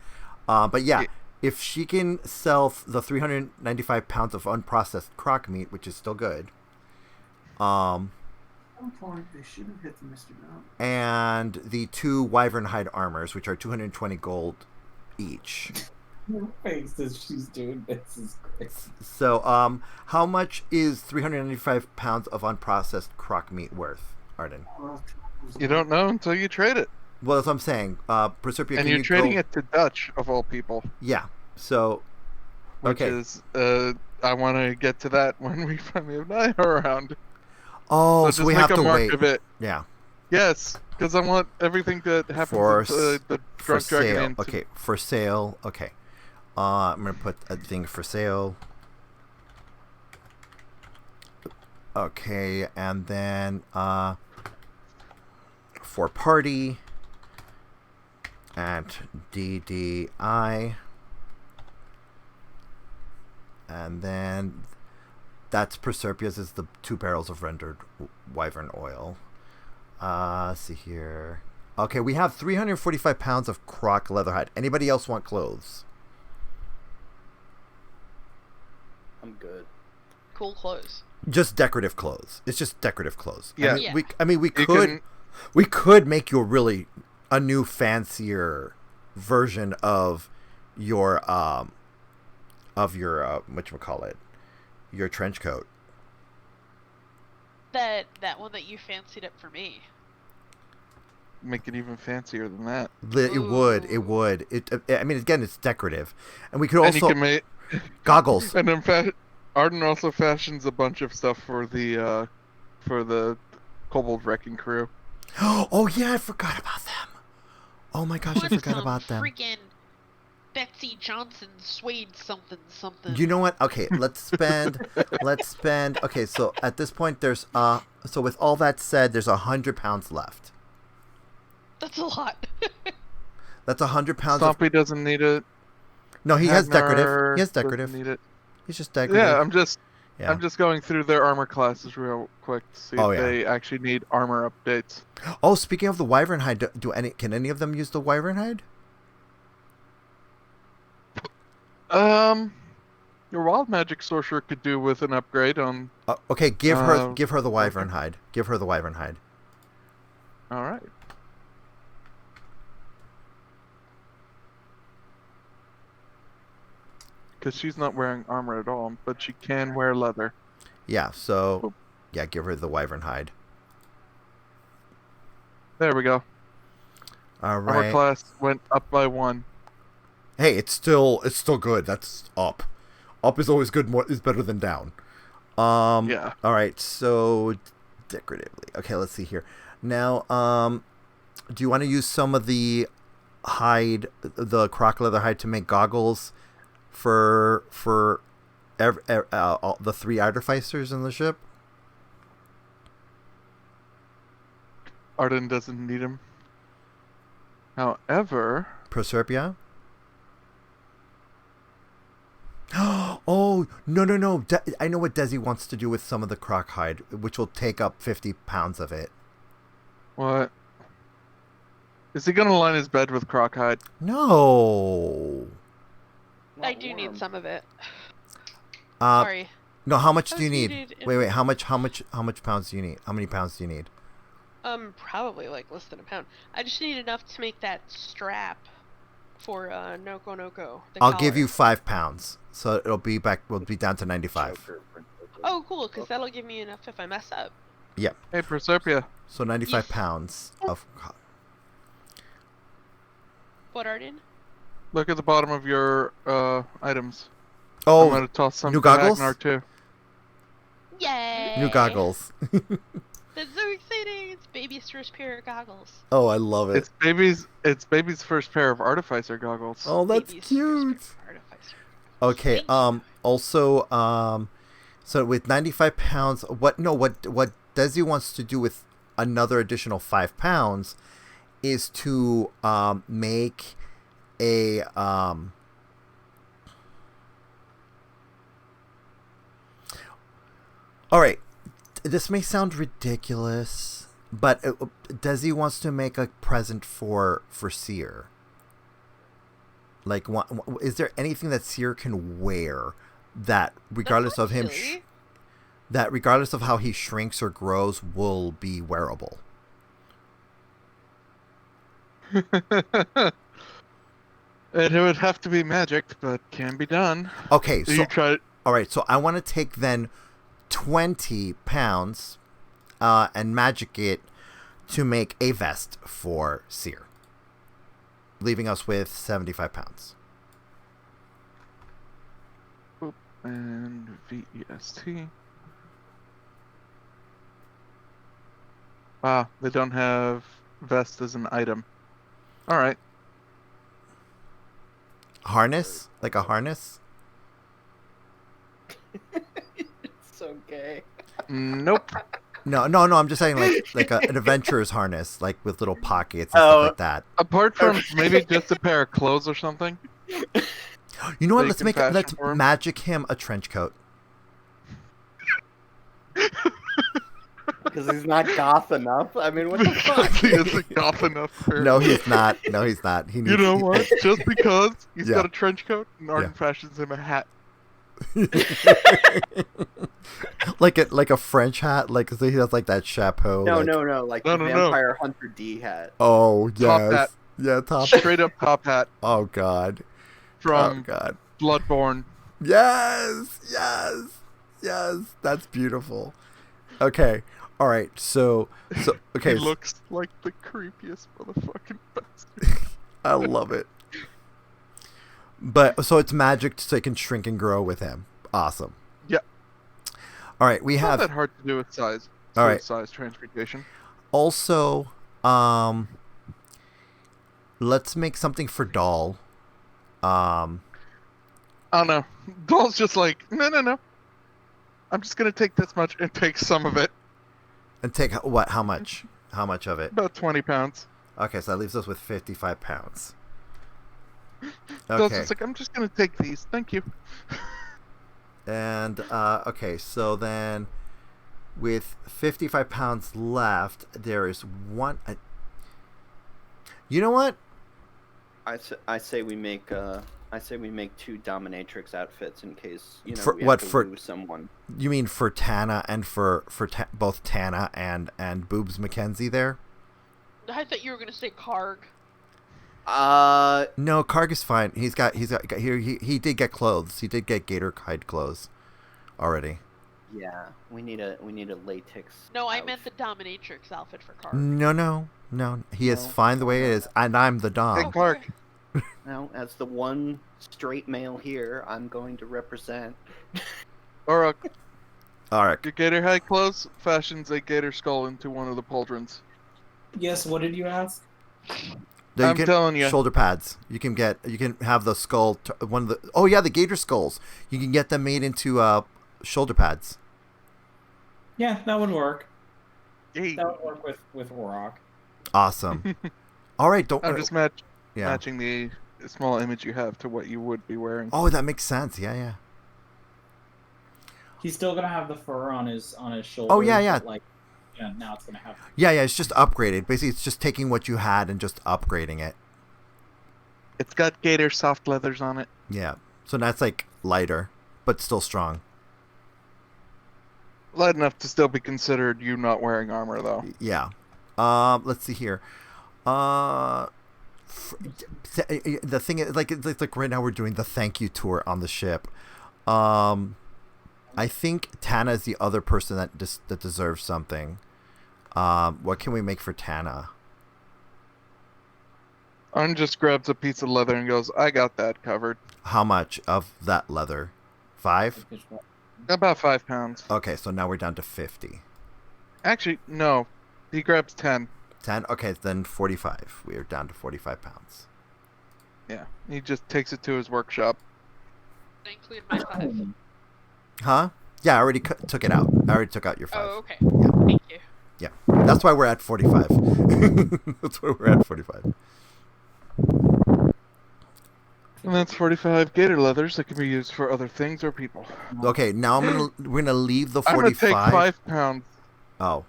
But yeah, if she can sell the 395 pounds of unprocessed croc meat, which is still good. At some point, they should have hit the Mr. Mountain. And the 2 wyvern hide armors, which are 220 gold each. Her face as she's doing this is crazy. So, how much is 395 pounds of unprocessed croc meat worth, Arden? You don't know until you trade it. Well, that's what I'm saying. Proserpia, And you're trading it to Dutch, of all people. Yeah. So, Which okay. is, I want to get to that when we finally have Naia around. Oh, so just we make have a to mark wait. of it. Yeah. Yes, because I want everything that happens For with the For Drunk Dragon sale. Inn to- Okay, for sale. Okay. I'm going to put a thing for sale. Okay, and then for party at DDI. And then that's Proserpia's is the 2 barrels of rendered wyvern oil. Let's see here. Okay, we have 345 pounds of croc leather hide. Anybody else want clothes? I'm good. Cool clothes. Just decorative clothes. It's just decorative clothes. Yeah. Yeah. We You could make you a new fancier version of your whatchamacallit, your trench coat. That one that you fancied up for me. make it even fancier than that. It would. I mean, again, it's decorative, and we could And you also can make goggles. And then Arden also fashions a bunch of stuff for the Kobold Wrecking Crew. Oh yeah, I forgot about them. Oh my gosh, I Want forgot some about them. Freaking Betsy Johnson suede something. You know what? Okay, let's spend. Okay, so at this point, there's so with all that said, there's 100 pounds left. That's a lot. That's 100 pounds. Stompy doesn't need it. No, he has Hagner decorative. He has doesn't decorative. Need it. He's just decorative. Yeah, Yeah. I'm just going through their armor classes real quick to see if they actually need armor updates. Oh, speaking of the wyvern hide, can any of them use the wyvern hide? Your wild magic sorcerer could do with an upgrade on. Okay, give her the wyvern hide. Give her the wyvern hide. All right. Because she's not wearing armor at all, but she can wear leather. Yeah. So, yeah, give her the wyvern hide. There we go. All right. Armor class went up by 1. Hey, it's still good. That's up. Up is always good. More is better than down. Yeah. All right. So decoratively. Okay. Let's see here. Now, do you want to use some of the hide, the croc leather hide, to make goggles for all the 3 artificers in the ship? Arden doesn't need him. However, Proserpia. Oh, no. I know what Desi wants to do with some of the croc hide, which will take up 50 pounds of it. what? Is he gonna line his bed with crockhide? No. I do need some of it. Uh, Sorry. No, how much How do you much need? needed in- Wait, how much pounds do you need? How many pounds do you need? Probably like less than a pound. I just need enough to make that strap for Noko Noko. the I'll give collar. you 5 pounds. So we'll be down to 95. Oh, cool, because that'll give me enough if I mess up. Yeah. Hey, Proserpia. So 95 pounds of. What, Arden? Look at the bottom of your items. I'm Oh, gonna toss some new to goggles? Agnar too. Yay! New goggles. That's so exciting! It's baby's first pair of goggles. Oh, I love it. It's baby's first pair of Artificer goggles. Oh, that's Baby's first cute. pair of artificer. Okay. Thank you. Also, so with 95 pounds, what Desi wants to do with another additional 5 pounds is to make a All right. This may sound ridiculous, but Desi wants to make a present for Seer. Like, is there anything that Seer can wear that, regardless of him, that regardless of how he shrinks or grows, will be wearable? It would have to be magic, but can be done. Okay, so You try. all right, so I want to take then 20 pounds and magic it to make a vest for Seer, leaving us with 75 pounds. And VEST. Wow, they don't have vest as an item. All right. Harness? Like a harness? It's so gay. Nope. No, I'm just saying like an adventurer's harness, like with little pockets and stuff like that. Apart from maybe just a pair of clothes or something. You know what? That you can fashion Let's for him? magic him a trench coat. Because he's not goth enough. I mean, what the fuck? He isn't goth enough. No, he's not. No, he's not. He needs, You know what? Just because he's Yeah. got a trench coat, Arden Yeah. fashions him a hat. like a French hat, like so he has like that chapeau. No, like, no. Like No, the no, no. Vampire Hunter D hat. Oh yes, Top hat. yeah, top. Straight up top hat Oh god. Oh from god. Bloodborne. Yes. That's beautiful. Okay. All right. So okay. He looks like the creepiest motherfucking bastard. I love it. But so it's magic, so it can shrink and grow with him. Awesome. Yeah. All right. We It's not have that hard to do with size. All right. Size transmutation. also. Let's make something for Doll. Oh no. Doll's just like, no. I'm just gonna take this much and take some of it. And take what? How much? How much of it? About 20 pounds. Okay, so that leaves us with 55 pounds. Doll's Okay. just like, I'm just gonna take these. Thank you. And okay, so then with 55 pounds left, there is one. You know what? I say we make 2 dominatrix outfits in case we For- have what, to for- lose someone. You mean for Tana and for both Tana and Boobs McKenzie there? I thought you were gonna say Karg. No, Karg is fine. He did get clothes. He did get gator hide clothes already. Yeah, we need a latex. No, I outfit. meant the dominatrix outfit for Karg. No. He is No. fine the way it is, and I'm the Hey, dom. Clark. Now, as the one straight male here, I'm going to represent. Orok, All right. your gator hide clothes fashions a gator skull into one of the pauldrons. Yes, what did you ask? No, I'm telling ya. Shoulder pads. You can have the skull. One of the. Oh yeah, the gator skulls. You can get them made into shoulder pads. Yeah, that would work. Yay. That would work with Orok. Awesome. All right. Don't. I'm just yeah. matching the small image you have to what you would be wearing. Oh, that makes sense. Yeah. He's still gonna have the fur on his shoulders. Oh, yeah. But now it's gonna have. Yeah. It's just upgraded. Basically, it's just taking what you had and just upgrading it. It's got gator soft leathers on it. Yeah. So that's like lighter, but still strong. Light enough to still be considered you not wearing armor, though. Yeah. Let's see here. The thing is, like right now we're doing the thank you tour on the ship. I think Tana is the other person that that deserves something. What can we make for Tana? Arden just grabs a piece of leather and goes, I got that covered. How much of that leather? 5? About 5 pounds. Okay, so now we're down to 50. Actually, no. He grabs 10. 10? Okay, then 45. We are down to 45 pounds. Yeah. He just takes it to his workshop. I include my 5. Huh? Yeah, I already took it out. I already took out your 5. Oh, okay. Yeah. Thank you. Yeah. That's why we're at 45. That's why we're at 45. And that's 45 gator leathers that can be used for other things or people. Okay, now we're gonna leave the I'm 45. gonna take 5 pounds. Oh,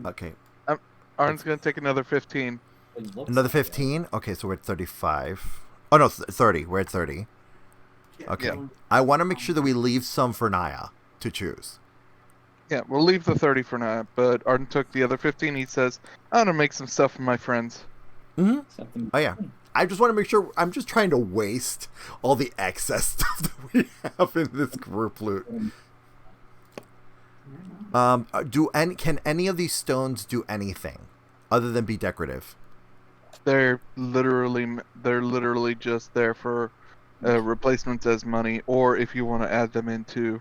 okay. Arden's gonna take another 15. Another 15? Okay, so we're at 35. Oh, no, 30. We're at 30. Okay. Yeah. I want to make sure that we leave some for Naia to choose. Yeah, we'll leave the 30 for now, but Arden took the other 15. He says, I'm gonna make some stuff for my friends. Mm-hmm. Oh, yeah. I just want to make sure. I'm just trying to waste all the excess stuff that we have in this group loot. Can any of these stones do anything other than be decorative? They're literally just there for replacements as money, or if you want to add them into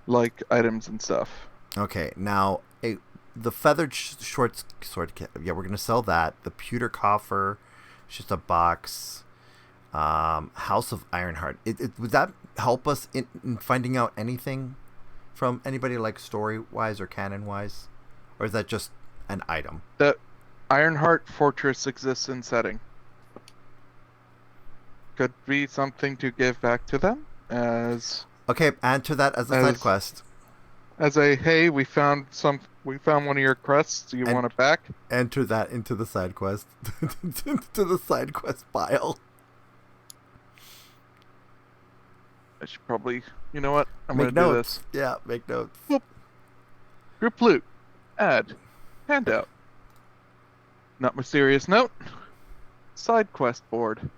like items and stuff. Okay, now the feathered short sword. Yeah, we're gonna sell that. The pewter coffer. It's just a box. House of Ironheart. Would that help us in finding out anything from anybody, like story-wise or canon-wise? Or is that just an item? The Ironheart Fortress exists in setting. Could be something to give back to them as... Okay, add to that as a side quest. As a, hey, we found one of your crests, do you want it back? Enter that into the side quest. To the side quest pile. I should probably, you know what? I'm Make gonna notes. do this. Yeah, make notes. Whoop. Group loot. Add. Handout. Not mysterious note. Side quest board.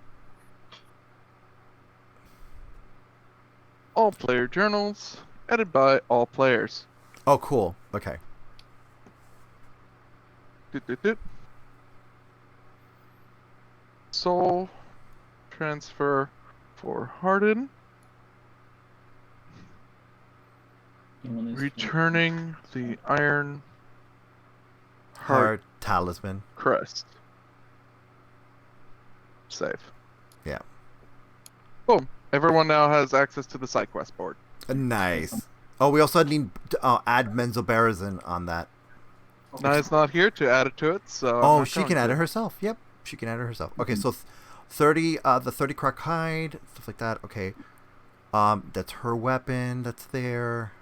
All player journals. Edited by all players. Oh, cool. Okay. Soul transfer for Arden. Returning the Iron Heart talisman. crest. Save. Yeah. Boom. Everyone now has access to the side quest board. Nice. Oh, we also need to add Menzoberranzan on that. Naia's not here to add it to it, so... Oh, she can add it herself. Yep, she can add it herself. Okay, so 30, the 30 crack hide, stuff like that. Okay, that's her weapon. That's there.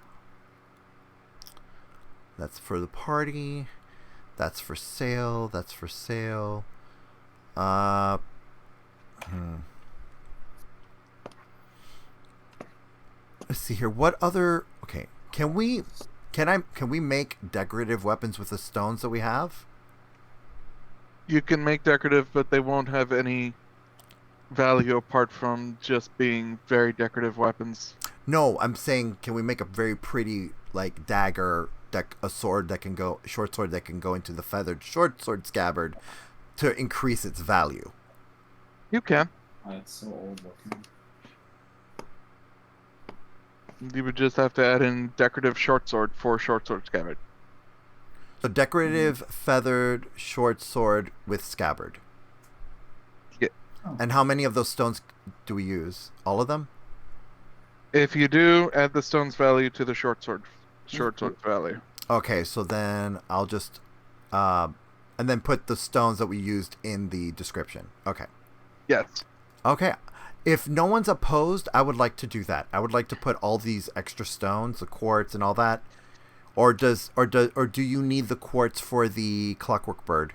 That's for the party. That's for sale. That's for sale. Let's see here. What other? Okay, can we make decorative weapons with the stones that we have? You can make decorative, but they won't have any value apart from just being very decorative weapons. No, I'm saying, can we make a very pretty like dagger, a sword that can go, short sword that can go into the feathered short sword scabbard to increase its value? You can. Oh, it's so old looking. You would just have to add in decorative short sword for short sword scabbard. So decorative feathered short sword with scabbard. Yeah. Oh. And how many of those stones do we use? All of them? If you do, add the stone's value to the short sword value. Okay, so then I'll just and then put the stones that we used in the description. Okay. Yes. Okay. If no one's opposed, I would like to do that. I would like to put all these extra stones, the quartz and all that. Or do you need the quartz for the clockwork bird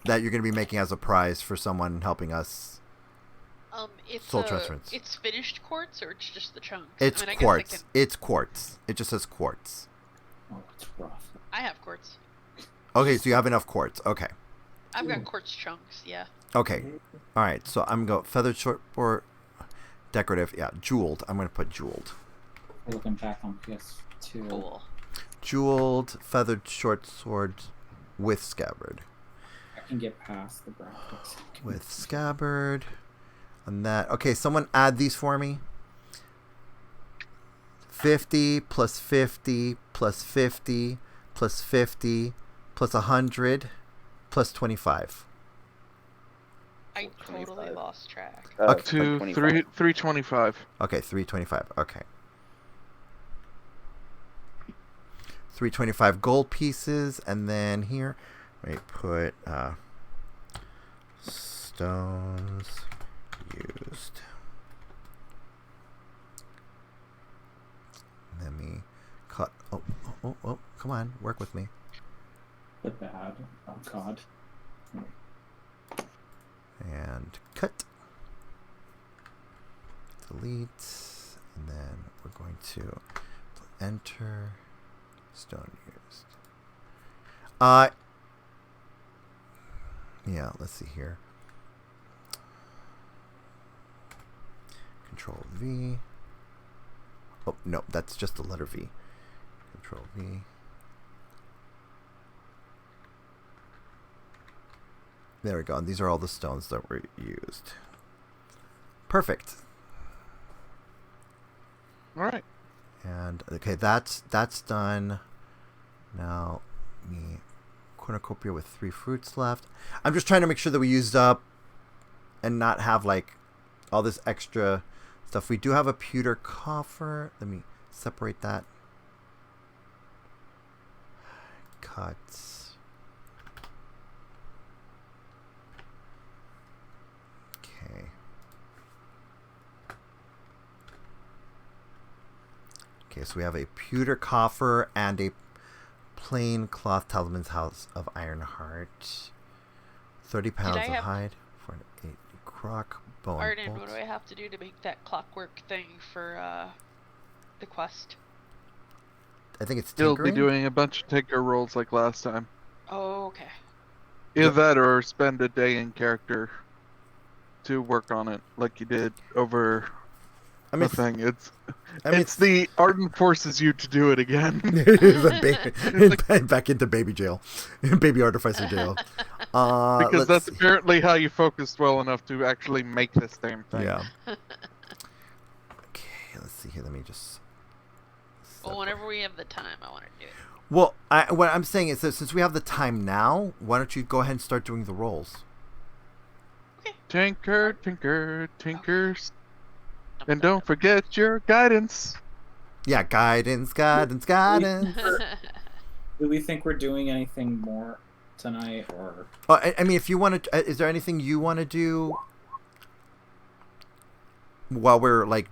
that you're going to be making as a prize for someone helping us? Soul transference. It's finished quartz, or it's just the chunks? It's quartz. It's quartz. It just says quartz. Oh, it's rough. I have quartz. Okay, so you have enough quartz. Okay. I've got quartz chunks, yeah. Okay. All right. So I'm going to go feathered short or decorative. Yeah, jeweled. I'm going to put jeweled. Looking back on PS2. Cool. Jeweled feathered short sword with scabbard. I can get past the graphics. With scabbard. On that. Okay, someone add these for me. 50 plus 50 plus 50 plus 50 plus 100 plus 25. I totally 25. lost track. Okay. 325. Okay, 325. Okay. 325 gold pieces, and then here, wait, put stones used. Let me cut. Oh, come on, work with me. The bad. Oh god. And cut. Delete. And then we're going to enter. Stone used. Yeah, let's see here. Control V. Oh, no, that's just the letter V. Control V. There we go. And these are all the stones that were used. Perfect. All right. And okay, that's done. Now, me cornucopia with 3 fruits left. I'm just trying to make sure that we used up and not have like all this extra stuff. We do have a pewter coffer. Let me separate that. Cut. Okay. Okay, so we have a pewter coffer and a plain cloth talisman's house of Ironheart. 30 pounds of hide for an 8 croc bone. Arden, bolt. what do I have to do to make that clockwork thing for the quest? I think it's You'll tinkering. be doing a bunch of tinker rolls like last time. Oh, okay. Either that or spend a day in character to work on it like you did over I mean, the thing. I mean, It's the Arden forces you to do it again. back into baby jail, baby artificer jail. Because let's that's see. apparently how you focused well enough to actually make this damn thing. Yeah. Okay, let's see here. Let me just. Well, whenever we have the time, I want to do it. Well, what I'm saying is that since we have the time now, why don't you go ahead and start doing the rolls? Tinker, tinker, tinkers. And don't forget your guidance. Yeah, guidance. Do we think we're doing anything more tonight, or? I mean, if you want to, is there anything you want to do while we're like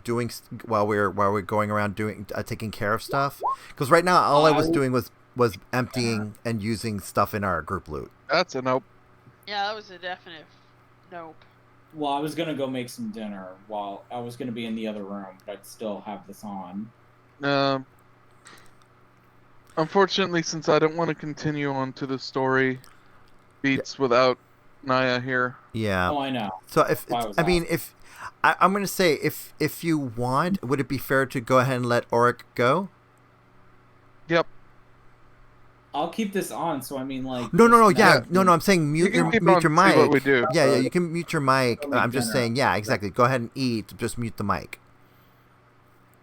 while we're going around doing taking care of stuff? Because right now, all I was doing was emptying and using stuff in our group loot. That's a nope. Yeah, that was a definite nope. Well, I was gonna go make some dinner while I was gonna be in the other room, but I'd still have this on. Unfortunately, since I don't want to continue on to the story beats without Naia here. Yeah. Oh, I know. So if I'm gonna say if you want, would it be fair to go ahead and let Orok go? Yep. I'll keep this on, so I mean, like. No, yeah, no. I'm saying mute your mic. What we do. Yeah, you can mute your mic. I'm just dinner. saying, yeah, exactly. Go ahead and eat. Just mute the mic.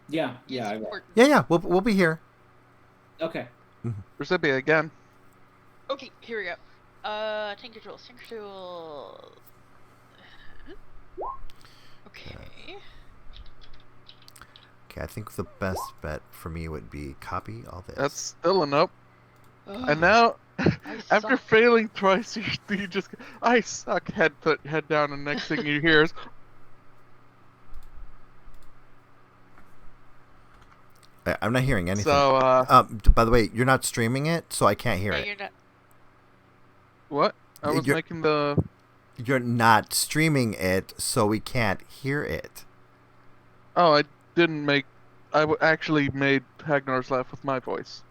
Yeah, It's I will. important. Yeah, we'll be here. Okay. Proserpia again. Okay, here we go. Tinker tools. Okay. Okay, I think the best bet for me would be copy all this. That's still a nope. Ugh, And now, I after suck. failing twice, you just I suck. Head down, and next thing you hear is I'm not hearing anything. so. By the way, you're not streaming it, so I can't hear Yeah, it. you're not. What? I was You're- making the. You're not streaming it, so we can't hear it. Oh, I didn't make. Actually made Hagnar's laugh with my voice.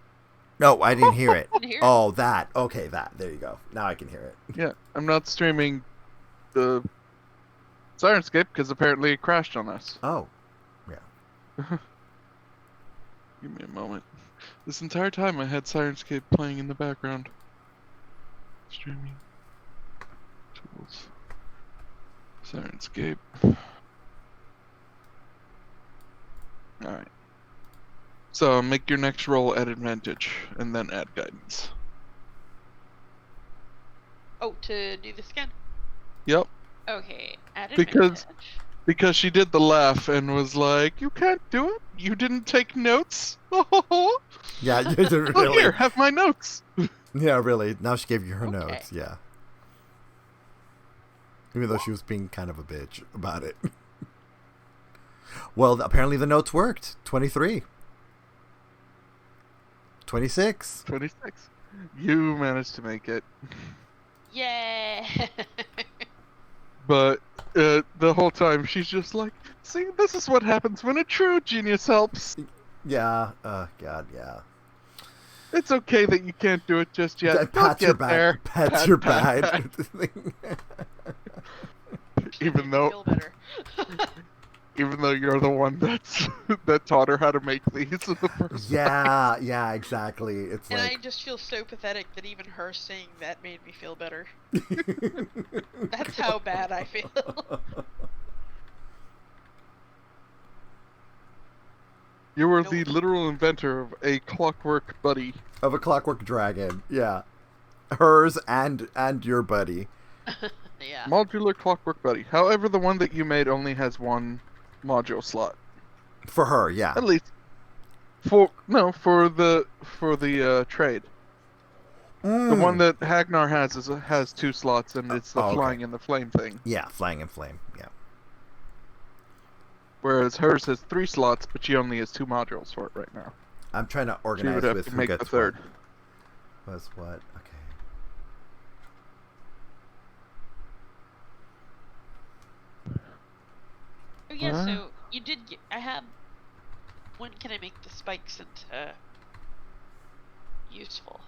No, I didn't hear it. Didn't hear it. Oh, that. Okay, that. There you go. Now I can hear it. Yeah, I'm not streaming the Sirenscape because apparently it crashed on us. Oh, yeah. Give me a moment. This entire time I had Sirenscape playing in the background. Streaming. Tools. Sirenscape. Alright. So make your next roll at advantage, and then add guidance. Oh, to do this again? Yep. Okay, add Because- advantage. Because she did the laugh and was like, "You can't do it. You didn't take notes." Yeah, you didn't Oh, really. here, have my notes. Yeah, really. Now she gave you her Okay. notes. Yeah. Even though she was being kind of a bitch about it. Well, apparently the notes worked. 23. 26. 26. You managed to make it, Yeah. but the whole time she's just like, "See, this is what happens when a true genius helps. Yeah. God, yeah. It's okay that you can't do it just yet. You'll Pat your get there. back. Pat Pat, your pat, back. Even though, Feel better. even though you're the one that taught her how to make these in the first. Yeah, exactly. It's And I like. just feel so pathetic that even her saying that made me feel better. That's how bad I feel. You were the literal inventor of a clockwork buddy. Of a clockwork dragon. Yeah. Hers and your buddy. Yeah. Modular clockwork buddy. However, the one that you made only has one module slot. For her, yeah. At least. For the trade. The one that Hagnar has 2 slots, and it's the okay. flying in the flame thing. Yeah, flying and flame. Yeah. Whereas hers has 3 slots, but she only has 2 modules for it right now. I'm trying to She organize would have with to who make the gets third. what. Was what? Okay. Oh yeah, Huh? so you did I have... When can I make the spikes into... useful?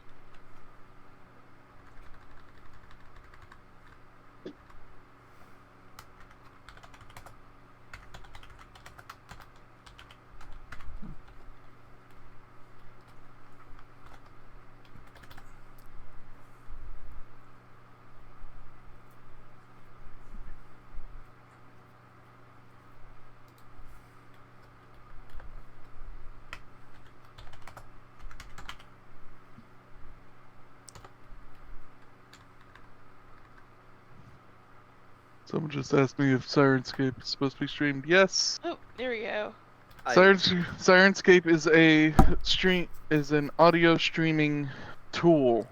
Someone just asked me if Sirenscape is supposed to be streamed. Yes. Oh, there we go. Sirenscape is an audio streaming tool.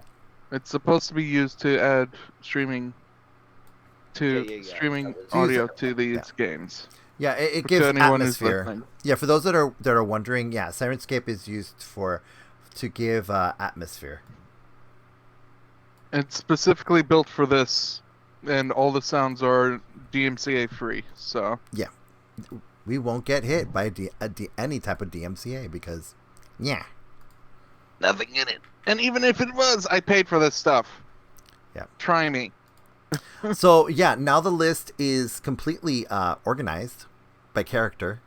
It's supposed to be used to add streaming Yeah. audio to these games. Yeah, it To gives anyone who's atmosphere. listening. Yeah, for those that are wondering, yeah, Sirenscape is used to give atmosphere. It's specifically built for this, and all the sounds are DMCA free. So We won't get hit by any type of DMCA because, yeah. nothing in it. And even if it was, I paid for this stuff. Yeah. Try me. So yeah, now the list is completely organized by character,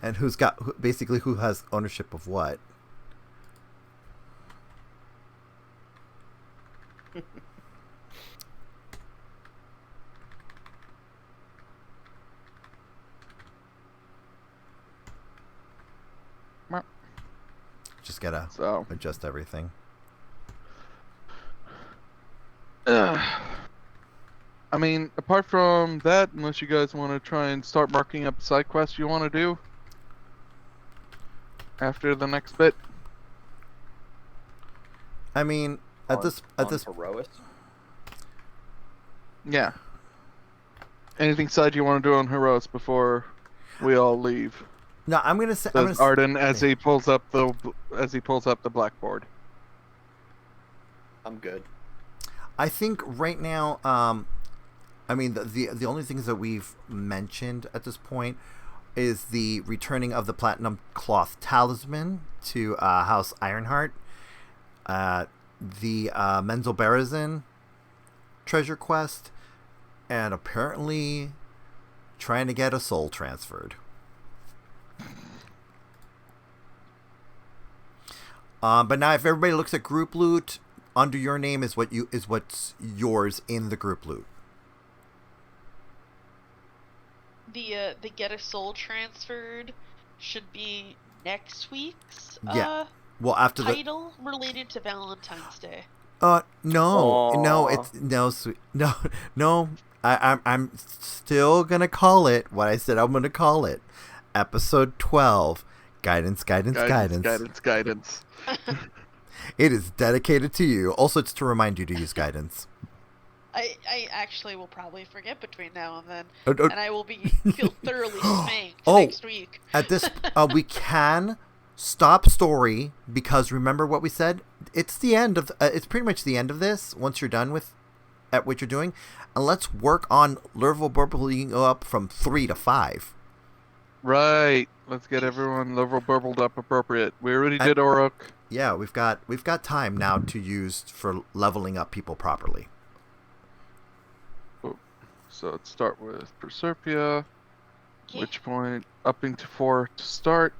and who has ownership of what. Just gotta So. adjust everything. I mean, apart from that, unless you guys want to try and start marking up side quests you want to do after the next bit. I mean, at this Herois? Yeah. Anything side you want to do on Heroes before we all leave? no, I'm gonna say Says Arden as he pulls up the blackboard. I'm good. I think right now, I mean, the only things that we've mentioned at this point is the returning of the Platinum Cloth Talisman to House Ironheart, the Menzelberezin treasure quest, and apparently trying to get a soul transferred. But now, if everybody looks at group loot, under your name is what's yours in the group loot. The get a soul transferred should be next week's Yeah. Well, after title related to Valentine's Day. No, it's no, sweet, no. I'm still gonna call it what I said. I'm gonna call it episode 12. Guidance. It is dedicated to you. Also, it's to remind you to use guidance. I actually will probably forget between now and then, Oh. and I will feel thoroughly spanked next week. At this, we can stop story because remember what we said. It's the end of. It's pretty much the end of this. Once you're done at what you're doing, and let's work on level burbling up from 3 to 5. Right. Let's get everyone level burbled up appropriate. We already did Orok. Yeah, we've got time now to use for leveling up people properly. So let's start with Proserpia. Which point upping to 4 to start.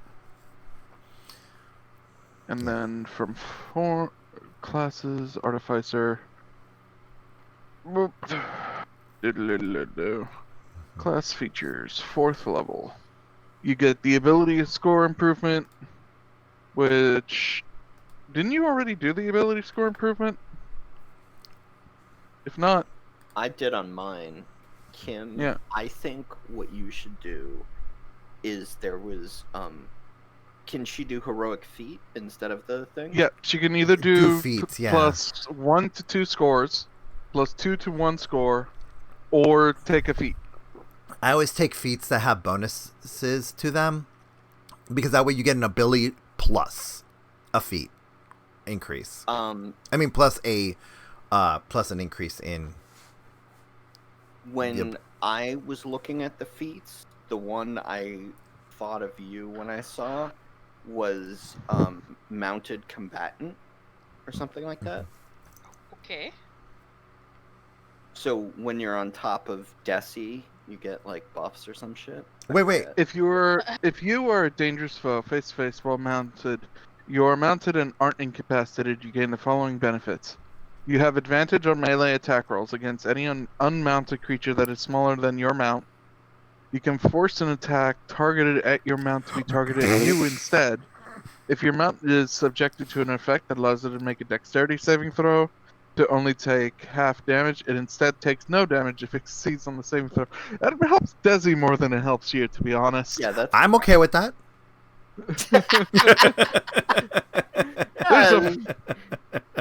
And then from 4 classes, Artificer. Whoop. Class features, 4th level. You get the ability score improvement, which... Didn't you already do the ability score improvement? If not... I did on mine. Kim, yeah. I think what you should do is there was... Can she do heroic feat instead of the thing? Yeah, she can either do feats, plus 1 to 2 scores, plus 2 to 1 score, or take a feat. I always take feats that have bonuses to them, because that way you get an ability plus a feat increase. Plus an increase in. When I was looking at the feats, the one I thought of you when I saw was mounted combatant or something like that. Okay. So when you're on top of Desi, you get like buffs or some shit. Wait. If you are a dangerous foe face to face while mounted, you are mounted and aren't incapacitated, you gain the following benefits. You have advantage on melee attack rolls against any unmounted creature that is smaller than your mount. You can force an attack targeted at your mount to be targeted at you instead. If your mount is subjected to an effect that allows it to make a dexterity saving throw to only take half damage, it instead takes no damage if it succeeds on the saving throw. That helps Desi more than it helps you, to be honest. Yeah, I'm okay with that.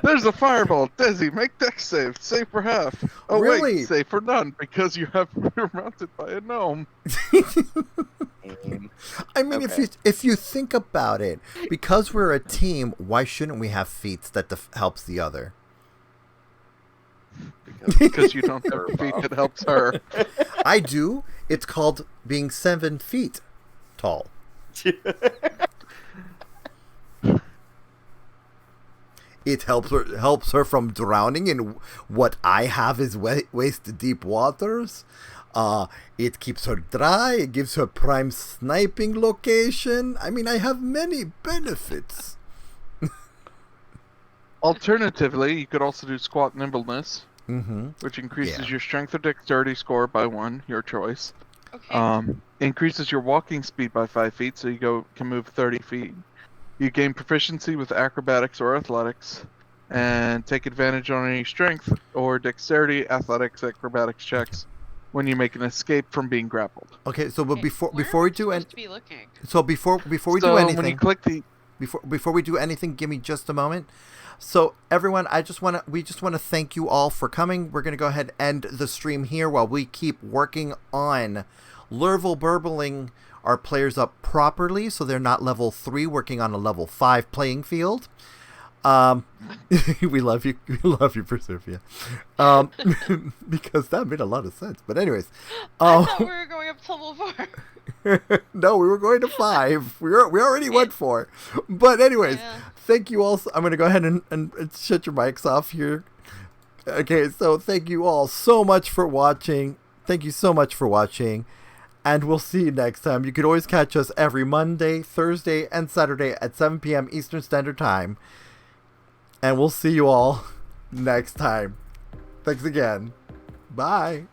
There's a fireball. Desi, make dex save. Save for half. Oh really? Wait, save for none because you're mounted by a gnome. I mean, if you think about it, because we're a team, why shouldn't we have feats that helps the other? Because you don't have a feat that helps her. I do. It's called being 7 feet tall. It helps her from drowning in what I have is waist deep waters. It keeps her dry. It gives her prime sniping location. I mean, I have many benefits. Alternatively, you could also do squat nimbleness, mm-hmm. which increases your strength or dexterity score by 1, your choice. Okay. Increases your walking speed by 5 feet, so you can move 30 feet. You gain proficiency with acrobatics or athletics, and take advantage on any strength or dexterity, athletics, acrobatics checks when you make an escape from being grappled. Okay, so but before we do before we do anything, when you click the before we do anything, give me just a moment. So everyone, we just want to thank you all for coming. We're gonna go ahead and end the stream here while we keep working on level burbling our players up properly, so they're not level 3 working on a level 5 playing field. We love you, Proserpia. Because that made a lot of sense. But anyways, I thought we were going up to level 4. No, we were going to 5. We already went 4. But anyways, thank you all. I'm gonna go ahead and shut your mics off here. Okay, so thank you all so much for watching. Thank you so much for watching. And we'll see you next time. You can always catch us every Monday, Thursday, and Saturday at 7 p.m. Eastern Standard Time. And we'll see you all next time. Thanks again. Bye.